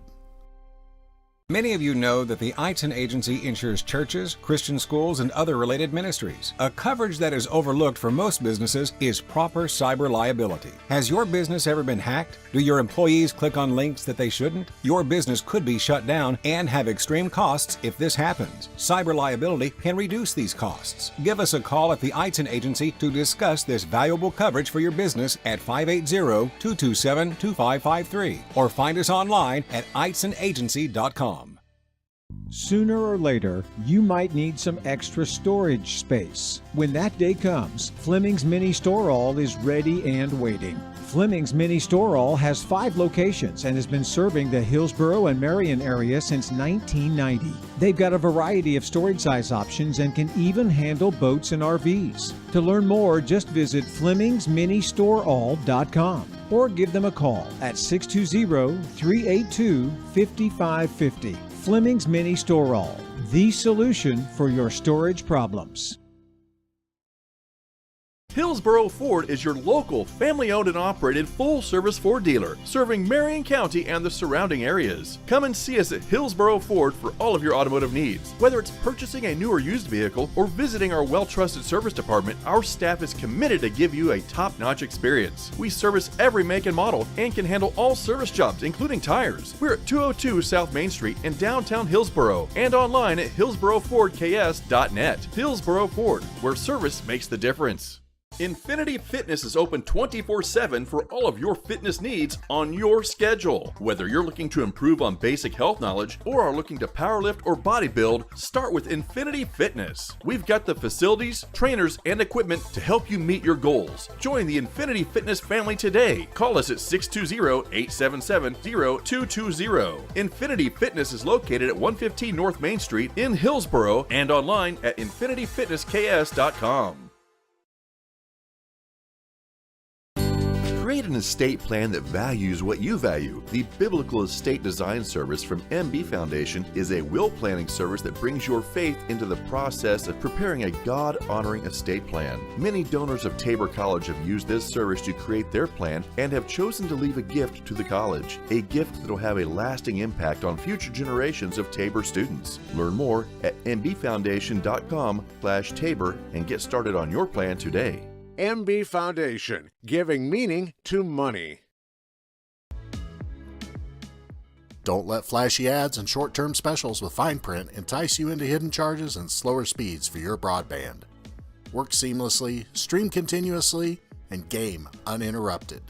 [SPEAKER 8] Many of you know that the Eitzen Agency insures churches, Christian schools, and other related ministries. A coverage that is overlooked for most businesses is proper cyber liability. Has your business ever been hacked? Do your employees click on links that they shouldn't? Your business could be shut down and have extreme costs if this happens. Cyber liability can reduce these costs. Give us a call at the Eitzen Agency to discuss this valuable coverage for your business at 580-227-2553 or find us online at eitzenagency.com.
[SPEAKER 9] Sooner or later, you might need some extra storage space. When that day comes, Fleming's Mini Store All is ready and waiting. Fleming's Mini Store All has 5 locations and has been serving the Hillsboro and Marion area since 1990. They've got a variety of storage size options and can even handle boats and RVs. To learn more, just visit FlemingsMiniStoreAll.com or give them a call at 620-382-5550. Fleming's Mini Store All, the solution for your storage problems.
[SPEAKER 5] Hillsboro Ford is your local, family-owned and operated full-service Ford dealer, serving Marion County and the surrounding areas. Come and see us at Hillsboro Ford for all of your automotive needs. Whether it's purchasing a new or used vehicle or visiting our well-trusted service department, our staff is committed to give you a top-notch experience. We service every make and model and can handle all service jobs, including tires. We're at 202 South Main Street in downtown Hillsboro and online at hillsborofordks.net. Hillsboro Ford, where service makes the difference. Infinity Fitness is open 24/7 for all of your fitness needs on your schedule. Whether you're looking to improve on basic health knowledge or are looking to powerlift or bodybuild, start with Infinity Fitness. We've got the facilities, trainers, and equipment to help you meet your goals. Join the Infinity Fitness family today. Call us at 620-877-0220. Infinity Fitness is located at 115 North Main Street in Hillsboro and online at infinityfitnessks.com. Create an estate plan that values what you value. The Biblical Estate Design Service from MB Foundation is a will planning service that brings your faith into the process of preparing a God-honoring estate plan. Many donors of Tabor College have used this service to create their plan and have chosen to leave a gift to the college, a gift that will have a lasting impact on future generations of Tabor students. Learn more at mbfoundation.com/Tabor and get started on your plan today.
[SPEAKER 11] MB Foundation, giving meaning to money.
[SPEAKER 6] Don't let flashy ads and short-term specials with fine print entice you into hidden charges and slower speeds for your broadband. Work seamlessly, stream continuously, and game uninterrupted.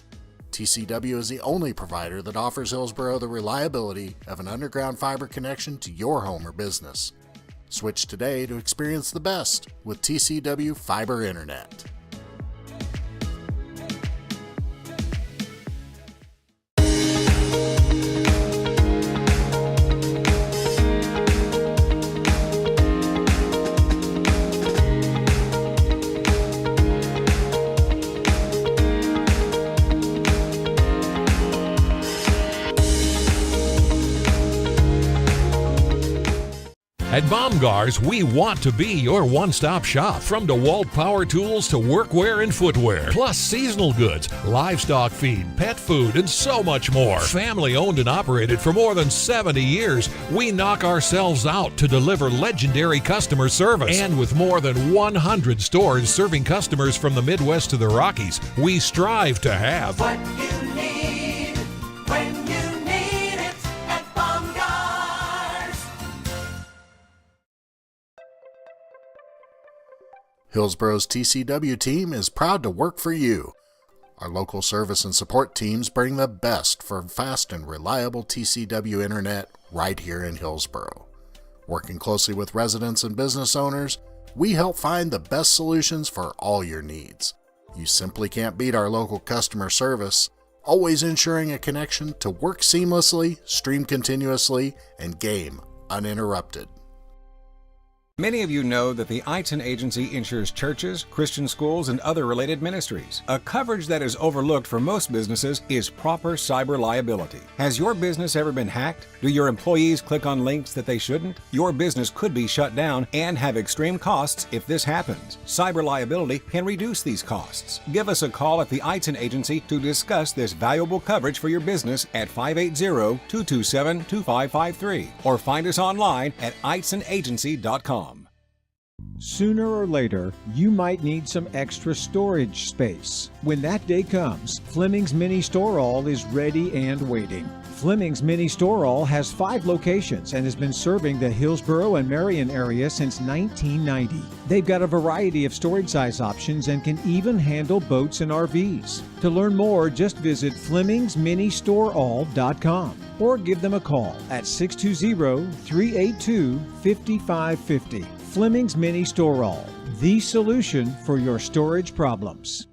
[SPEAKER 6] TCW is the only provider that offers Hillsboro the reliability of an underground fiber connection to your home or business. Switch today to experience the best with TCW Fiber Internet.
[SPEAKER 12] At Baumgar's, we want to be your one-stop shop. From DeWalt power tools to workwear and footwear, plus seasonal goods, livestock feed, pet food, and so much more. Family owned and operated for more than 70 years, we knock ourselves out to deliver legendary customer service. And with more than 100 stores serving customers from the Midwest to the Rockies, we strive to have
[SPEAKER 13] what you need when you need it at Baumgar's.
[SPEAKER 6] Hillsboro's TCW team is proud to work for you. Our local service and support teams bring the best for fast and reliable TCW internet right here in Hillsboro. Working closely with residents and business owners, we help find the best solutions for all your needs. You simply can't beat our local customer service, always ensuring a connection to work seamlessly, stream continuously, and game uninterrupted.
[SPEAKER 8] Many of you know that the Eitzen Agency insures churches, Christian schools, and other related ministries. A coverage that is overlooked for most businesses is proper cyber liability. Has your business ever been hacked? Do your employees click on links that they shouldn't? Your business could be shut down and have extreme costs if this happens. Cyber liability can reduce these costs. Give us a call at the Eitzen Agency to discuss this valuable coverage for your business at 580-227-2553 or find us online at eitzenagency.com.
[SPEAKER 9] Sooner or later, you might need some extra storage space. When that day comes, Fleming's Mini Store All is ready and waiting. Fleming's Mini Store All has 5 locations and has been serving the Hillsboro and Marion area since 1990. They've got a variety of storage size options and can even handle boats and RVs. To learn more, just visit FlemingsMiniStoreAll.com or give them a call at 620-382-5550. Fleming's Mini Store All, the solution for your storage problems.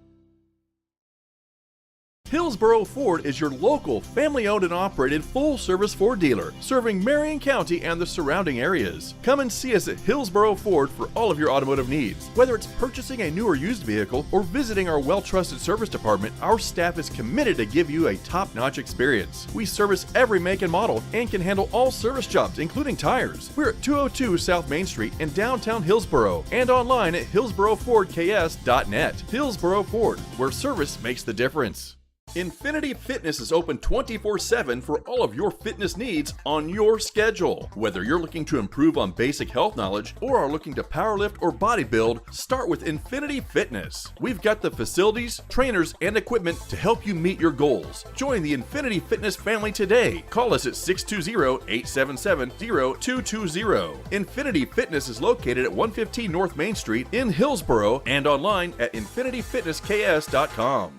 [SPEAKER 5] Hillsboro Ford is your local, family-owned and operated full-service Ford dealer, serving Marion County and the surrounding areas. Come and see us at Hillsboro Ford for all of your automotive needs. Whether it's purchasing a new or used vehicle or visiting our well-trusted service department, our staff is committed to give you a top-notch experience. We service every make and model and can handle all service jobs, including tires. We're at 202 South Main Street in downtown Hillsboro and online at hillsborofordks.net. Hillsboro Ford, where service makes the difference. Infinity Fitness is open 24/7 for all of your fitness needs on your schedule. Whether you're looking to improve on basic health knowledge or are looking to powerlift or bodybuild, start with Infinity Fitness. We've got the facilities, trainers, and equipment to help you meet your goals. Join the Infinity Fitness family today. Call us at 620-877-0220. Infinity Fitness is located at 115 North Main Street in Hillsboro and online at infinityfitnessks.com.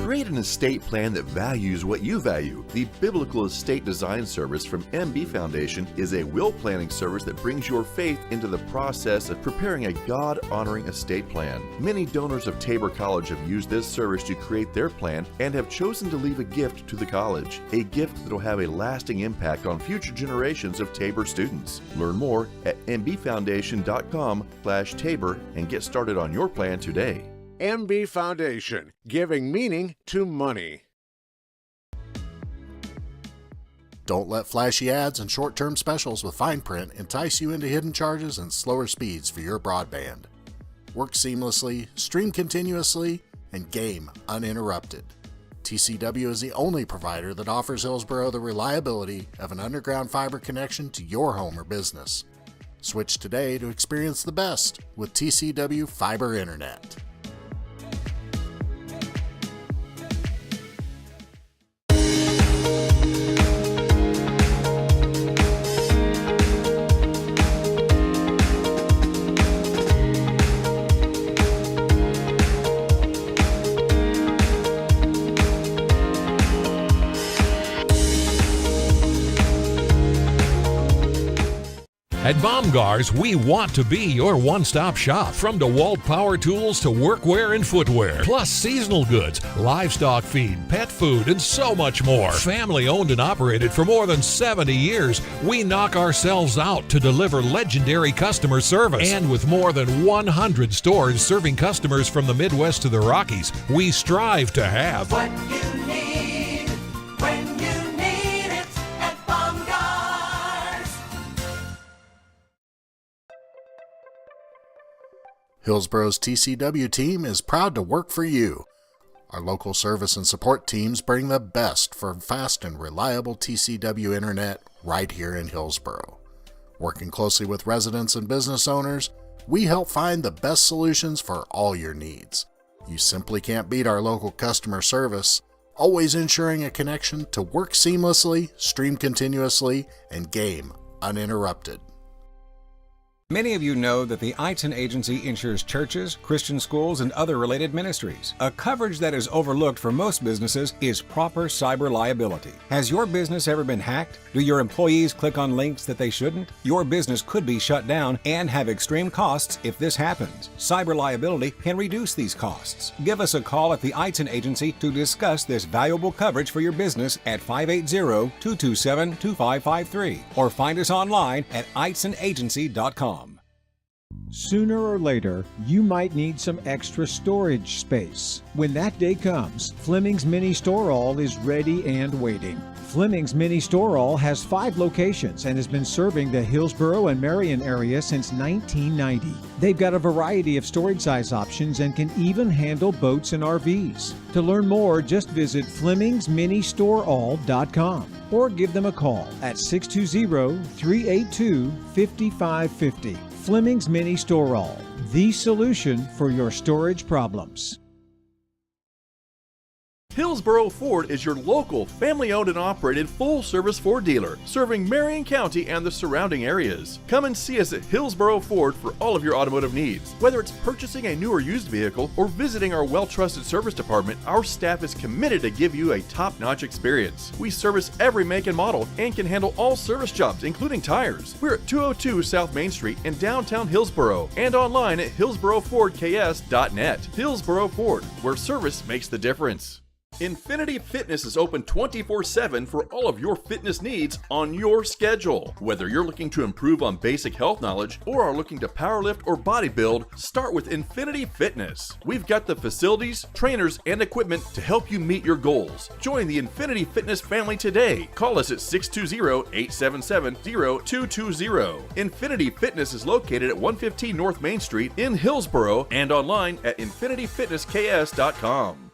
[SPEAKER 5] Create an estate plan that values what you value. The Biblical Estate Design Service from MB Foundation is a will planning service that brings your faith into the process of preparing a God-honoring estate plan. Many donors of Tabor College have used this service to create their plan and have chosen to leave a gift to the college, a gift that will have a lasting impact on future generations of Tabor students. Learn more at mbfoundation.com/Tabor and get started on your plan today.
[SPEAKER 11] MB Foundation, giving meaning to money.
[SPEAKER 6] Don't let flashy ads and short-term specials with fine print entice you into hidden charges and slower speeds for your broadband. Work seamlessly, stream continuously, and game uninterrupted. TCW is the only provider that offers Hillsboro the reliability of an underground fiber connection to your home or business. Switch today to experience the best with TCW Fiber Internet.
[SPEAKER 12] At Baumgar's, we want to be your one-stop shop. From DeWalt power tools to workwear and footwear, plus seasonal goods, livestock feed, pet food, and so much more. Family owned and operated for more than 70 years, we knock ourselves out to deliver legendary customer service. And with more than 100 stores serving customers from the Midwest to the Rockies, we strive to have
[SPEAKER 13] what you need when you need it at Baumgar's.
[SPEAKER 6] Hillsboro's TCW team is proud to work for you. Our local service and support teams bring the best for fast and reliable TCW internet right here in Hillsboro. Working closely with residents and business owners, we help find the best solutions for all your needs. You simply can't beat our local customer service, always ensuring a connection to work seamlessly, stream continuously, and game uninterrupted.
[SPEAKER 8] Many of you know that the Eitzen Agency insures churches, Christian schools, and other related ministries. A coverage that is overlooked for most businesses is proper cyber liability. Has your business ever been hacked? Do your employees click on links that they shouldn't? Your business could be shut down and have extreme costs if this happens. Cyber liability can reduce these costs. Give us a call at the Eitzen Agency to discuss this valuable coverage for your business at 580-227-2553 or find us online at eitzenagency.com.
[SPEAKER 9] Sooner or later, you might need some extra storage space. When that day comes, Fleming's Mini Store All is ready and waiting. Fleming's Mini Store All has 5 locations and has been serving the Hillsboro and Marion area since 1990. They've got a variety of storage size options and can even handle boats and RVs. To learn more, just visit FlemingsMiniStoreAll.com or give them a call at 620-382-5550. Fleming's Mini Store All, the solution for your storage problems.
[SPEAKER 5] Hillsboro Ford is your local, family-owned and operated full-service Ford dealer, serving Marion County and the surrounding areas. Come and see us at Hillsboro Ford for all of your automotive needs. Whether it's purchasing a new or used vehicle or visiting our well-trusted service department, our staff is committed to give you a top-notch experience. We service every make and model and can handle all service jobs, including tires. We're at 202 South Main Street in downtown Hillsboro and online at hillsborofordks.net. Hillsboro Ford, where service makes the difference. Infinity Fitness is open 24/7 for all of your fitness needs on your schedule. Whether you're looking to improve on basic health knowledge or are looking to powerlift or bodybuild, start with Infinity Fitness. We've got the facilities, trainers, and equipment to help you meet your goals. Join the Infinity Fitness family today. Call us at 620-877-0220. Infinity Fitness is located at 115 North Main Street in Hillsboro and online at infinityfitnessks.com.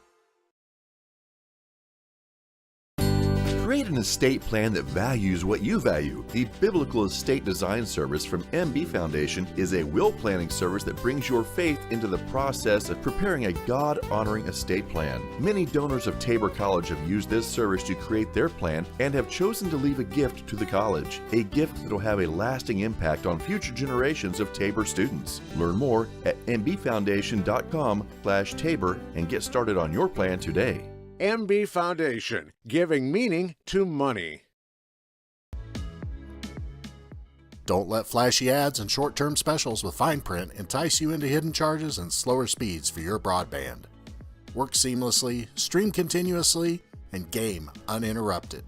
[SPEAKER 5] Create an estate plan that values what you value. The Biblical Estate Design Service from MB Foundation is a will planning service that brings your faith into the process of preparing a God-honoring estate plan. Many donors of Tabor College have used this service to create their plan and have chosen to leave a gift to the college, a gift that will have a lasting impact on future generations of Tabor students. Learn more at mbfoundation.com/Tabor and get started on your plan today.
[SPEAKER 11] MB Foundation, giving meaning to money.
[SPEAKER 6] Don't let flashy ads and short-term specials with fine print entice you into hidden charges and slower speeds for your broadband. Work seamlessly, stream continuously, and game uninterrupted.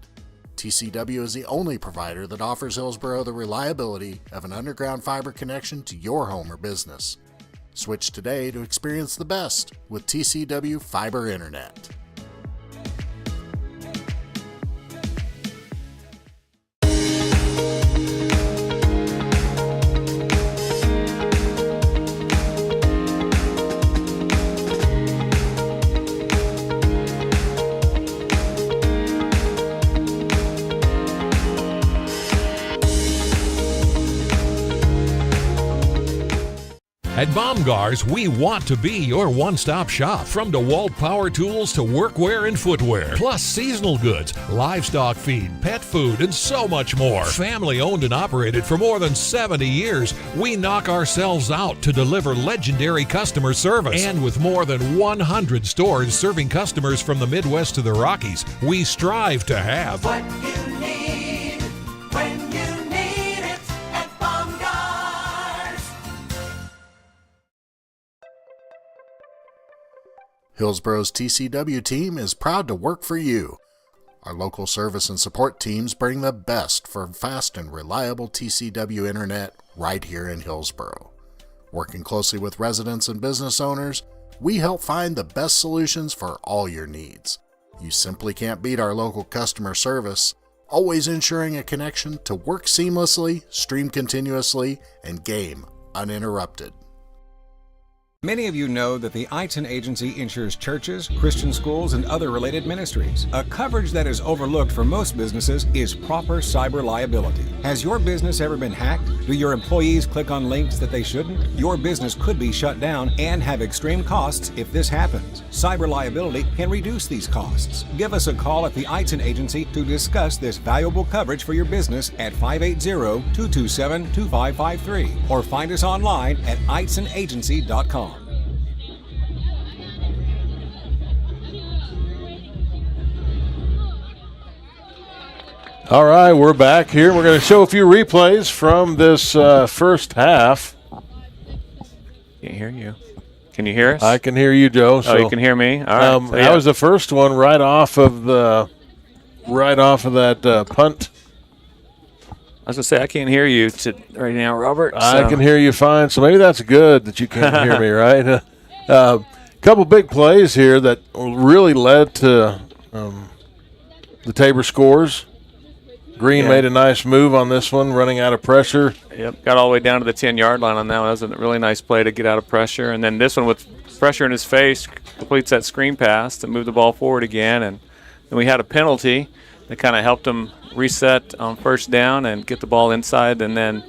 [SPEAKER 6] TCW is the only provider that offers Hillsboro the reliability of an underground fiber connection to your home or business. Switch today to experience the best with TCW Fiber Internet.
[SPEAKER 12] At Baumgars, we want to be your one-stop shop. From DeWalt power tools to workwear and footwear, plus seasonal goods, livestock feed, pet food, and so much more. Family owned and operated for more than 70 years, we knock ourselves out to deliver legendary customer service. And with more than 100 stores serving customers from the Midwest to the Rockies, we strive to have
[SPEAKER 13] what you need when you need it at Baumgars.
[SPEAKER 6] Hillsboro's TCW team is proud to work for you. Our local service and support teams bring the best for fast and reliable TCW internet right here in Hillsboro. Working closely with residents and business owners, we help find the best solutions for all your needs. You simply can't beat our local customer service, always ensuring a connection to work seamlessly, stream continuously, and game uninterrupted.
[SPEAKER 8] Many of you know that the Eitzen Agency insures churches, Christian schools, and other related ministries. A coverage that is overlooked for most businesses is proper cyber liability. Has your business ever been hacked? Do your employees click on links that they shouldn't? Your business could be shut down and have extreme costs if this happens. Cyber liability can reduce these costs. Give us a call at the Eitzen Agency to discuss this valuable coverage for your business at 580-227-2553 or find us online at eitzenagency.com.
[SPEAKER 3] All right, we're back here. We're going to show a few replays from this first half.
[SPEAKER 4] Can't hear you. Can you hear us?
[SPEAKER 3] I can hear you, Joe.
[SPEAKER 4] So, you can hear me. All right. So,
[SPEAKER 3] that was the first one right off of that punt.
[SPEAKER 4] I was gonna say I can't hear you right now, Robert.
[SPEAKER 3] I can hear you fine. So maybe that's good that you can't hear me, right? Couple big plays here that really led to the Tabor scores. Green made a nice move on this one, running out of pressure.
[SPEAKER 4] Yep, got all the way down to the 10-yard line on that one. That was a really nice play to get out of pressure. And then this one with pressure in his face completes that screen pass to move the ball forward again. And then we had a penalty that kind of helped him reset on first down and get the ball inside. And then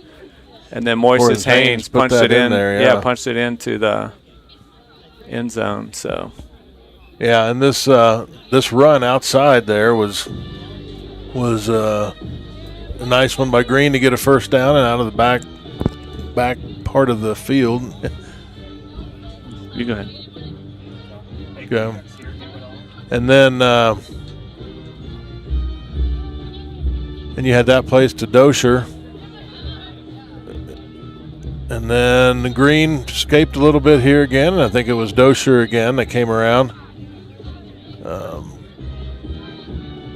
[SPEAKER 4] Moises Haynes punched it in there. Punched it into the end zone. So.
[SPEAKER 3] Yeah, and this run outside there was a nice one by Green to get a first down and out of the back part of the field.
[SPEAKER 4] You go ahead.
[SPEAKER 3] Okay. And then you had that place to Dosher. And then Green escaped a little bit here again, and I think it was Dosher again that came around.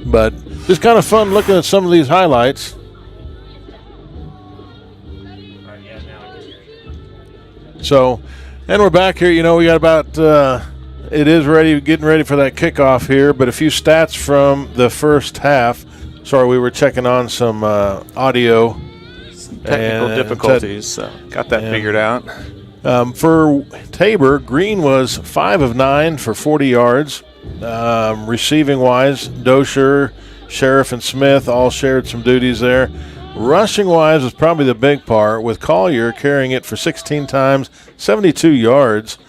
[SPEAKER 3] But just kind of fun looking at some of these highlights. So, and we're back here. You know, we got about, it is ready, getting ready for that kickoff here, but a few stats from the first half. Sorry, we were checking on some audio.
[SPEAKER 4] Some technical difficulties, so got that figured out.
[SPEAKER 3] For Tabor, Green was 5 of 9 for 40 yards. Receiving-wise, Dosher, Sheriff, and Smith all shared some duties there. Rushing-wise was probably the big part, with Collier carrying it for 16 times, 72 yards,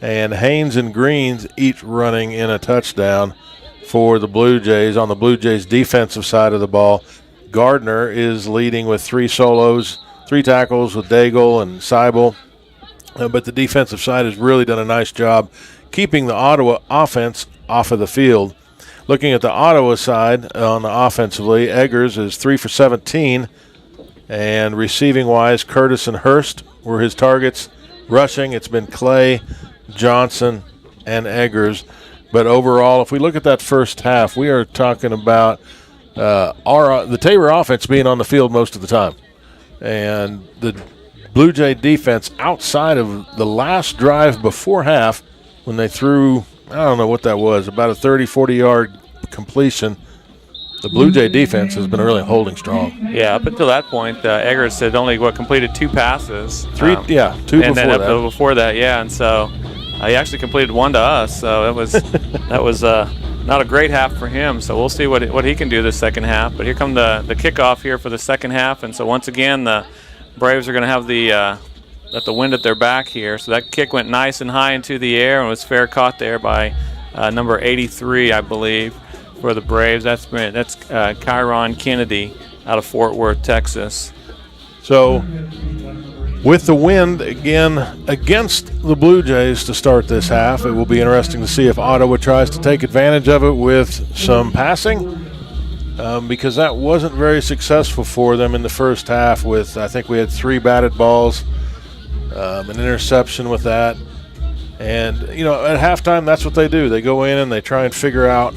[SPEAKER 3] and Haynes and Green each running in a touchdown for the Blue Jays. On the Blue Jays' defensive side of the ball, Gardner is leading with 3 solos, 3 tackles with Daigle and Seibel. But the defensive side has really done a nice job keeping the Ottawa offense off of the field. Looking at the Ottawa side on the offensively, Eggers is 3 for 17, and receiving-wise, Curtis and Hurst were his targets. Rushing, it's been Clay, Johnson, and Eggers. But overall, if we look at that first half, we are talking about the Tabor offense being on the field most of the time, and the Blue Jay defense outside of the last drive before half when they threw, I don't know what that was, about a 30, 40-yard completion. The Blue Jay defense has been really holding strong.
[SPEAKER 4] Yeah, up until that point, Eggers had only completed 2 passes.
[SPEAKER 3] 2
[SPEAKER 4] and
[SPEAKER 3] before
[SPEAKER 4] then
[SPEAKER 3] that.
[SPEAKER 4] Before that, and so he actually completed 1 to us. So that was not a great half for him. So we'll see what he can do this second half. But here come the kickoff here for the second half, and so once again the Braves are going to have the wind at their back here. So that kick went nice and high into the air and was fair caught there by number 83, I believe, for the Braves. That's Kyron Kennedy out of Fort Worth, Texas.
[SPEAKER 3] So with the wind again against the Blue Jays to start this half, it will be interesting to see if Ottawa tries to take advantage of it with some passing. Because that wasn't very successful for them in the first half with, I think we had 3 batted balls, an interception with that. And, at halftime, that's what they do. They go in and they try and figure out,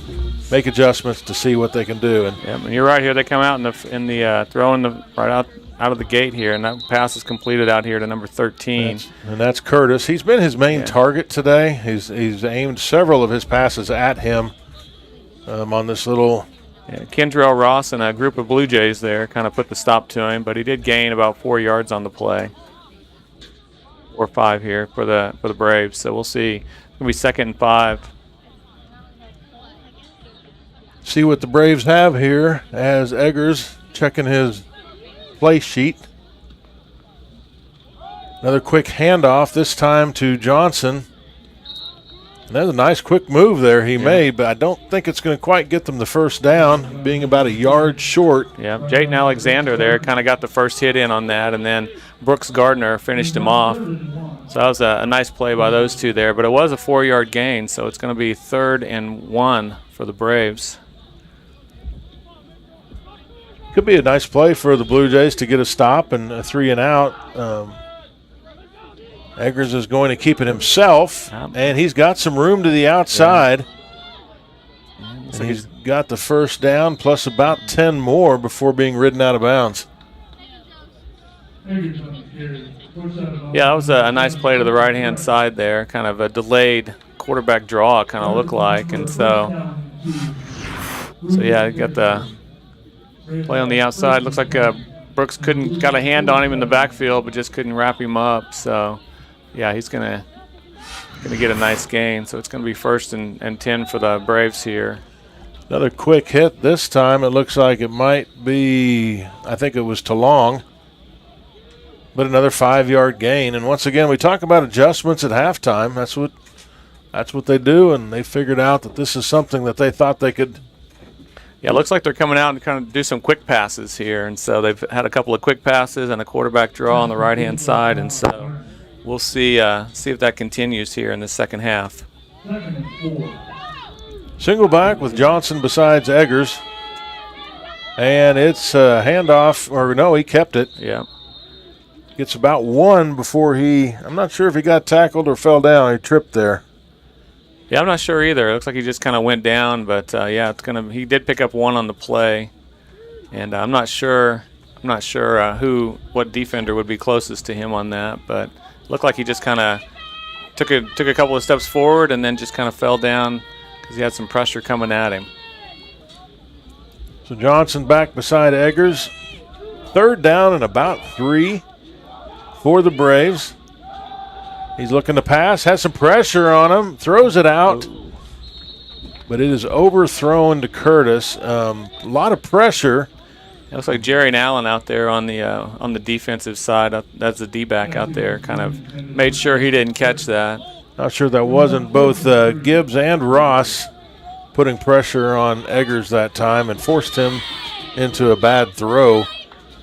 [SPEAKER 3] make adjustments to see what they can do.
[SPEAKER 4] And you're right here. They come out in the throwing right out of the gate here, and that pass is completed out here to number 13.
[SPEAKER 3] And that's Curtis. He's been his main target today. He's aimed several of his passes at him on this little –
[SPEAKER 4] Kendrell Ross and a group of Blue Jays there kind of put the stop to him, but he did gain about 4 yards on the play. or 5 here for the Braves. So we'll see. It's gonna be 2nd and 5.
[SPEAKER 3] See what the Braves have here as Eggers checking his play sheet. Another quick handoff, this time to Johnson. And that's a nice quick move there he made, but I don't think it's going to quite get them the first down, being about a yard short.
[SPEAKER 4] Yeah, Jayton Alexander there kind of got the first hit in on that, and then Brooks Gardner finished him off. So that was a nice play by those two there, but it was a 4-yard gain, so it's going to be 3rd and 1 for the Braves.
[SPEAKER 3] Could be a nice play for the Blue Jays to get a stop and a 3 and out. Eggers is going to keep it himself, and he's got some room to the outside. And he's got the first down plus about 10 more before being ridden out of bounds.
[SPEAKER 4] Yeah, that was a nice play to the right-hand side there, kind of a delayed quarterback draw, kind of looked like. And so yeah, you got the play on the outside. Looks like Brooks got a hand on him in the backfield, but just couldn't wrap him up. So yeah, he's gonna get a nice gain. So it's gonna be 1st and 10 for the Braves here.
[SPEAKER 3] Another quick hit this time. It looks like it might be, I think it was to Long, but another 5-yard gain. And once again, we talk about adjustments at halftime. That's what they do, and they figured out that this is something that they thought they could.
[SPEAKER 4] Yeah, it looks like they're coming out and kind of do some quick passes here, and so they've had a couple of quick passes and a quarterback draw on the right-hand side, and so we'll see if that continues here in the second half.
[SPEAKER 3] Single back with Johnson besides Eggers, and it's a handoff, or no, he kept it.
[SPEAKER 4] Yeah.
[SPEAKER 3] Gets about 1 before I'm not sure if he got tackled or fell down. He tripped there.
[SPEAKER 4] Yeah, I'm not sure either. It looks like he just kind of went down, but yeah, he did pick up 1 on the play, and I'm not sure what defender would be closest to him on that, but it looked like he just kind of took a couple of steps forward and then just kind of fell down because he had some pressure coming at him.
[SPEAKER 3] So Johnson back beside Eggers. 3rd down and about 3 for the Braves. He's looking to pass, has some pressure on him, throws it out, but it is overthrown to Curtis. A lot of pressure.
[SPEAKER 4] It looks like Jerry Allen out there on the defensive side. That's the D-back out there. Kind of made sure he didn't catch that.
[SPEAKER 3] Not sure that wasn't both Gibbs and Ross putting pressure on Eggers that time and forced him into a bad throw.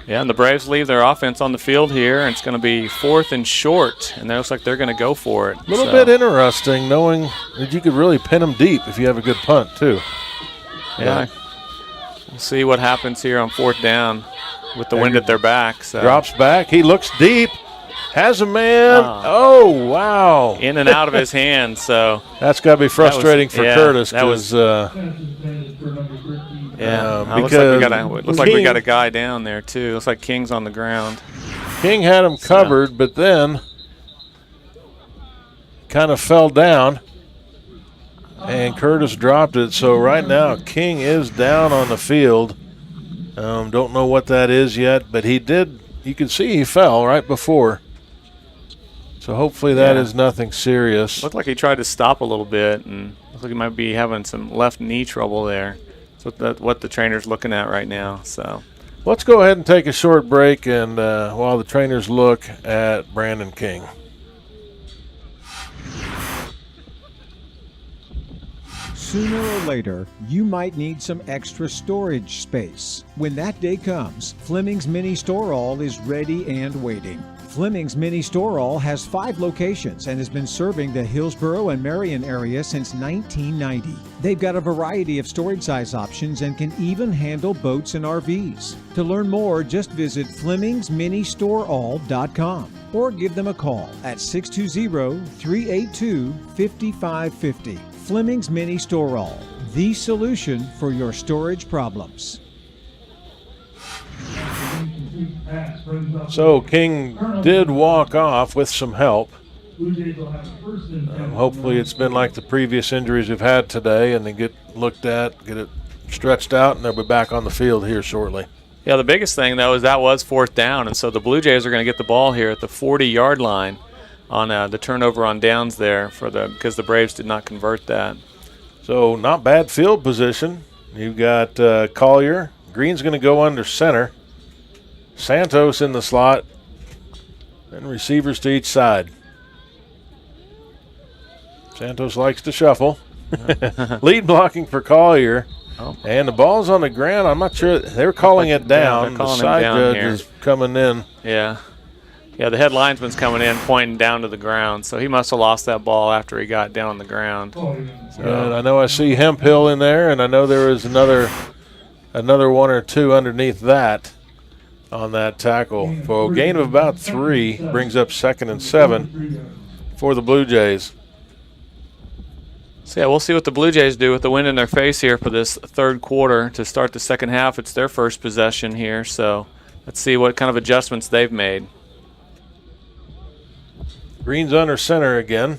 [SPEAKER 4] Yeah, and the Braves leave their offense on the field here, and it's going to be 4th and short, and it looks like they're going to go for it.
[SPEAKER 3] A little bit interesting knowing that you could really pin them deep if you have a good punt, too.
[SPEAKER 4] Yeah. We'll see what happens here on 4th down with the wind at their back. So.
[SPEAKER 3] Drops back. He looks deep. Has a man. Oh, wow.
[SPEAKER 4] In and out of his hands. So
[SPEAKER 3] that's got to be frustrating for Curtis.
[SPEAKER 4] That was. Yeah,
[SPEAKER 3] because
[SPEAKER 4] looks like we got a guy down there too. Looks like King's on the ground.
[SPEAKER 3] King had him covered, but then kind of fell down, and Curtis dropped it. So right now, King is down on the field. Don't know what that is yet, but he did. You can see he fell right before. So hopefully that is nothing serious.
[SPEAKER 4] Looked like he tried to stop a little bit, and looks like he might be having some left knee trouble there. That's what the trainer's looking at right now. So
[SPEAKER 3] let's go ahead and take a short break, and while the trainers look at Brandon King.
[SPEAKER 9] Sooner or later, you might need some extra storage space. When that day comes, Fleming's Mini Store All is ready and waiting. Fleming's Mini Store All has 5 locations and has been serving the Hillsborough and Marion area since 1990. They've got a variety of storage size options and can even handle boats and RVs. To learn more, just visit FlemingsMiniStoreAll.com or give them a call at 620-382-5550. Fleming's Mini Store All, the solution for your storage problems.
[SPEAKER 3] So King did walk off with some help. Hopefully it's been like the previous injuries we've had today, and they get looked at, get it stretched out, and they'll be back on the field here shortly.
[SPEAKER 4] Yeah, the biggest thing, though, is that was 4th down, and so the Blue Jays are going to get the ball here at the 40-yard line. the turnover on downs there because the Braves did not convert that.
[SPEAKER 3] So not bad field position. You've got Collier. Green's going to go under center. Santos in the slot. And receivers to each side. Santos likes to shuffle. Lead blocking for Collier.
[SPEAKER 4] Oh.
[SPEAKER 3] And the ball's on the ground. I'm not sure. They're calling it down. The side judge is coming in.
[SPEAKER 4] Yeah. Yeah, the head linesman's coming in, pointing down to the ground. So he must have lost that ball after he got down on the ground.
[SPEAKER 3] And I know I see Hemphill in there, and I know there was another one or two underneath that on that tackle. So a gain of about 3 brings up 2nd and 7 for the Blue Jays.
[SPEAKER 4] So, yeah, we'll see what the Blue Jays do with the wind in their face here for this third quarter to start the second half. It's their first possession here, so let's see what kind of adjustments they've made.
[SPEAKER 3] Green's under center again.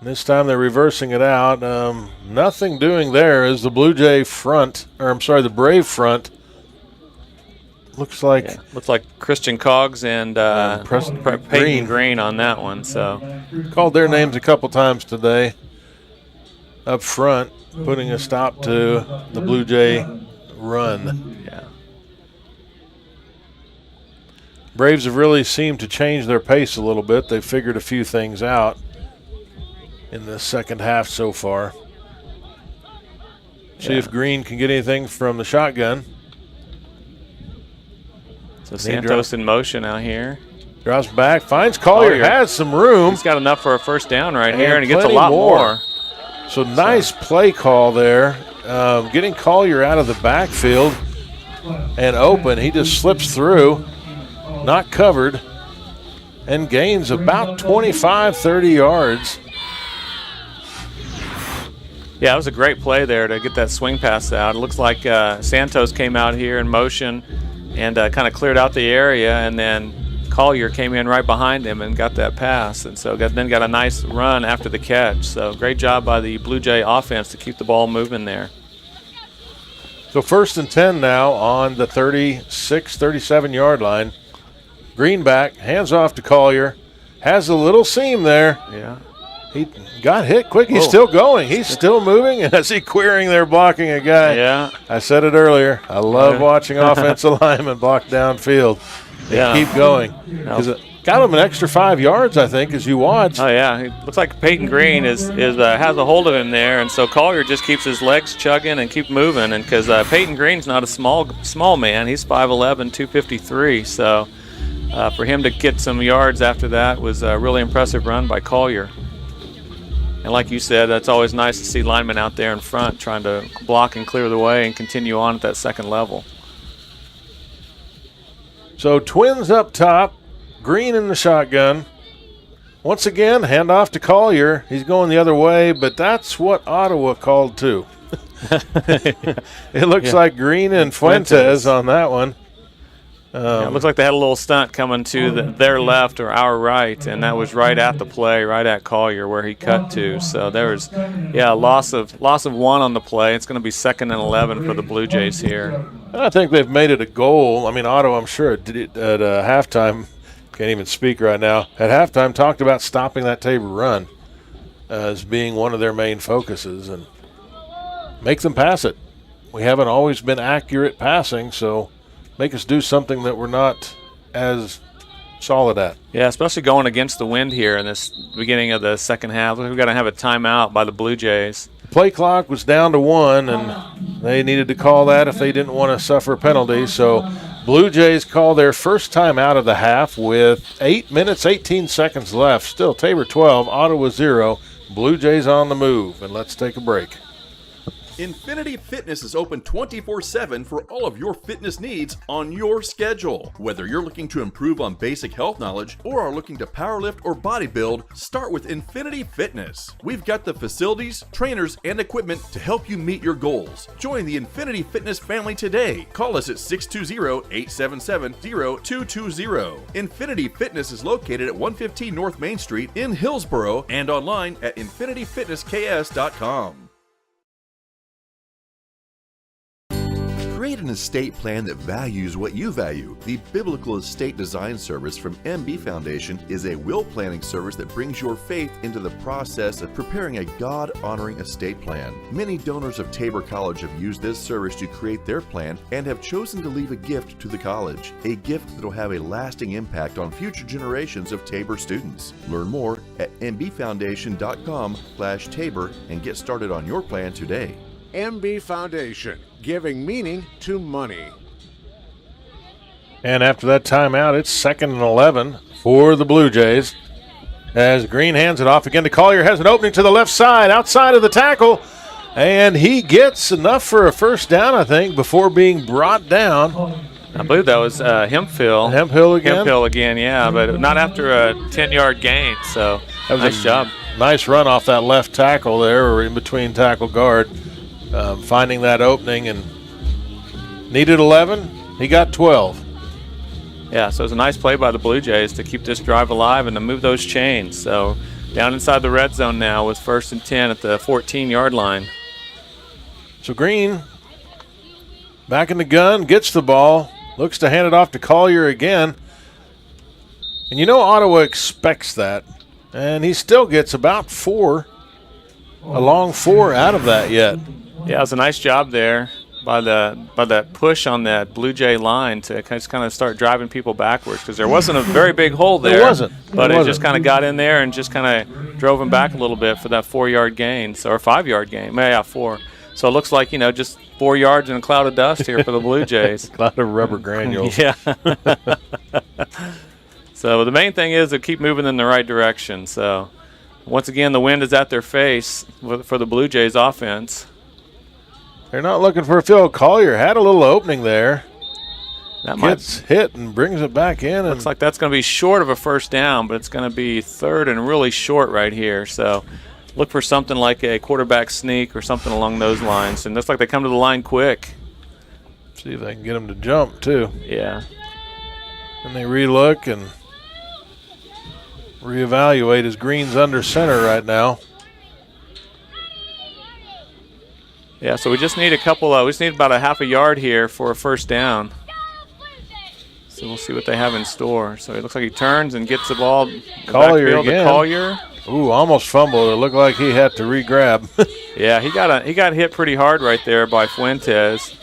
[SPEAKER 3] This time they're reversing it out. Nothing doing there as the the Brave front. Looks like
[SPEAKER 4] Christian Coggs and Peyton Green on that one. So
[SPEAKER 3] called their names a couple times today. Up front, putting a stop to the Blue Jay run.
[SPEAKER 4] Yeah.
[SPEAKER 3] Braves have really seemed to change their pace a little bit. They've figured a few things out in the second half so far. See if Green can get anything from the shotgun.
[SPEAKER 4] So Santos in motion out here.
[SPEAKER 3] Drops back, finds Collier, has some room.
[SPEAKER 4] He's got enough for a first down right here, and he gets a lot more.
[SPEAKER 3] So nice play call there. Getting Collier out of the backfield and open. He just slips through, not covered, and gains about 25, 30 yards.
[SPEAKER 4] Yeah, it was a great play there to get that swing pass out. It looks like Santos came out here in motion and kind of cleared out the area, and then Collier came in right behind him and got that pass, and so then got a nice run after the catch. So great job by the Blue Jay offense to keep the ball moving there.
[SPEAKER 3] So 1st and 10 now on the 36, 37-yard line. Greenback, hands off to Collier. Has a little seam there.
[SPEAKER 4] Yeah.
[SPEAKER 3] He got hit quick. He's still going. He's still moving. As he querying there, blocking a guy.
[SPEAKER 4] Yeah.
[SPEAKER 3] I said it earlier. I love watching offensive linemen block downfield. They keep going. It got him an extra 5 yards, I think, as you watch.
[SPEAKER 4] Oh, yeah. It looks like Peyton Green has a hold of him there, and so Collier just keeps his legs chugging and keep moving. And because Peyton Green's not a small man. He's 5'11", 253. So for him to get some yards after that was a really impressive run by Collier. And like you said, that's always nice to see linemen out there in front trying to block and clear the way and continue on at that second level.
[SPEAKER 3] So Twins up top, Green in the shotgun. Once again, handoff to Collier. He's going the other way, but that's what Ottawa called too. It looks like Green and Fuentes on that one.
[SPEAKER 4] It looks like they had a little stunt coming to their left or our right, and that was right at the play, right at Collier where he cut to. So there was, loss of one on the play. It's going to be 2nd and 11 for the Blue Jays here.
[SPEAKER 3] I think they've made it a goal. I mean, Ottawa, I'm sure, at halftime, can't even speak right now, at halftime talked about stopping that Tabor run as being one of their main focuses and make them pass it. We haven't always been accurate passing, so make us do something that we're not as solid at.
[SPEAKER 4] Yeah, especially going against the wind here in this beginning of the second half. We've got to have a timeout by the Blue Jays.
[SPEAKER 3] The play clock was down to 1, and they needed to call that if they didn't want to suffer a penalty. So Blue Jays call their first time out of the half with 8 minutes, 18 seconds left. Still Tabor 12, Ottawa 0. Blue Jays on the move, and let's take a break.
[SPEAKER 5] Infinity Fitness is open 24/7 for all of your fitness needs on your schedule. Whether you're looking to improve on basic health knowledge or are looking to powerlift or bodybuild, start with Infinity Fitness. We've got the facilities, trainers, and equipment to help you meet your goals. Join the Infinity Fitness family today. Call us at 620-877-0220. Infinity Fitness is located at 115 North Main Street in Hillsboro and online at infinityfitnessks.com. Create an estate plan that values what you value. The Biblical Estate Design Service from MB Foundation is a will planning service that brings your faith into the process of preparing a God-honoring estate plan. Many donors of Tabor College have used this service to create their plan and have chosen to leave a gift to the college, a gift that will have a lasting impact on future generations of Tabor students. Learn more at mbfoundation.com/Tabor and get started on your plan today.
[SPEAKER 11] MB Foundation, giving meaning to money.
[SPEAKER 3] And after that timeout, it's 2nd and 11 for the Blue Jays. As Green hands it off again to Collier, has an opening to the left side, outside of the tackle, and he gets enough for a first down, I think, before being brought down.
[SPEAKER 4] I believe that was Hemphill.
[SPEAKER 3] Hemphill again?
[SPEAKER 4] Hemphill again, yeah, but not after a 10-yard gain, so
[SPEAKER 3] that was
[SPEAKER 4] nice job.
[SPEAKER 3] Nice run off that left tackle there, or in between tackle guard. Finding that opening and needed 11. He got 12.
[SPEAKER 4] Yeah, so it was a nice play by the Blue Jays to keep this drive alive and to move those chains. So down inside the red zone now with 1st and 10 at the 14-yard line.
[SPEAKER 3] So Green back in the gun, gets the ball, looks to hand it off to Collier again. And you know Ottawa expects that. And he still gets about 4, a long 4 out of that yet.
[SPEAKER 4] Yeah, it was a nice job there by that push on that Blue Jay line to just kind of start driving people backwards, because there wasn't a very big hole there.
[SPEAKER 3] It wasn't.
[SPEAKER 4] But it just kind of got in there and just kind of drove him back a little bit for that 4-yard gain, or a 5-yard gain. Yeah, 4. So it looks like, just 4 yards in a cloud of dust here for the Blue Jays.
[SPEAKER 3] Cloud of rubber granules.
[SPEAKER 4] Yeah. So the main thing is to keep moving in the right direction. So once again, the wind is at their face for the Blue Jays offense.
[SPEAKER 3] They're not looking for a field. Collier had a little opening there.
[SPEAKER 4] That
[SPEAKER 3] gets hit and brings it back in.
[SPEAKER 4] Looks like that's going to be short of a first down, but it's going to be 3rd and really short right here. So look for something like a quarterback sneak or something along those lines. And looks like they come to the line quick.
[SPEAKER 3] See if they can get them to jump, too.
[SPEAKER 4] Yeah.
[SPEAKER 3] And they relook and reevaluate as Green's under center right now.
[SPEAKER 4] Yeah, so we just need we just need about a half a yard here for a first down. So we'll see what they have in store. So it looks like he turns and gets the ball.
[SPEAKER 3] Collier again.
[SPEAKER 4] To Collier.
[SPEAKER 3] Ooh, almost fumbled. It looked like he had to re-grab.
[SPEAKER 4] Yeah, he got hit pretty hard right there by Fuentes,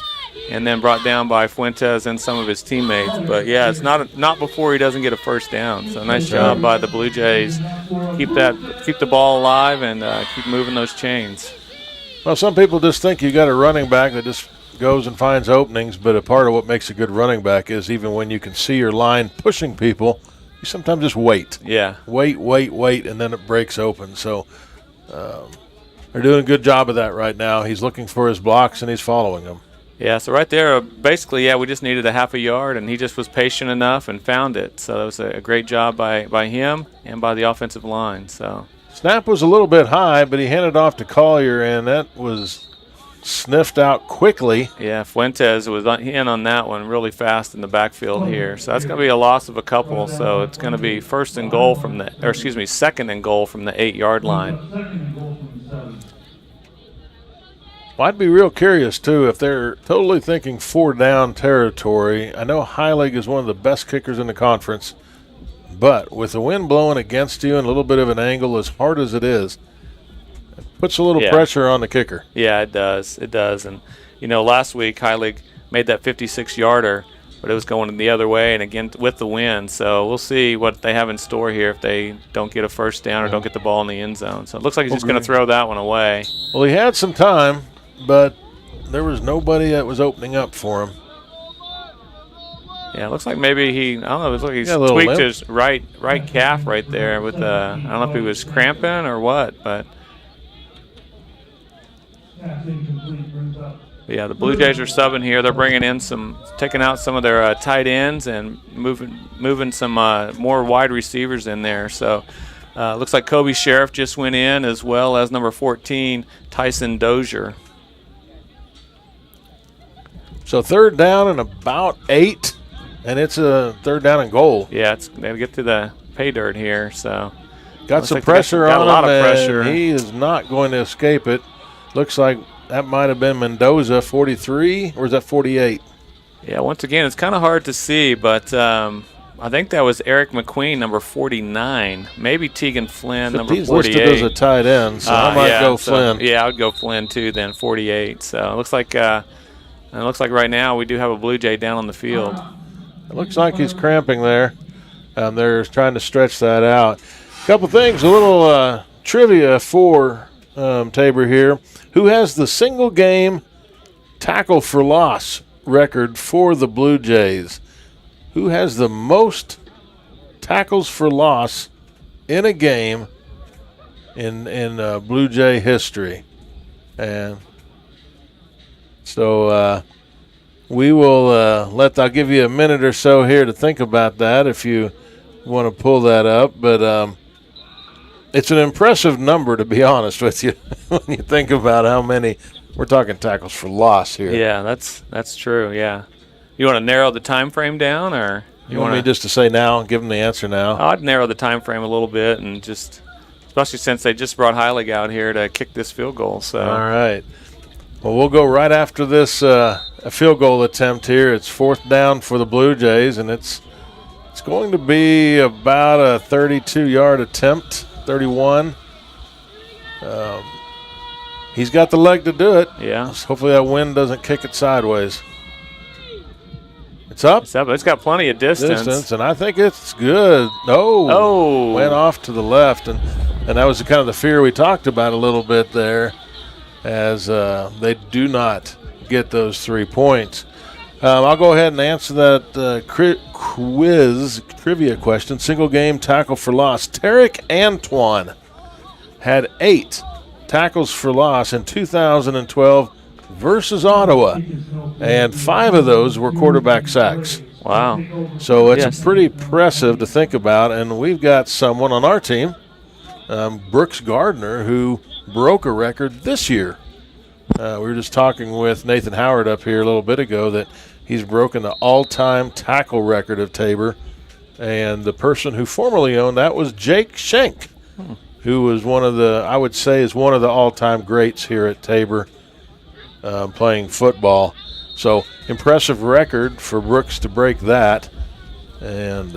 [SPEAKER 4] and then brought down by Fuentes and some of his teammates. But yeah, it's not before he doesn't get a first down. So nice job by the Blue Jays. Keep the ball alive and keep moving those chains.
[SPEAKER 3] Well, some people just think you got a running back that just goes and finds openings, but a part of what makes a good running back is even when you can see your line pushing people, you sometimes just wait.
[SPEAKER 4] Yeah.
[SPEAKER 3] Wait, and then it breaks open. So they're doing a good job of that right now. He's looking for his blocks, and he's following them.
[SPEAKER 4] Yeah, so right there, basically, we just needed a half a yard, and he just was patient enough and found it. So that was a great job by him and by the offensive line. So
[SPEAKER 3] snap was a little bit high, but he handed off to Collier, and that was sniffed out quickly.
[SPEAKER 4] Yeah, Fuentes was in on that one really fast in the backfield here. So that's going to be a loss of a couple. So it's going to be 2nd and goal from the 8-yard line.
[SPEAKER 3] Well, I'd be real curious, too, if they're totally thinking 4-down territory. I know Heilig is one of the best kickers in the conference, but with the wind blowing against you and a little bit of an angle, as hard as it is, it puts a little pressure on the kicker.
[SPEAKER 4] Yeah, it does. It does. And, last week Heilig made that 56-yarder, but it was going the other way, and again with the wind. So we'll see what they have in store here if they don't get a first down or don't get the ball in the end zone. So it looks like he's just going to throw that one away.
[SPEAKER 3] Well, he had some time, but there was nobody that was opening up for him.
[SPEAKER 4] Yeah, it looks like maybe it looks like he's tweaked his right calf right there with I don't know if he was cramping or what, but yeah, the Blue Jays are subbing here. They're bringing in taking out some of their tight ends and moving some more wide receivers in there. So looks like Kobe Sheriff just went in, as well as number 14, Tyson Dozier.
[SPEAKER 3] So 3rd down and about 8. And it's a 3rd down and goal.
[SPEAKER 4] Yeah, they get to the pay dirt here. So
[SPEAKER 3] got some pressure on him. Got a lot of pressure. He is not going to escape it. Looks like that might have been Mendoza, 43, or is that 48?
[SPEAKER 4] Yeah, once again, it's kind of hard to see, but I think that was Eric McQueen, number 49. Maybe Tegan Flynn, number 48.
[SPEAKER 3] He's listed as a tight end, so I might go Flynn.
[SPEAKER 4] Yeah, I would go Flynn too. Then 48. So it looks like right now we do have a Blue Jay down on the field.
[SPEAKER 3] It looks like he's cramping there. They're trying to stretch that out. A couple things, a little trivia for Tabor here. Who has the single game tackle for loss record for the Blue Jays? Who has the most tackles for loss in a game in Blue Jay history? And so we will I'll give you a minute or so here to think about that if you want to pull that up. But it's an impressive number, to be honest with you, when you think about how many. We're talking tackles for loss here.
[SPEAKER 4] Yeah, that's true. Yeah, you want to narrow the time frame down, or
[SPEAKER 3] you want me just to say now and give them the answer now?
[SPEAKER 4] I'd narrow the time frame a little bit, and just especially since they just brought Heilig out here to kick this field goal. So
[SPEAKER 3] all right. Well, we'll go right after this a field goal attempt here. It's 4th down for the Blue Jays, and it's going to be about a 32-yard attempt, 31. He's got the leg to do it.
[SPEAKER 4] Yeah.
[SPEAKER 3] Hopefully that wind doesn't kick it sideways. It's up.
[SPEAKER 4] It's got plenty of distance.
[SPEAKER 3] And I think it's good. Oh. Went off to the left, and that was kind of the fear we talked about a little bit there, as they do not get those 3 points. I'll go ahead and answer that trivia question. Single game tackle for loss. Tarek Antoine had 8 tackles for loss in 2012 versus Ottawa, and 5 of those were quarterback sacks.
[SPEAKER 4] Wow.
[SPEAKER 3] So it's pretty impressive to think about, and we've got someone on our team, Brooks Gardner, who broke a record this year. We were just talking with Nathan Howard up here a little bit ago that he's broken the all-time tackle record of Tabor, and the person who formerly owned that was Jake Schenk, who was one of the all-time greats here at Tabor playing football. So impressive record for Brooks to break that. And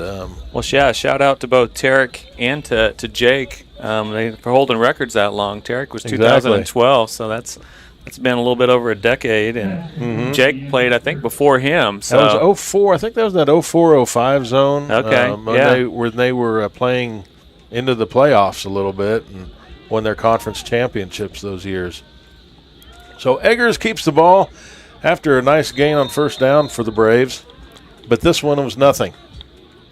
[SPEAKER 4] shout out to both Tarek and to Jake for holding records that long. Tarek was 2012, so that's been a little bit over a decade, and Jake played, I think, before him. So
[SPEAKER 3] that was 04. I think that was that 04-05 zone.
[SPEAKER 4] Okay,
[SPEAKER 3] when they were playing into the playoffs a little bit and won their conference championships those years. So Eggers keeps the ball after a nice gain on 1st down for the Braves, but this one was nothing.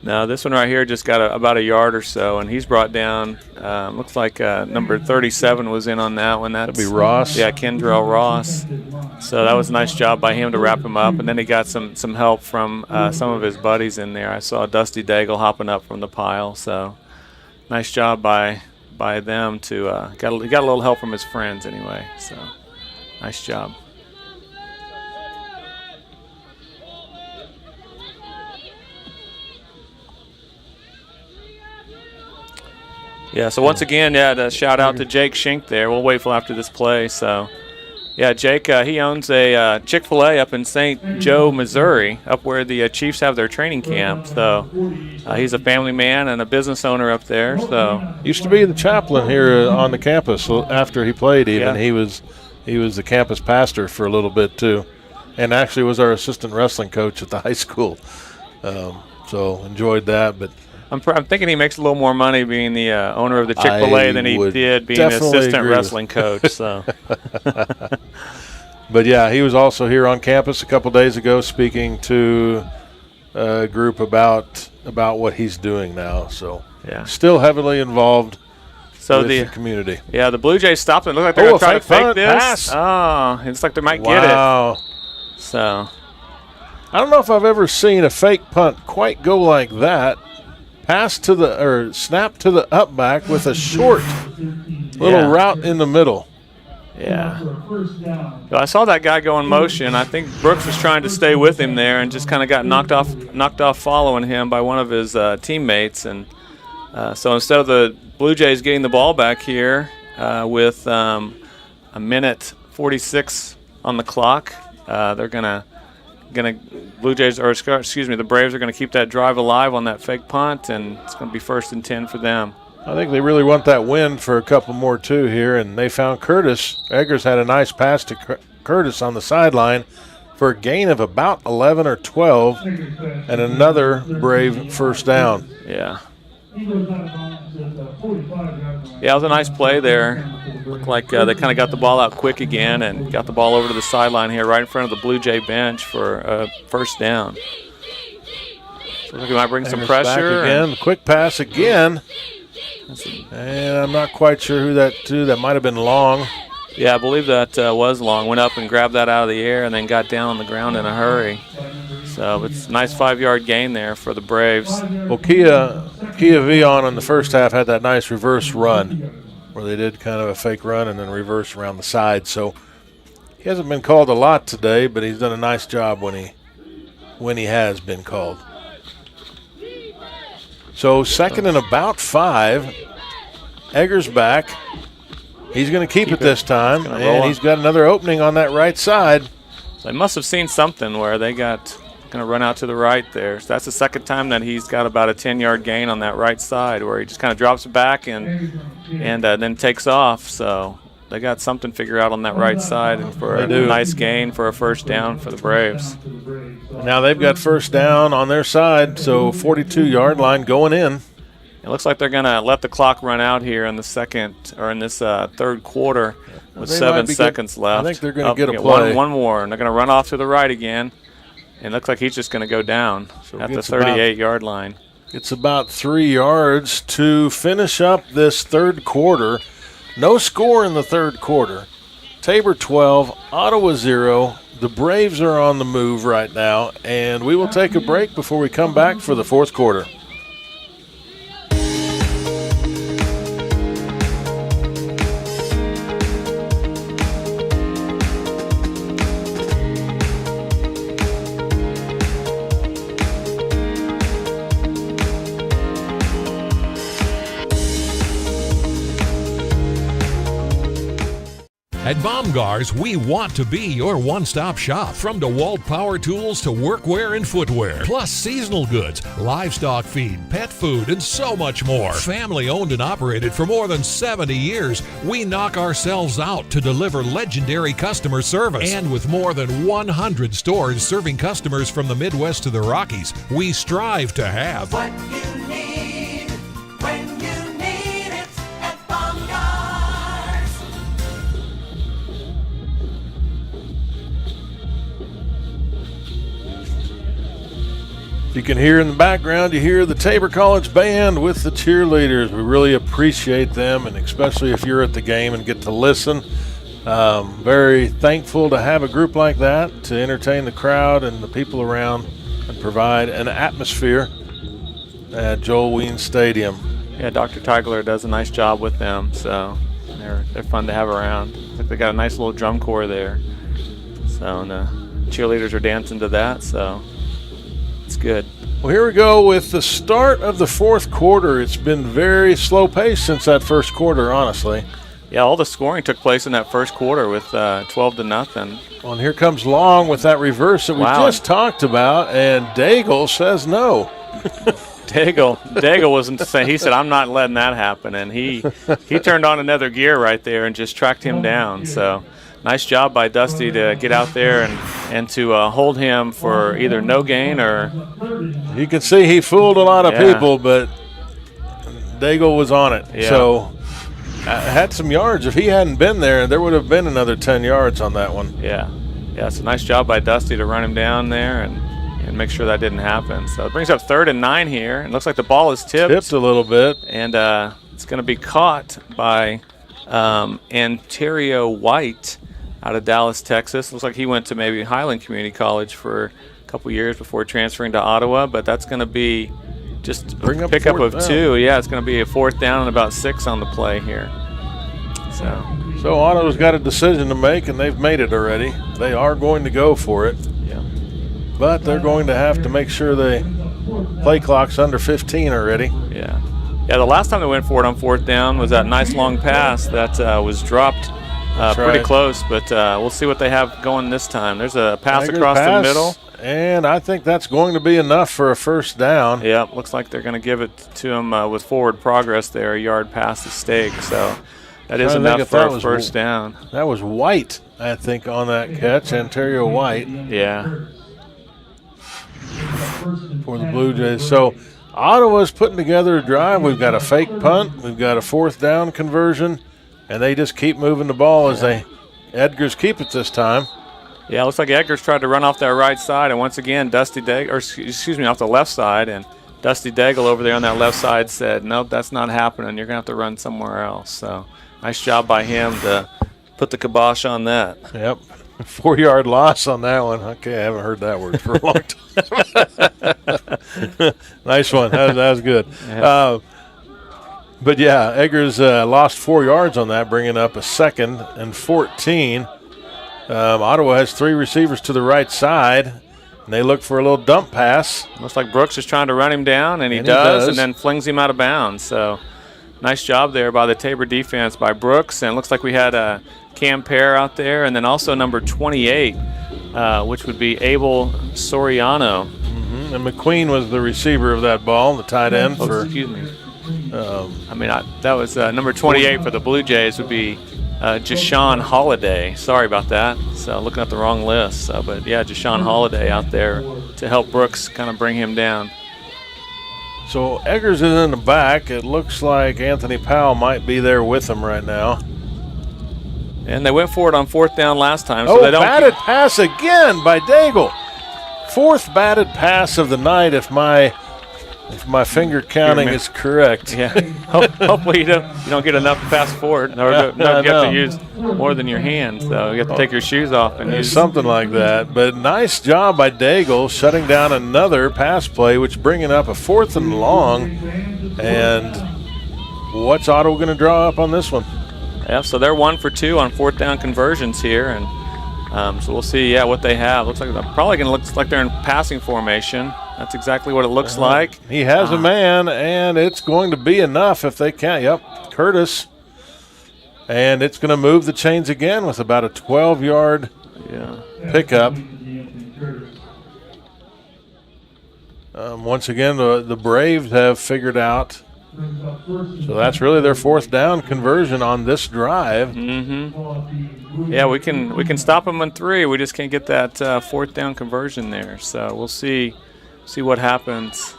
[SPEAKER 4] No, this one right here just got about a yard or so, and he's brought down, looks like number 37 was in on that one.
[SPEAKER 3] That'd be Ross.
[SPEAKER 4] Yeah, Kendrell Ross. So that was a nice job by him to wrap him up, and then he got some help from some of his buddies in there. I saw Dusty Daigle hopping up from the pile, so nice job by them to he got a little help from his friends anyway, so nice job. Yeah, so once again, to shout out to Jake Schenk there. We'll wait till after this play. So, yeah, Jake, he owns a Chick-fil-A up in St. Joe, Missouri, up where the Chiefs have their training camp. So he's a family man and a business owner up there. So
[SPEAKER 3] used to be the chaplain here on the campus after he played even. Yeah. He was the campus pastor for a little bit too, and actually was our assistant wrestling coach at the high school. So enjoyed that, but
[SPEAKER 4] I'm thinking he makes a little more money being the owner of the Chick-fil-A than he did being an assistant wrestling coach. So,
[SPEAKER 3] but yeah, he was also here on campus a couple days ago speaking to a group about what he's doing now. So
[SPEAKER 4] yeah,
[SPEAKER 3] still heavily involved.
[SPEAKER 4] So
[SPEAKER 3] with the community.
[SPEAKER 4] Yeah, the Blue Jays stopped it. It looked like they're going to try to fake this. Pass. Oh, it looks like they might get it. So
[SPEAKER 3] I don't know if I've ever seen a fake punt quite go like that. Pass to snap to the up back with a short little route in the middle.
[SPEAKER 4] Yeah. So I saw that guy go in motion. I think Brooks was trying to stay with him there and just kind of got knocked off following him by one of his teammates. And so instead of the Blue Jays getting the ball back here with a minute 46 on the clock. They're gonna Blue Jays, or excuse me, the Braves are gonna keep that drive alive on that fake punt, and it's gonna be 1st and 10 for them.
[SPEAKER 3] I think they really want that win for a couple more too here, and they found Curtis. Eggers had a nice pass to Curtis on the sideline for a gain of about 11 or 12, and another Brave first down.
[SPEAKER 4] Yeah. Yeah, it was a nice play there. Looked like they kind of got the ball out quick again and got the ball over to the sideline here right in front of the Blue Jay bench for a first down. So we might bring some pressure.
[SPEAKER 3] Back again, quick pass again. And I'm not quite sure who that might have been Long.
[SPEAKER 4] Yeah, I believe that was Long. Went up and grabbed that out of the air and then got down on the ground in a hurry. So it's a nice 5-yard gain there for the Braves.
[SPEAKER 3] Well, Kia Vion in the first half had that nice reverse run where they did kind of a fake run and then reverse around the side. So he hasn't been called a lot today, but he's done a nice job when he has been called. So 2nd and about 5. Eggers back. He's going to keep it this time, and he's got another opening on that right side.
[SPEAKER 4] So they must have seen something where they got going to run out to the right there. So that's the second time that he's got about a 10-yard gain on that right side where he just kind of drops it back and then takes off. So they got something figured out on that right side and for a nice gain for a first down for the Braves.
[SPEAKER 3] Now they've got first down on their side, so 42-yard line going in.
[SPEAKER 4] It looks like they're going to let the clock run out here in the third quarter with 7 seconds left.
[SPEAKER 3] I think they're going to get a play.
[SPEAKER 4] One more, and they're going to run off to the right again. And it looks like he's just going to go down at the 38-yard line.
[SPEAKER 3] It's about 3 yards to finish up this third quarter. No score in the third quarter. Tabor 12, Ottawa 0. The Braves are on the move right now, and we will take a break before we come back for the fourth quarter.
[SPEAKER 12] At Baumgars, we want to be your one-stop shop. From DeWalt power tools to workwear and footwear, plus seasonal goods, livestock feed, pet food, and so much more. Family owned and operated for more than 70 years, we knock ourselves out to deliver legendary customer service. And with more than 100 stores serving customers from the Midwest to the Rockies, we strive to have
[SPEAKER 13] what you need when you need it at Baumgars.
[SPEAKER 3] You can hear in the background, you hear the Tabor College Band with the cheerleaders. We really appreciate them, and especially if you're at the game and get to listen. Very thankful to have a group like that to entertain the crowd and the people around and provide an atmosphere at Joel Weens Stadium.
[SPEAKER 4] Yeah, Dr. Teigler does a nice job with them, so they're fun to have around. Looks like they got a nice little drum corps there. So, and the cheerleaders are dancing to that, so it's good.
[SPEAKER 3] Well, here we go with the start of the fourth quarter. It's been very slow pace since that first quarter, honestly.
[SPEAKER 4] Yeah, all the scoring took place in that first quarter with 12-0.
[SPEAKER 3] Well, and here comes Long with that reverse that we just talked about, and Daigle says no.
[SPEAKER 4] Daigle wasn't saying. He said, "I'm not letting that happen," and he turned on another gear right there and just tracked him down. So nice job by Dusty to get out there and to hold him for either no gain or.
[SPEAKER 3] You can see he fooled a lot of people, but Daigle was on it.
[SPEAKER 4] Yeah.
[SPEAKER 3] So had some yards. If he hadn't been there, there would have been another 10 yards on that one.
[SPEAKER 4] Yeah. It's a nice job by Dusty to run him down there and make sure that didn't happen. So it brings up 3rd and 9 here. It looks like the ball is tipped
[SPEAKER 3] a little bit.
[SPEAKER 4] And it's going to be caught by Ontario White out of Dallas, Texas. Looks like he went to maybe Highland Community College for a couple years before transferring to Ottawa, but that's going to be just a pickup of 2. Yeah, it's going to be a 4th down and about 6 on the play here. So
[SPEAKER 3] Ottawa's got a decision to make, and they've made it already. They are going to go for it.
[SPEAKER 4] Yeah.
[SPEAKER 3] But they're going to have to make sure they play clock's under 15 already.
[SPEAKER 4] Yeah, the last time they went for it on 4th down was that nice long pass that was dropped pretty close, but we'll see what they have going this time. There's a pass
[SPEAKER 3] Eggers
[SPEAKER 4] across the middle.
[SPEAKER 3] And I think that's going to be enough for a first down.
[SPEAKER 4] Yeah, looks like they're going to give it to him with forward progress there, a yard past the stake. So that is enough for a first down.
[SPEAKER 3] That was White, I think, on that catch, Ontario White.
[SPEAKER 4] Yeah.
[SPEAKER 3] For the Blue Jays. So Ottawa's putting together a drive. We've got a fake punt. We've got a fourth down conversion. And they just keep moving the ball as Edgars keep it this time.
[SPEAKER 4] Yeah, it looks like Edgars tried to run off that right side, and once again, off the left side, and Dusty Daigle over there on that left side said, nope, that's not happening. You're going to have to run somewhere else. So nice job by him to put the kibosh on that.
[SPEAKER 3] Yep. 4-yard loss on that one. Okay, I haven't heard that word for a long time. Nice one. That was good.
[SPEAKER 4] Yeah.
[SPEAKER 3] But, yeah, Eggers lost 4 yards on that, bringing up a 2nd and 14. Ottawa has 3 receivers to the right side, and they look for a little dump pass.
[SPEAKER 4] Looks like Brooks is trying to run him down, and he does, and then flings him out of bounds. So nice job there by the Tabor defense by Brooks. And it looks like we had Cam Pear out there, and then also number 28, which would be Abel Soriano.
[SPEAKER 3] Mm-hmm. And McQueen was the receiver of that ball, the tight end.
[SPEAKER 4] Excuse me. That was number 28 for the Blue Jays would be Jashawn Holiday. Sorry about that. So looking at the wrong list. But yeah, Jashawn Holiday out there to help Brooks kind of bring him down.
[SPEAKER 3] So Eggers is in the back. It looks like Anthony Powell might be there with him right now.
[SPEAKER 4] And they went for it on 4th down last time.
[SPEAKER 3] So batted pass again by Daigle. 4th batted pass of the night if my finger counting is correct.
[SPEAKER 4] Yeah. Hopefully you don't get enough to pass forward, or you have to use more than your hands. So you have to take your shoes off and use
[SPEAKER 3] something like that. But nice job by Daigle shutting down another pass play, which bringing up a 4th and long. And what's Ottawa going to draw up on this one?
[SPEAKER 4] Yeah, so they're 1 for 2 on 4th down conversions here, and so we'll see. What they have. Looks like they're probably going to look like they're in passing formation. That's exactly what it looks like.
[SPEAKER 3] He has a man, and it's going to be enough if they can't. Yep, Curtis. And it's going to move the chains again with about a 12-yard pickup. Once again, the Braves have figured out. So that's really their 4th down conversion on this drive.
[SPEAKER 4] Mm-hmm. Yeah, we can stop them on 3. We just can't get that 4th down conversion there. So we'll see what happens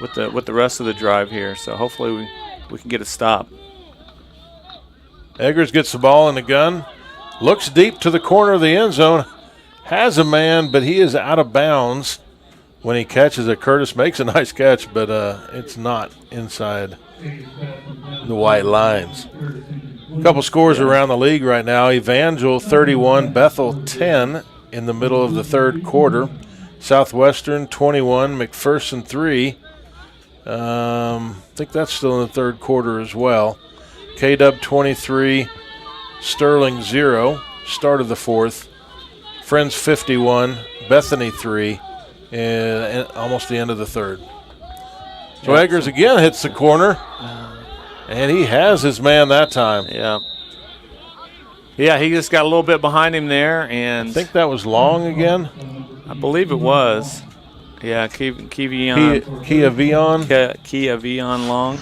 [SPEAKER 4] with the rest of the drive here. So hopefully we can get a stop.
[SPEAKER 3] Eggers gets the ball in the gun, looks deep to the corner of the end zone, has a man, but he is out of bounds when he catches it. Curtis makes a nice catch, but it's not inside the white lines. A couple scores around the league right now. Evangel 31, Bethel 10 in the middle of the 3rd quarter. Southwestern 21, McPherson 3. I think that's still in the 3rd quarter as well. KW 23, Sterling 0, start of the 4th. Friends 51, Bethany 3, and almost the end of the 3rd. So Eggers again hits the corner, and he has his man that time.
[SPEAKER 4] Yeah, he just got a little bit behind him there, and
[SPEAKER 3] I think that was Long again.
[SPEAKER 4] I believe it was. Yeah, Kia Vion Long.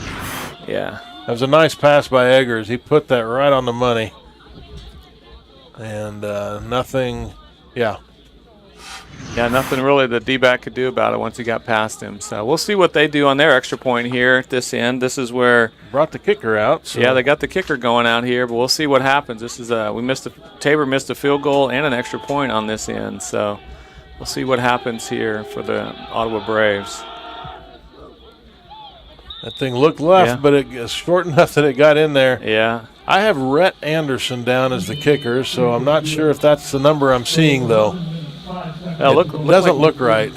[SPEAKER 4] Yeah.
[SPEAKER 3] That was a nice pass by Eggers. He put that right on the money. And nothing,
[SPEAKER 4] nothing really the D-back could do about it once he got past him. So we'll see what they do on their extra point here at this end. This is where
[SPEAKER 3] brought the kicker out. So.
[SPEAKER 4] Yeah, they got the kicker going out here, but we'll see what happens. This is Tabor missed a field goal and an extra point on this end. So we'll see what happens here for the Ottawa Braves.
[SPEAKER 3] That thing looked left, but it was short enough that it got in there.
[SPEAKER 4] Yeah.
[SPEAKER 3] I have Rhett Anderson down as the kicker, so I'm not sure if that's the number I'm seeing, though. It doesn't look right.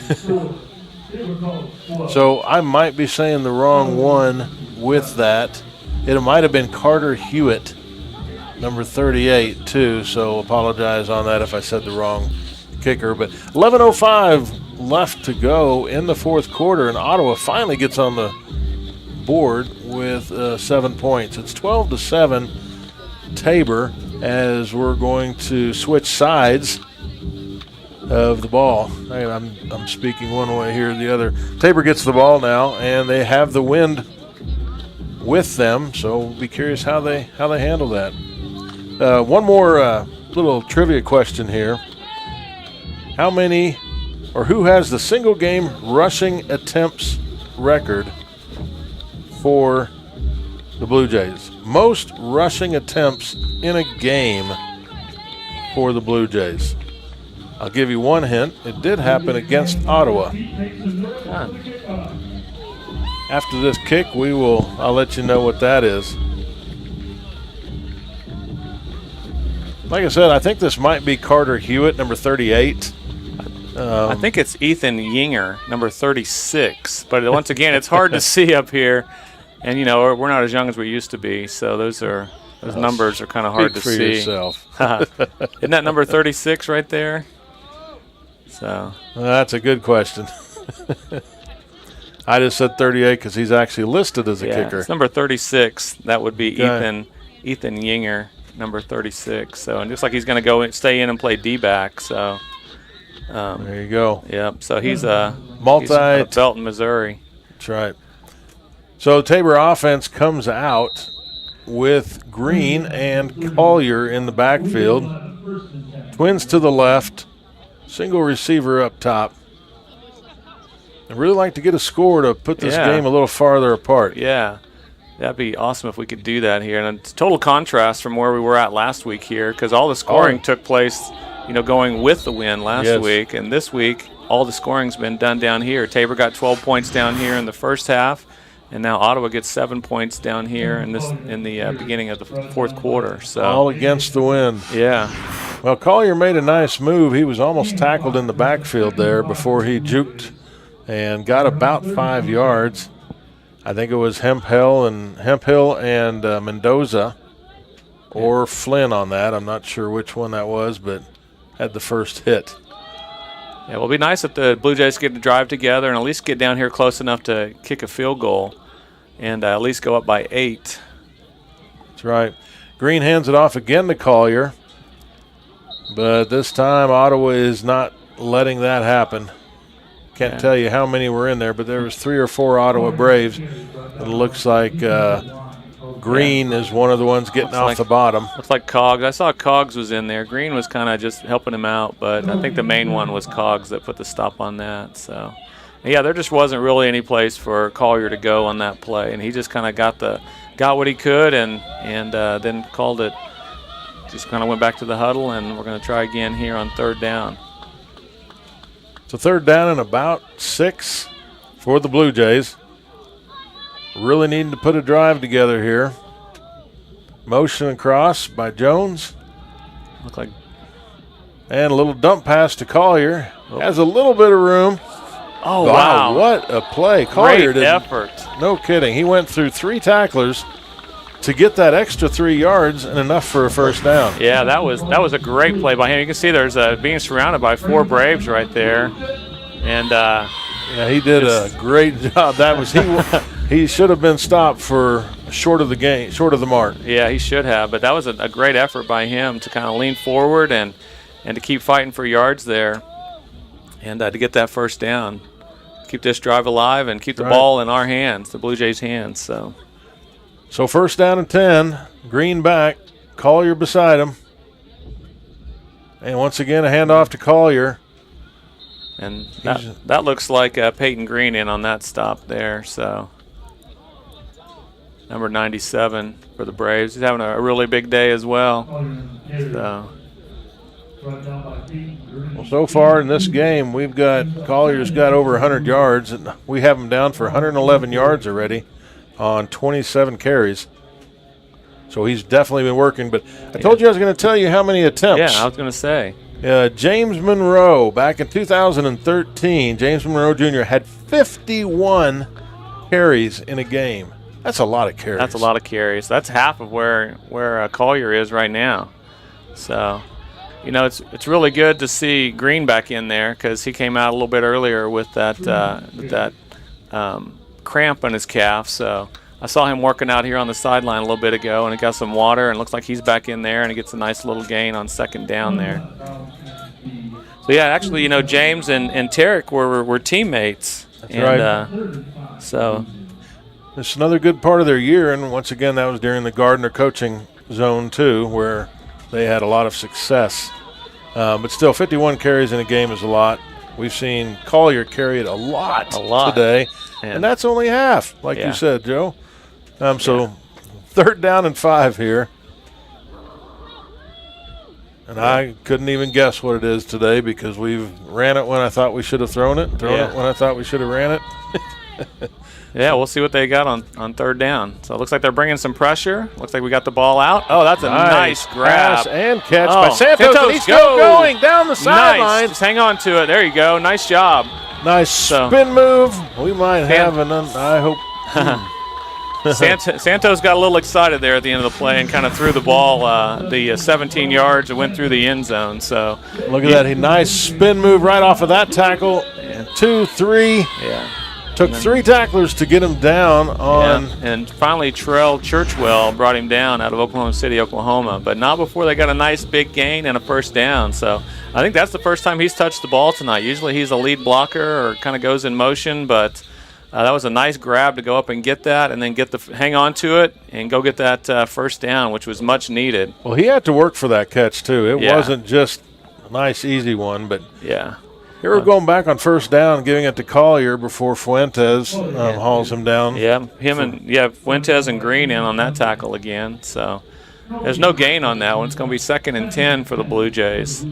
[SPEAKER 3] So I might be saying the wrong one with that. It might have been Carter Hewitt, number 38, too, so apologize on that if I said the wrong kicker. But 11:05 left to go in the 4th quarter, and Ottawa finally gets on the board with 7 points. It's 12-7 Tabor. as we're going to switch sides of the ball. I'm speaking one way here or the other. Tabor gets the ball now, and they have the wind with them, so we'll be curious how they handle that. One more little trivia question here. How many, or who has the single game rushing attempts record for the Blue Jays? Most rushing attempts in a game for the Blue Jays. I'll give you one hint. It did happen against Ottawa. After this kick, I'll let you know what that is. Like I said, I think this might be Carter Hewitt, number 38.
[SPEAKER 4] I think it's Ethan Yinger, number 36. But once again, it's hard to see up here. And, we're not as young as we used to be, so those numbers are kind of hard to see.
[SPEAKER 3] Speak for yourself.
[SPEAKER 4] Isn't that number 36 right there? So
[SPEAKER 3] that's a good question. I just said 38 because he's actually listed as a kicker.
[SPEAKER 4] It's number 36. That would be Ethan Yinger, number 36. So, and it looks like he's going to go stay in and play D-back. So
[SPEAKER 3] there you go.
[SPEAKER 4] Yep. So he's a Belton, Missouri.
[SPEAKER 3] That's right. So Tabor offense comes out with Green and Collier in the backfield. Twins to the left. Single receiver up top. I'd really like to get a score to put this game a little farther apart.
[SPEAKER 4] Yeah, that'd be awesome if we could do that here. And it's a total contrast from where we were at last week here, because all the scoring took place, going with the win last week. And this week, all the scoring's been done down here. Tabor got 12 points down here in the first half, and now Ottawa gets 7 points down here in the beginning of the fourth quarter. So
[SPEAKER 3] all against the wind.
[SPEAKER 4] Yeah.
[SPEAKER 3] Well, Collier made a nice move. He was almost tackled in the backfield there before he juked and got about 5 yards. I think it was Hemphill and Mendoza or Flynn on that. I'm not sure which one that was, but had the first hit.
[SPEAKER 4] Yeah, well, it'll be nice if the Blue Jays get to drive together and at least get down here close enough to kick a field goal and at least go up by 8.
[SPEAKER 3] That's right. Green hands it off again to Collier, but this time Ottawa is not letting that happen. Can't tell you how many were in there, but there was 3 or 4 Ottawa Braves. It looks like Green is one of the ones getting off the bottom.
[SPEAKER 4] Looks like Cogs. I saw Cogs was in there. Green was kind of just helping him out, but I think the main one was Cogs that put the stop on that. So, yeah, there just wasn't really any place for Collier to go on that play, and he just kind of got what he could and then called it. Just kind of went back to the huddle, and we're going to try again here on third down.
[SPEAKER 3] So third down and about 6 for the Blue Jays. Really needing to put a drive together here. Motion across by Jones.
[SPEAKER 4] Look like.
[SPEAKER 3] And a little dump pass to Collier. Has a little bit of room.
[SPEAKER 4] Oh, wow.
[SPEAKER 3] What a play. Collier
[SPEAKER 4] Great effort.
[SPEAKER 3] No kidding. He went through 3 tacklers to get that extra 3 yards and enough for a first down.
[SPEAKER 4] Yeah, that was a great play by him. You can see there's being surrounded by 4 Braves right there, and
[SPEAKER 3] yeah, he did a great job. That was he should have been stopped for short of the mark.
[SPEAKER 4] Yeah, he should have. But that was a great effort by him to kind of lean forward and to keep fighting for yards there, and to get that first down, keep this drive alive, and keep the ball in our hands, the Blue Jays' hands.
[SPEAKER 3] So first down and 10, Green back, Collier beside him. And once again, a handoff to Collier.
[SPEAKER 4] And that looks like Peyton Green in on that stop there. So number 97 for the Braves. He's having a really big day as well.
[SPEAKER 3] So far in this game, Collier's got over 100 yards, and we have him down for 111 yards already on 27 carries. So he's definitely been working. But I told you I was going to tell you how many attempts.
[SPEAKER 4] Yeah, I was going to say.
[SPEAKER 3] James Monroe, back in 2013, James Monroe Jr. had 51 carries in a game. That's a lot of carries.
[SPEAKER 4] That's a lot of carries. That's half of where Collier is right now. So, it's really good to see Green back in there because he came out a little bit earlier with that cramp on his calf. So I saw him working out here on the sideline a little bit ago, and he got some water, and it looks like he's back in there, and he gets a nice little gain on second down there. So, yeah, actually, you know, James and Tarek were teammates.
[SPEAKER 3] That's
[SPEAKER 4] and,
[SPEAKER 3] right.
[SPEAKER 4] So
[SPEAKER 3] it's another good part of their year, and once again, that was during the Gardner coaching zone too, where they had a lot of success. But still, 51 carries in a game is a lot. We've seen Collier carry it a lot today, and that's only half, like you said, Joe. So 3rd down and 5 here. And I couldn't even guess what it is today because we've ran it when I thought we should have thrown it, thrown it when I thought we should have ran it.
[SPEAKER 4] Yeah, we'll see what they got on 3rd down. So it looks like they're bringing some pressure. Looks like we got the ball out. Oh, that's a nice grab.
[SPEAKER 3] Pass and catch by Santos. And he's still going down the sideline.
[SPEAKER 4] Nice. Just hang on to it. There you go. Nice job.
[SPEAKER 3] Nice spin move. We might have I hope.
[SPEAKER 4] Santos got a little excited there at the end of the play and kind of threw the ball the 17 yards and went through the end zone. So
[SPEAKER 3] look at that. Nice spin move right off of that tackle. 2, 3.
[SPEAKER 4] Yeah.
[SPEAKER 3] Took 3 tacklers to get him down on.
[SPEAKER 4] Yeah. And finally, Terrell Churchwell brought him down out of Oklahoma City, Oklahoma, but not before they got a nice big gain and a first down. So I think that's the first time he's touched the ball tonight. Usually he's a lead blocker or kind of goes in motion, but that was a nice grab to go up and get that and then hang on to it and go get that first down, which was much needed.
[SPEAKER 3] Well, he had to work for that catch, too. It wasn't just a nice, easy one, but
[SPEAKER 4] yeah.
[SPEAKER 3] Here we're going back on first down, giving it to Collier before Fuentes hauls him down.
[SPEAKER 4] Yeah, Fuentes and Green in on that tackle again. So there's no gain on that one. It's going to be 2nd and 10 for the Blue Jays.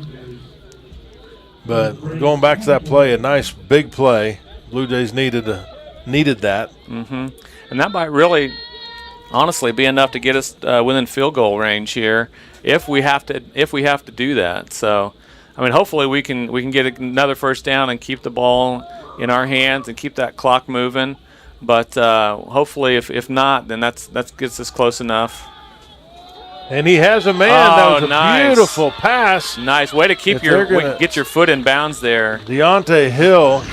[SPEAKER 3] But going back to that play, a nice big play. Blue Jays needed that.
[SPEAKER 4] Mm-hmm. And that might really, honestly, be enough to get us within field goal range here if we have to do that. So. I mean, hopefully we can get another first down and keep the ball in our hands and keep that clock moving. But hopefully, if not, then that gets us close enough.
[SPEAKER 3] And he has a man. That was a beautiful pass.
[SPEAKER 4] Nice way to get your foot in bounds there.
[SPEAKER 3] Deontay Hill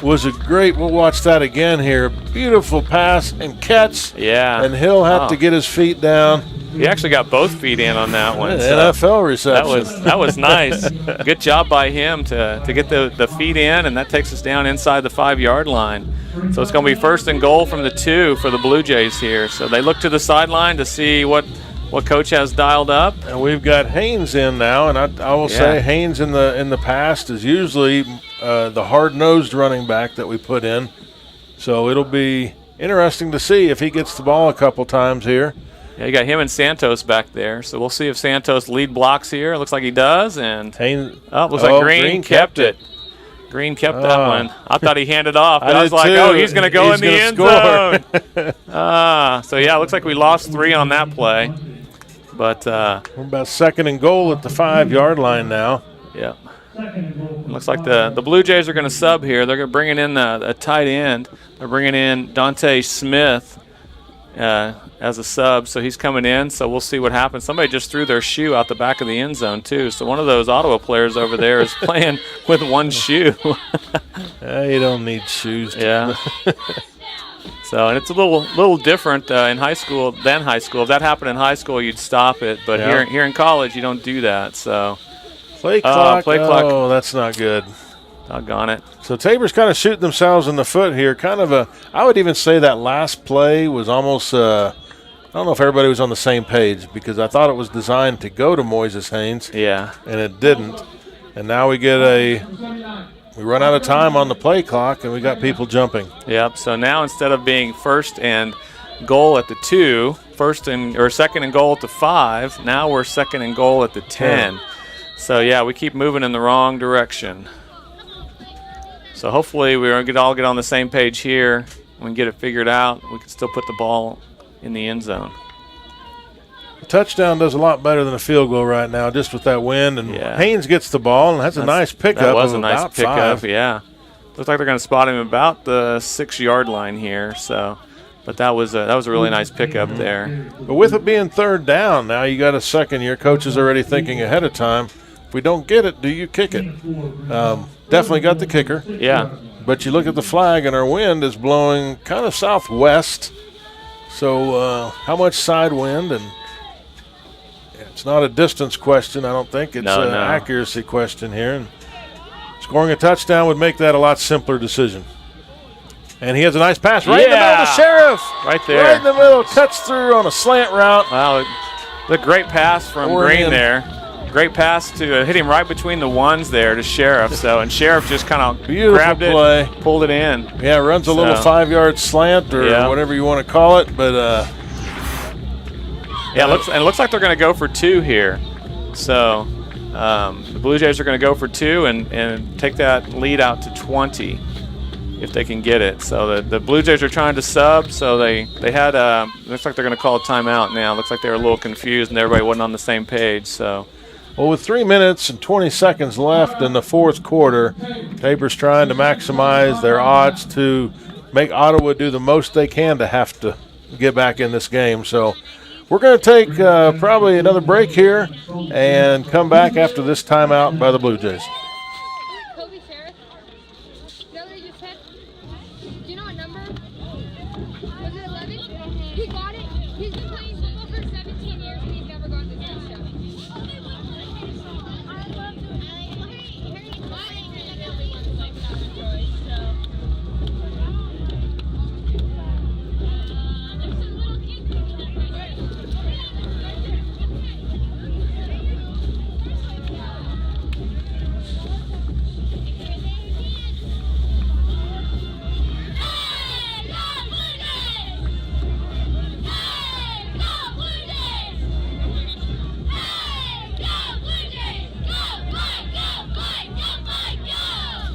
[SPEAKER 3] was a great. We'll watch that again here. Beautiful pass and catch.
[SPEAKER 4] Yeah.
[SPEAKER 3] And Hill had to get his feet down.
[SPEAKER 4] He actually got both feet in on that one.
[SPEAKER 3] NFL reception.
[SPEAKER 4] That was nice. Good job by him to get the feet in, and that takes us down inside the 5-yard line. So it's going to be 1st and goal from the 2 for the Blue Jays here. So they look to the sideline to see what Coach has dialed up.
[SPEAKER 3] And we've got Haynes in now, and I will say Haynes in the past is usually the hard-nosed running back that we put in. So it'll be interesting to see if he gets the ball a couple times here.
[SPEAKER 4] Yeah, you got him and Santos back there. So we'll see if Santos lead blocks here. It looks like he does. And
[SPEAKER 3] Haynes,
[SPEAKER 4] looks like Green kept it. Green kept that one. I thought he handed off. But I was like,
[SPEAKER 3] too.
[SPEAKER 4] He's going to go in the end zone. So, yeah, it looks like we lost 3 on that play. But
[SPEAKER 3] we're about 2nd and goal at the 5-yard line now.
[SPEAKER 4] Yeah. Looks like the Blue Jays are going to sub here. They're bringing in a tight end. They're bringing in Dante Smith as a sub, so he's coming in. So we'll see what happens. Somebody just threw their shoe out the back of the end zone too. So one of those Ottawa players over there is playing with one shoe.
[SPEAKER 3] You don't need shoes.
[SPEAKER 4] Yeah. So, and it's a little different in high school than high school. If that happened in high school, you'd stop it. But here in college, you don't do that. So
[SPEAKER 3] play clock. Oh, that's not good.
[SPEAKER 4] Doggone it.
[SPEAKER 3] So Tabor's kind of shooting themselves in the foot here. I would even say that last play was almost, I don't know if everybody was on the same page because I thought it was designed to go to Moises Haynes.
[SPEAKER 4] Yeah.
[SPEAKER 3] And it didn't. And now we run out of time on the play clock and we got people jumping.
[SPEAKER 4] Yep. So now instead of being 1st and goal at the 2, 2nd and goal at the 5, now we're 2nd and goal at the 10. So yeah, we keep moving in the wrong direction. So hopefully we all get on the same page here. We can get it figured out. We can still put the ball in the end zone.
[SPEAKER 3] A touchdown does a lot better than a field goal right now, just with that wind. And Haynes gets the ball, and that's a nice pickup.
[SPEAKER 4] That was a nice pickup,
[SPEAKER 3] 5.
[SPEAKER 4] yeah. Looks like they're going to spot him about the 6-yard line here. So, but that was a really nice pickup there.
[SPEAKER 3] But with it being 3rd down, now you got a second. Your coach is already thinking ahead of time. If we don't get it, do you kick it? Definitely got the kicker.
[SPEAKER 4] Yeah.
[SPEAKER 3] But you look at the flag, and our wind is blowing kind of southwest. So how much side wind? And it's not a distance question, I don't think. It's an accuracy question here. And scoring a touchdown would make that a lot simpler decision. And he has a nice pass right in the middle to Sheriff.
[SPEAKER 4] Right there.
[SPEAKER 3] Right in the middle, cuts through on a slant route.
[SPEAKER 4] Wow, the great pass from Green there. Great pass to hit him right between the ones there to Sheriff. And Sheriff just kind of grabbed it, pulled it in.
[SPEAKER 3] Yeah, runs a little 5-yard slant or whatever you want to call it. But
[SPEAKER 4] it looks like they're going to go for 2 here. So the Blue Jays are going to go for 2 and take that lead out to 20. If they can get it. So the Blue Jays are trying to sub, so they had looks like they're going to call a timeout now. Looks like they were a little confused and everybody wasn't on the same page. So,
[SPEAKER 3] well, with 3 minutes and 20 seconds left in the fourth quarter, Tabor's trying to maximize their odds to make Ottawa do the most they can to have to get back in this game. So we're going to take probably another break here and come back after this timeout by the Blue Jays.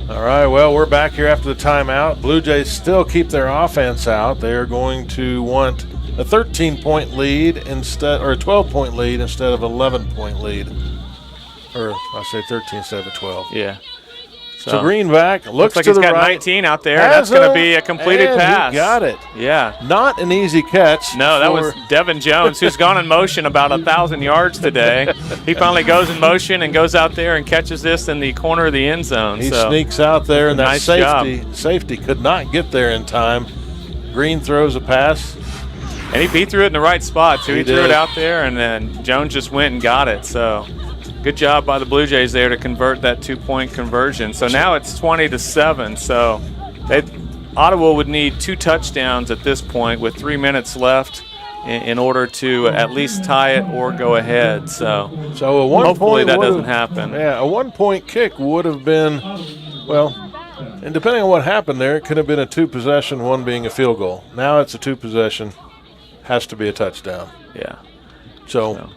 [SPEAKER 3] All right, well, we're back here after the timeout. Blue Jays still keep their offense out. They are going to want a 13-point lead instead, or a 12-point lead instead of 11-point lead. Or I say 13 instead of 12.
[SPEAKER 4] Yeah.
[SPEAKER 3] So Greenback looks
[SPEAKER 4] like
[SPEAKER 3] to
[SPEAKER 4] he's
[SPEAKER 3] the
[SPEAKER 4] got
[SPEAKER 3] right.
[SPEAKER 4] 19 out there. That's going to be a completed pass.
[SPEAKER 3] He got it.
[SPEAKER 4] Yeah.
[SPEAKER 3] Not an easy catch.
[SPEAKER 4] No, that was Devin Jones, who's gone in motion about 1,000 yards today. He finally goes in motion and goes out there and catches this in the corner of the end zone.
[SPEAKER 3] He sneaks out there, and that
[SPEAKER 4] nice
[SPEAKER 3] safety could not get there in time. Green throws a pass.
[SPEAKER 4] And he threw it in the right spot, too. He threw it out there, and then Jones just went and got it. So good job by the Blue Jays there to convert that 2-point conversion. So now it's 20-7. So Ottawa would need 2 touchdowns at this point with 3 minutes left in order to at least tie it or go ahead. So
[SPEAKER 3] a 1
[SPEAKER 4] hopefully
[SPEAKER 3] point
[SPEAKER 4] that doesn't happen.
[SPEAKER 3] Yeah, a 1-point kick would have been, well, and depending on what happened there, it could have been a 2-possession, one being a field goal. Now it's a 2-possession, has to be a touchdown.
[SPEAKER 4] Yeah.
[SPEAKER 3] So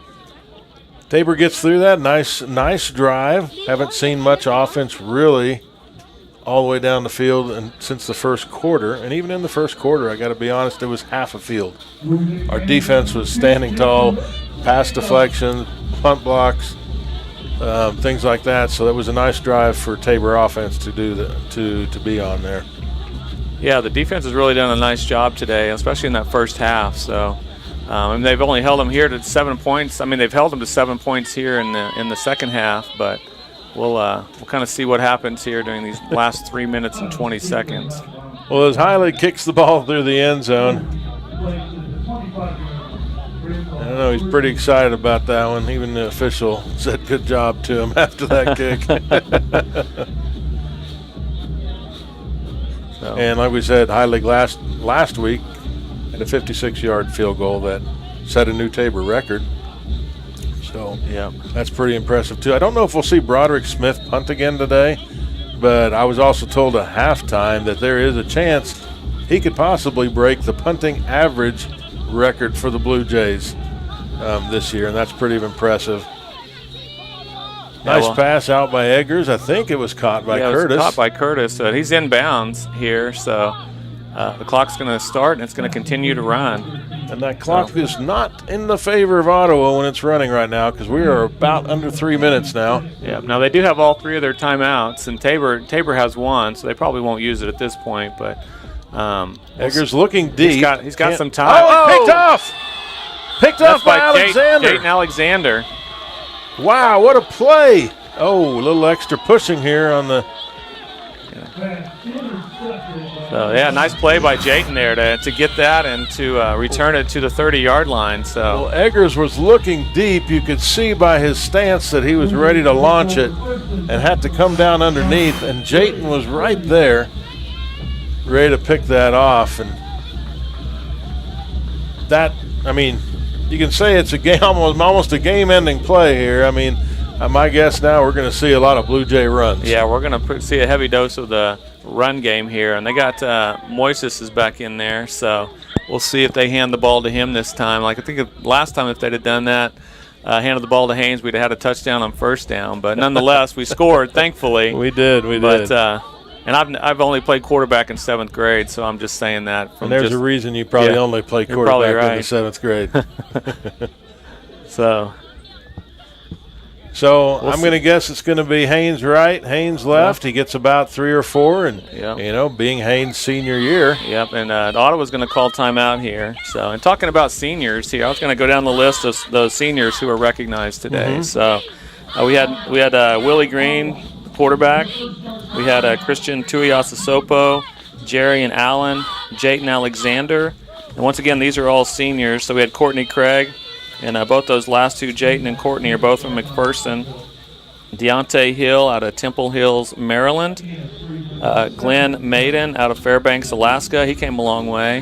[SPEAKER 3] Tabor gets through that. Nice drive. Haven't seen much offense really all the way down the field since the first quarter. And even in the first quarter, I got to be honest, it was half a field. Our defense was standing tall, pass deflections, punt blocks, things like that. So that was a nice drive for Tabor offense to do to be on there.
[SPEAKER 4] Yeah, the defense has really done a nice job today, especially in that first half. So. And they've only held them here to 7 points. I mean, they've held them to 7 points here in the second half, but we'll kind of see what happens here during these last 3 minutes and 20 seconds.
[SPEAKER 3] Well, as Hiley kicks the ball through the end zone, I don't know, he's pretty excited about that one. Even the official said good job to him after that kick. And like we said, Hiley last week, a 56-yard field goal that set a new Tabor record. So, yeah, that's pretty impressive, too. I don't know if we'll see Broderick Smith punt again today, but I was also told at halftime that there is a chance he could possibly break the punting average record for the Blue Jays this year, and that's pretty impressive. Nice pass out by Eggers. I think it was caught by Curtis.
[SPEAKER 4] It was caught by Curtis. He's in bounds here, so the clock's going to start, and it's going to continue to run.
[SPEAKER 3] And that clock is not in the favor of Ottawa when it's running right now, because we are about under 3 minutes now.
[SPEAKER 4] Yeah, now they do have all 3 of their timeouts, and Tabor has 1, so they probably won't use it at this point. But
[SPEAKER 3] Eggers looking deep.
[SPEAKER 4] He's got some time.
[SPEAKER 3] Picked off! Picked off by Alexander.
[SPEAKER 4] Dayton Alexander.
[SPEAKER 3] Wow, what a play! Oh, a little extra pushing here on the.
[SPEAKER 4] So, yeah, nice play by Jayton there to get that and to return it to the 30-yard line. So,
[SPEAKER 3] well, Eggers was looking deep. You could see by his stance that he was ready to launch it and had to come down underneath. And Jayton was right there, ready to pick that off. And that, I mean, you can say it's a game, almost a game-ending play here. I mean, my guess now we're going to see a lot of Blue Jay runs.
[SPEAKER 4] Yeah, we're going to see a heavy dose of the run game here. And they got Moises is back in there, so we'll see if they hand the ball to him this time. Like I think last time if they'd have done that, handed the ball to Haynes, we'd have had a touchdown on first down. But nonetheless, we scored, thankfully.
[SPEAKER 3] We did.
[SPEAKER 4] And I've only played quarterback in 7th grade, so I'm just saying that.
[SPEAKER 3] And there's a reason you probably only play quarterback in the 7th grade. So I'm going to guess it's going to be Haynes right, Haynes left. He gets about 3 or 4, and you know, being Haynes' senior year.
[SPEAKER 4] Yep, and Ottawa's going to call timeout here. So, and talking about seniors here, I was going to go down the list of those seniors who are recognized today. So we had Willie Green, quarterback. We had Christian Tuiasosopo, Jerry and Allen, Jayton Alexander, and once again these are all seniors. So we had Courtney Craig. And both those last two, Jayton and Courtney, are both from McPherson. Deontay Hill out of Temple Hills, Maryland. Glenn Maiden out of Fairbanks, Alaska. He came a long way.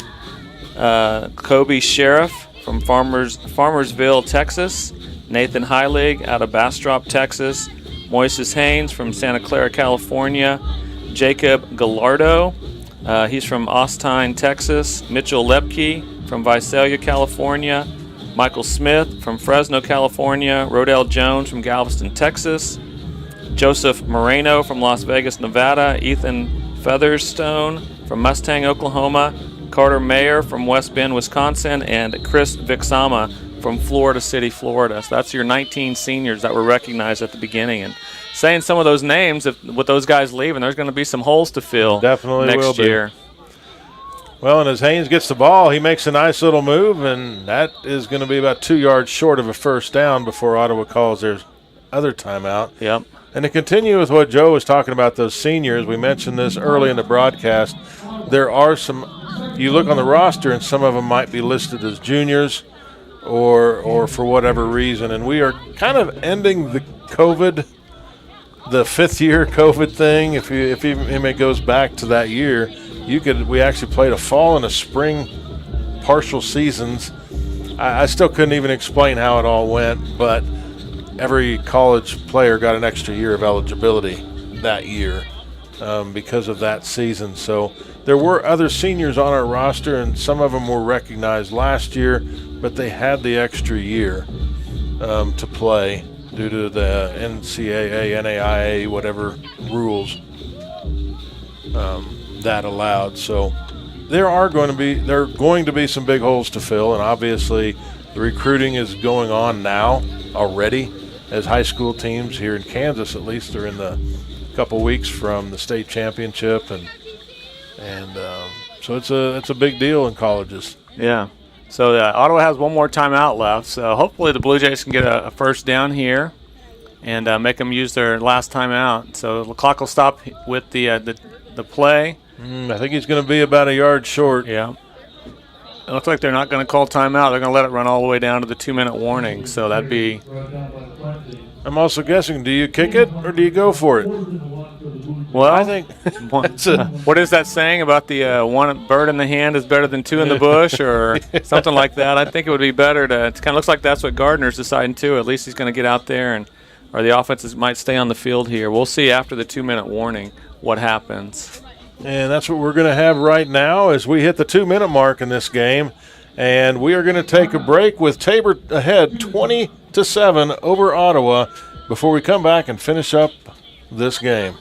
[SPEAKER 4] Kobe Sheriff from Farmersville, Texas. Nathan Heilig out of Bastrop, Texas. Moises Haynes from Santa Clara, California. Jacob Gallardo. He's from Austin, Texas. Mitchell Lepke from Visalia, California. Michael Smith from Fresno, California. Rodell Jones from Galveston, Texas. Joseph Moreno from Las Vegas, Nevada. Ethan Featherstone from Mustang, Oklahoma. Carter Mayer from West Bend, Wisconsin. And Chris Vixama from Florida City, Florida. So that's your 19 seniors that were recognized at the beginning. And saying some of those names, with those guys leaving, there's going to be some holes to fill next year.
[SPEAKER 3] Well, and as Haynes gets the ball, he makes a nice little move, and that is going to be about 2 yards short of a first down before Ottawa calls their other timeout.
[SPEAKER 4] Yep.
[SPEAKER 3] And to continue with what Joe was talking about, those seniors, we mentioned this early in the broadcast. There are some, you look on the roster, and some of them might be listed as juniors or for whatever reason. And we are kind of ending the fifth-year COVID thing, if it goes back to that year. We actually played a fall and a spring partial seasons. I still couldn't even explain how it all went, but every college player got an extra year of eligibility that year because of that season. So there were other seniors on our roster, and some of them were recognized last year, but they had the extra year to play due to the NCAA, NAIA, whatever rules that allowed. So there are going to be some big holes to fill, and obviously the recruiting is going on now already, as high school teams here in Kansas at least are in the couple weeks from the state championship, and so it's a big deal in colleges.
[SPEAKER 4] Yeah. So Ottawa has one more timeout left, so hopefully the Blue Jays can get a first down here and make them use their last timeout. So the clock will stop with the play.
[SPEAKER 3] I think he's going to be about a yard short.
[SPEAKER 4] Yeah. It looks like they're not going to call timeout. They're going to let it run all the way down to the 2-minute warning. So that'd be.
[SPEAKER 3] I'm also guessing, do you kick it or do you go for it?
[SPEAKER 4] Well,
[SPEAKER 3] I think
[SPEAKER 4] what is that saying about the one bird in the hand is better than two in the bush, or something like that? I think it would be better to. It kind of looks like that's what Gardner's deciding too. At least he's going to get out there, or the offenses might stay on the field here. We'll see after the 2-minute warning what happens.
[SPEAKER 3] And that's what we're going to have right now as we hit the 2-minute mark in this game. And we are going to take a break with Tabor ahead 20-7 over Ottawa before we come back and finish up this game.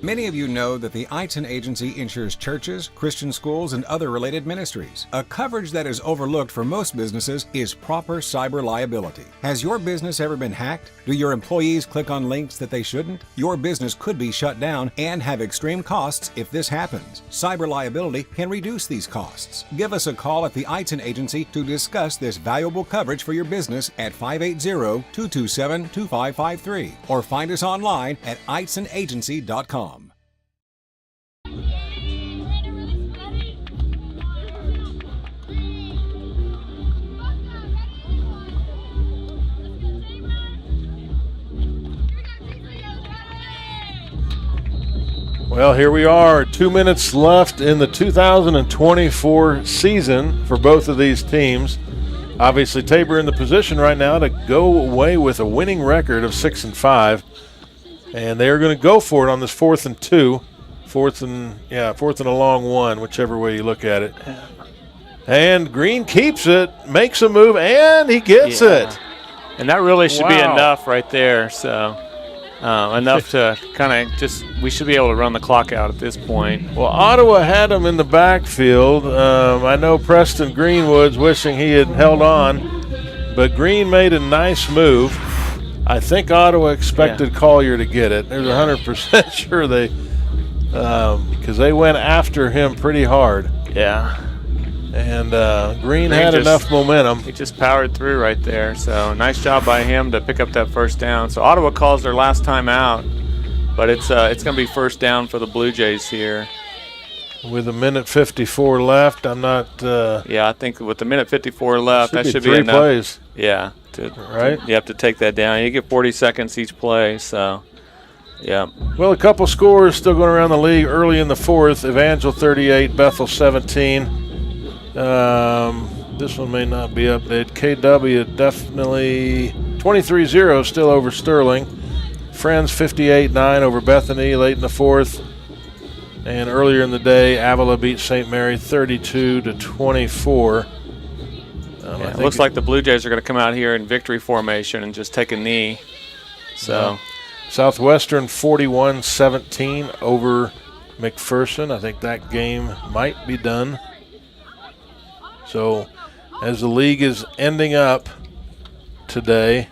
[SPEAKER 8] Many of you know that the Eitzen Agency insures churches, Christian schools, and other related ministries. A coverage that is overlooked for most businesses is proper cyber liability. Has your business ever been hacked? Do your employees click on links that they shouldn't? Your business could be shut down and have extreme costs if this happens. Cyber liability can reduce these costs. Give us a call at the Eitzen Agency to discuss this valuable coverage for your business at 580-227-2553 or find us online at eitzenagency.com.
[SPEAKER 3] Well, here we are, 2 minutes left in the 2024 season for both of these teams. Obviously, Tabor in the position right now to go away with a winning record of 6-5, and they are going to go for it on this 4th and 2, fourth and a long one, whichever way you look at it. And Green keeps it, makes a move, and he gets it.
[SPEAKER 4] And that really should be enough right there. So. Enough to kind of we should be able to run the clock out at this point.
[SPEAKER 3] Well, Ottawa had him in the backfield. I know Preston Greenwood's wishing he had held on, but Green made a nice move. I think Ottawa expected Collier to get it. There's 100% sure they, because they went after him pretty hard.
[SPEAKER 4] Yeah.
[SPEAKER 3] And Green had enough momentum.
[SPEAKER 4] He just powered through right there. So nice job by him to pick up that first down. So Ottawa calls their last time out, but it's going to be first down for the Blue Jays here.
[SPEAKER 3] With a minute 54 left, I'm not.
[SPEAKER 4] I think with the minute 54 left, that should be
[SPEAKER 3] three
[SPEAKER 4] enough.
[SPEAKER 3] Plays.
[SPEAKER 4] Yeah.
[SPEAKER 3] Right.
[SPEAKER 4] You have to take that down. You get 40 seconds each play. So. Yeah.
[SPEAKER 3] Well, a couple scores still going around the league early in the 4th. Evangel 38, Bethel 17. This one may not be updated. KW definitely 23-0 still over Sterling. Friends 58-9 over Bethany late in the 4th. And earlier in the day, Avila beat St. Mary 32-24.
[SPEAKER 4] It looks like the Blue Jays are going to come out here in victory formation and just take a knee. So
[SPEAKER 3] Southwestern 41-17 over McPherson. I think that game might be done. So, as the league is ending up today,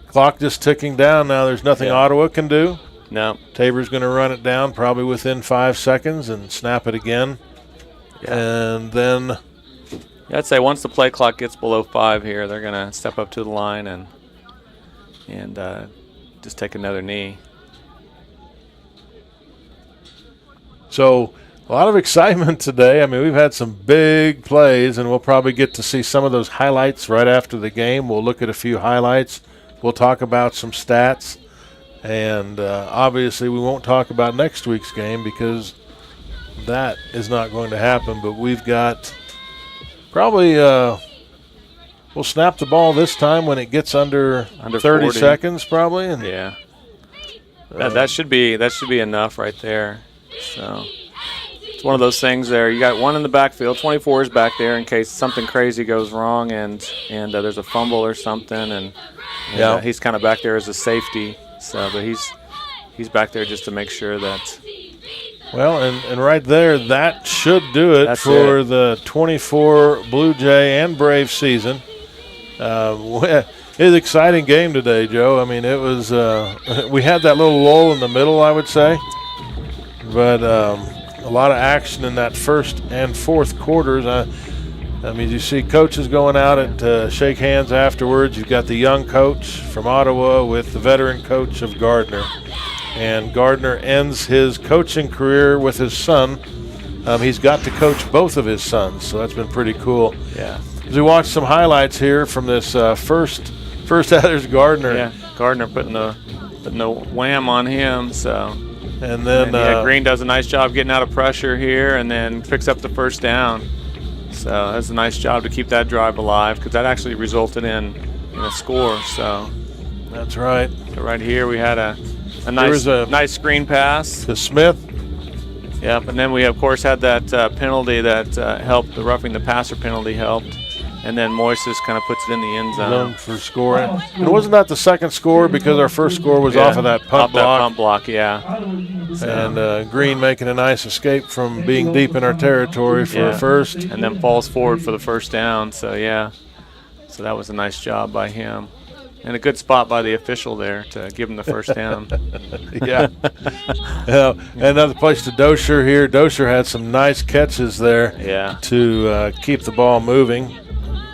[SPEAKER 3] clock just ticking down now. There's nothing Ottawa can do.
[SPEAKER 4] No.
[SPEAKER 3] Tabor's going to run it down probably within 5 seconds and snap it again.
[SPEAKER 4] Yeah.
[SPEAKER 3] And then
[SPEAKER 4] I'd say once the play clock gets below 5 here, they're going to step up to the line and just take another knee.
[SPEAKER 3] So a lot of excitement today. I mean, we've had some big plays, and we'll probably get to see some of those highlights right after the game. We'll look at a few highlights. We'll talk about some stats. And obviously we won't talk about next week's game because that is not going to happen. But we've got probably we'll snap the ball this time when it gets under 30
[SPEAKER 4] 40
[SPEAKER 3] seconds probably. And
[SPEAKER 4] yeah. That should be enough right there. So it's one of those things there. You got one in the backfield. 24 is back there in case something crazy goes wrong and there's a fumble or something. And he's kind of back there as a safety. So, but he's back there just to make sure that.
[SPEAKER 3] Well, and right there, that should do it for the 24 Blue Jay and Brave season. It was an exciting game today, Joe. I mean, it was. We had that little lull in the middle, I would say, but a lot of action in that first and fourth quarters. I mean, you see coaches going out and shake hands afterwards. You've got the young coach from Ottawa with the veteran coach of Gardner. And Gardner ends his coaching career with his son. He's got to coach both of his sons, so that's been pretty cool.
[SPEAKER 4] Yeah.
[SPEAKER 3] As we watch some highlights here from this first there's Gardner.
[SPEAKER 4] Yeah, Gardner putting the wham on him, so.
[SPEAKER 3] And then
[SPEAKER 4] Green does a nice job getting out of pressure here and then picks up the first down. So that's a nice job to keep that drive alive because that actually resulted in a score. So
[SPEAKER 3] that's right.
[SPEAKER 4] So right here we had a nice screen pass
[SPEAKER 3] to Smith.
[SPEAKER 4] Yep, and then we of course had that penalty that helped. The roughing the passer penalty helped. And then Moises kind of puts it in the end zone.
[SPEAKER 3] For scoring. And wasn't that the second score because our first score was off of that punt block?
[SPEAKER 4] That pump block, yeah.
[SPEAKER 3] And Green making a nice escape from being deep in our territory for a first.
[SPEAKER 4] And then falls forward for the first down. So, yeah. So that was a nice job by him. And a good spot by the official there to give him the first down.
[SPEAKER 3] Yeah. Another place to Dosher here. Dosher had some nice catches there to keep the ball moving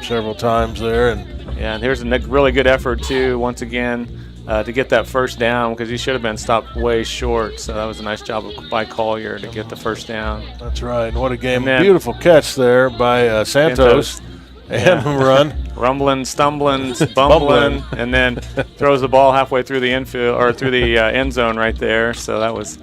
[SPEAKER 3] several times there.
[SPEAKER 4] And here's a really good effort, too, once again, to get that first down because he should have been stopped way short. So that was a nice job by Collier to get the first down.
[SPEAKER 3] That's right. And what a game. Beautiful catch there by Santos. And run.
[SPEAKER 4] Rumbling, stumbling, bumbling, and then throws the ball halfway through the infield or through the end zone right there. So that was,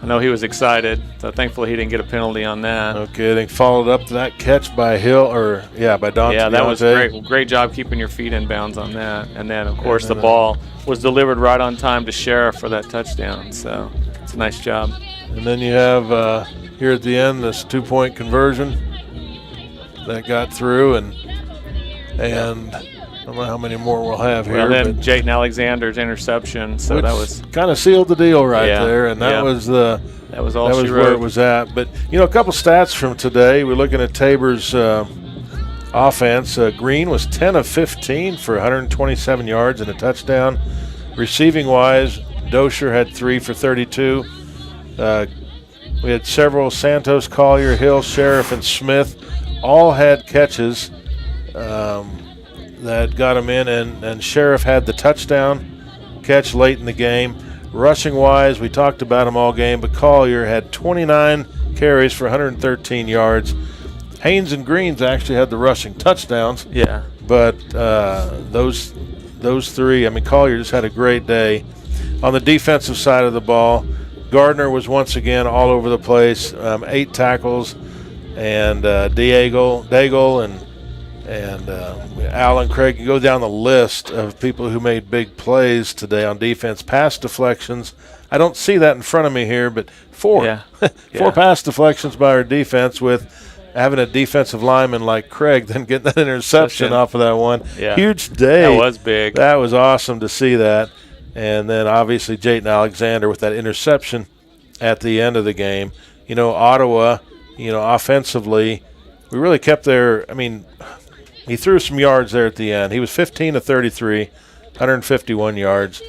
[SPEAKER 4] I know he was excited. So thankfully he didn't get a penalty on that.
[SPEAKER 3] No kidding. Followed up that catch by by Dante.
[SPEAKER 4] Yeah, that was great. Great job keeping your feet in bounds on that. And then of course the ball was delivered right on time to Sheriff for that touchdown. So it's a nice job.
[SPEAKER 3] And then you have here at the end this 2-point conversion that got through, and I don't know how many more we'll have here.
[SPEAKER 4] And then Jayton Alexander's interception, so that was
[SPEAKER 3] kind of sealed the deal right there, and that was
[SPEAKER 4] all.
[SPEAKER 3] That was where it was at. But a couple stats from today. We're looking at Tabor's offense. Green was 10 of 15 for 127 yards and a touchdown. Receiving wise, Dosher had 3 for 32. We had several Santos, Collier, Hill, Sheriff, and Smith. All had catches that got him in, and Sheriff had the touchdown catch late in the game. Rushing-wise, we talked about him all game, but Collier had 29 carries for 113 yards. Haynes and Greens actually had the rushing touchdowns.
[SPEAKER 4] Yeah.
[SPEAKER 3] But those three, Collier just had a great day. On the defensive side of the ball, Gardner was once again all over the place, 8 tackles. And Daigle and Alan Craig. You go down the list of people who made big plays today on defense. Pass deflections. I don't see that in front of me here, but 4. 4 pass deflections by our defense with having a defensive lineman like Craig then getting that interception off of that one.
[SPEAKER 4] Yeah.
[SPEAKER 3] Huge day.
[SPEAKER 4] That was big.
[SPEAKER 3] That was awesome to see that. And then obviously Jayton Alexander with that interception at the end of the game. Ottawa – offensively, we really kept their he threw some yards there at the end. He was 15 of 33, 151 yards.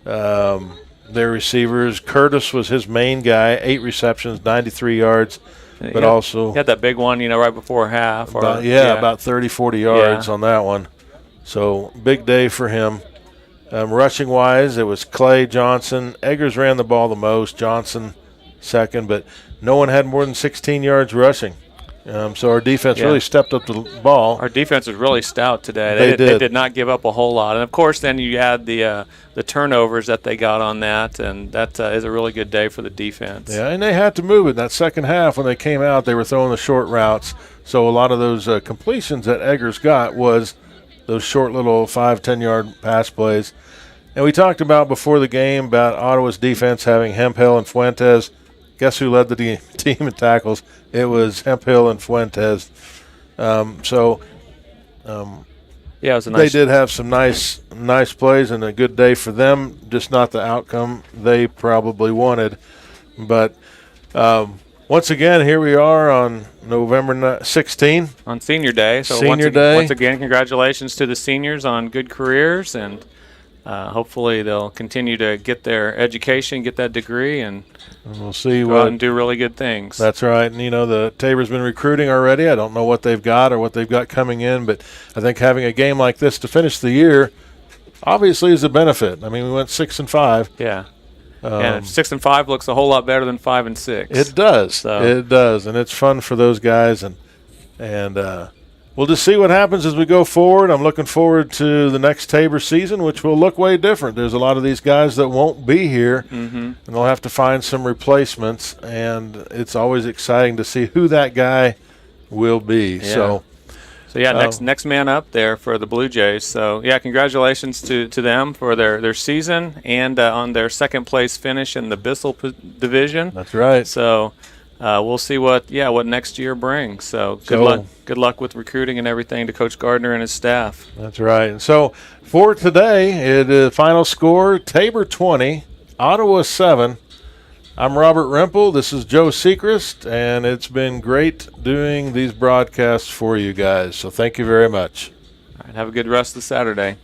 [SPEAKER 3] Their receivers, Curtis was his main guy, 8 receptions, 93 yards, but also
[SPEAKER 4] he had that big one, right before half.
[SPEAKER 3] About 30, 40 yards on that one. So big day for him. Rushing-wise, it was Clay, Johnson. Eggers ran the ball the most, Johnson second, but no one had more than 16 yards rushing. So our defense really stepped up the ball.
[SPEAKER 4] Our defense was really stout today. They did not give up a whole lot. And, of course, then you add the turnovers that they got on that, and that is a really good day for the defense.
[SPEAKER 3] Yeah, and they had to move it. In that second half when they came out, they were throwing the short routes. So a lot of those completions that Eggers got was those short little 5-10-yard pass plays. And we talked about before the game about Ottawa's defense having Hemphill and Fuentes. Guess who led the team in tackles? It was Hemphill and Fuentes. It was a nice. They did have some nice plays and a good day for them. Just not the outcome they probably wanted. But once again, here we are on November 16
[SPEAKER 4] on Senior Day. So once again, congratulations to the seniors on good careers, and hopefully they'll continue to get their education, get that degree, and
[SPEAKER 3] we'll see
[SPEAKER 4] go out and do really good things.
[SPEAKER 3] That's right. And, the Tabor's been recruiting already. I don't know what they've got or what they've got coming in, but I think having a game like this to finish the year obviously is a benefit. We went 6-5.
[SPEAKER 4] Yeah. And 6-5 looks a whole lot better than 5-6.
[SPEAKER 3] It does. So. It does, and it's fun for those guys, and we'll just see what happens as we go forward. I'm looking forward to the next Tabor season, which will look way different. There's a lot of these guys that won't be here, and they'll have to find some replacements, and it's always exciting to see who that guy will be.
[SPEAKER 4] Yeah. Next man up there for the Blue Jays. So, congratulations to them for their season and on their second-place finish in the Bissell division.
[SPEAKER 3] That's right.
[SPEAKER 4] So, we'll see what next year brings. So good luck with recruiting and everything to Coach Gardner and his staff.
[SPEAKER 3] That's right. And so for today, the final score, Tabor 20, Ottawa 7. I'm Robert Rempel. This is Joe Sechrist, and it's been great doing these broadcasts for you guys. So thank you very much.
[SPEAKER 4] All right, have a good rest of the Saturday.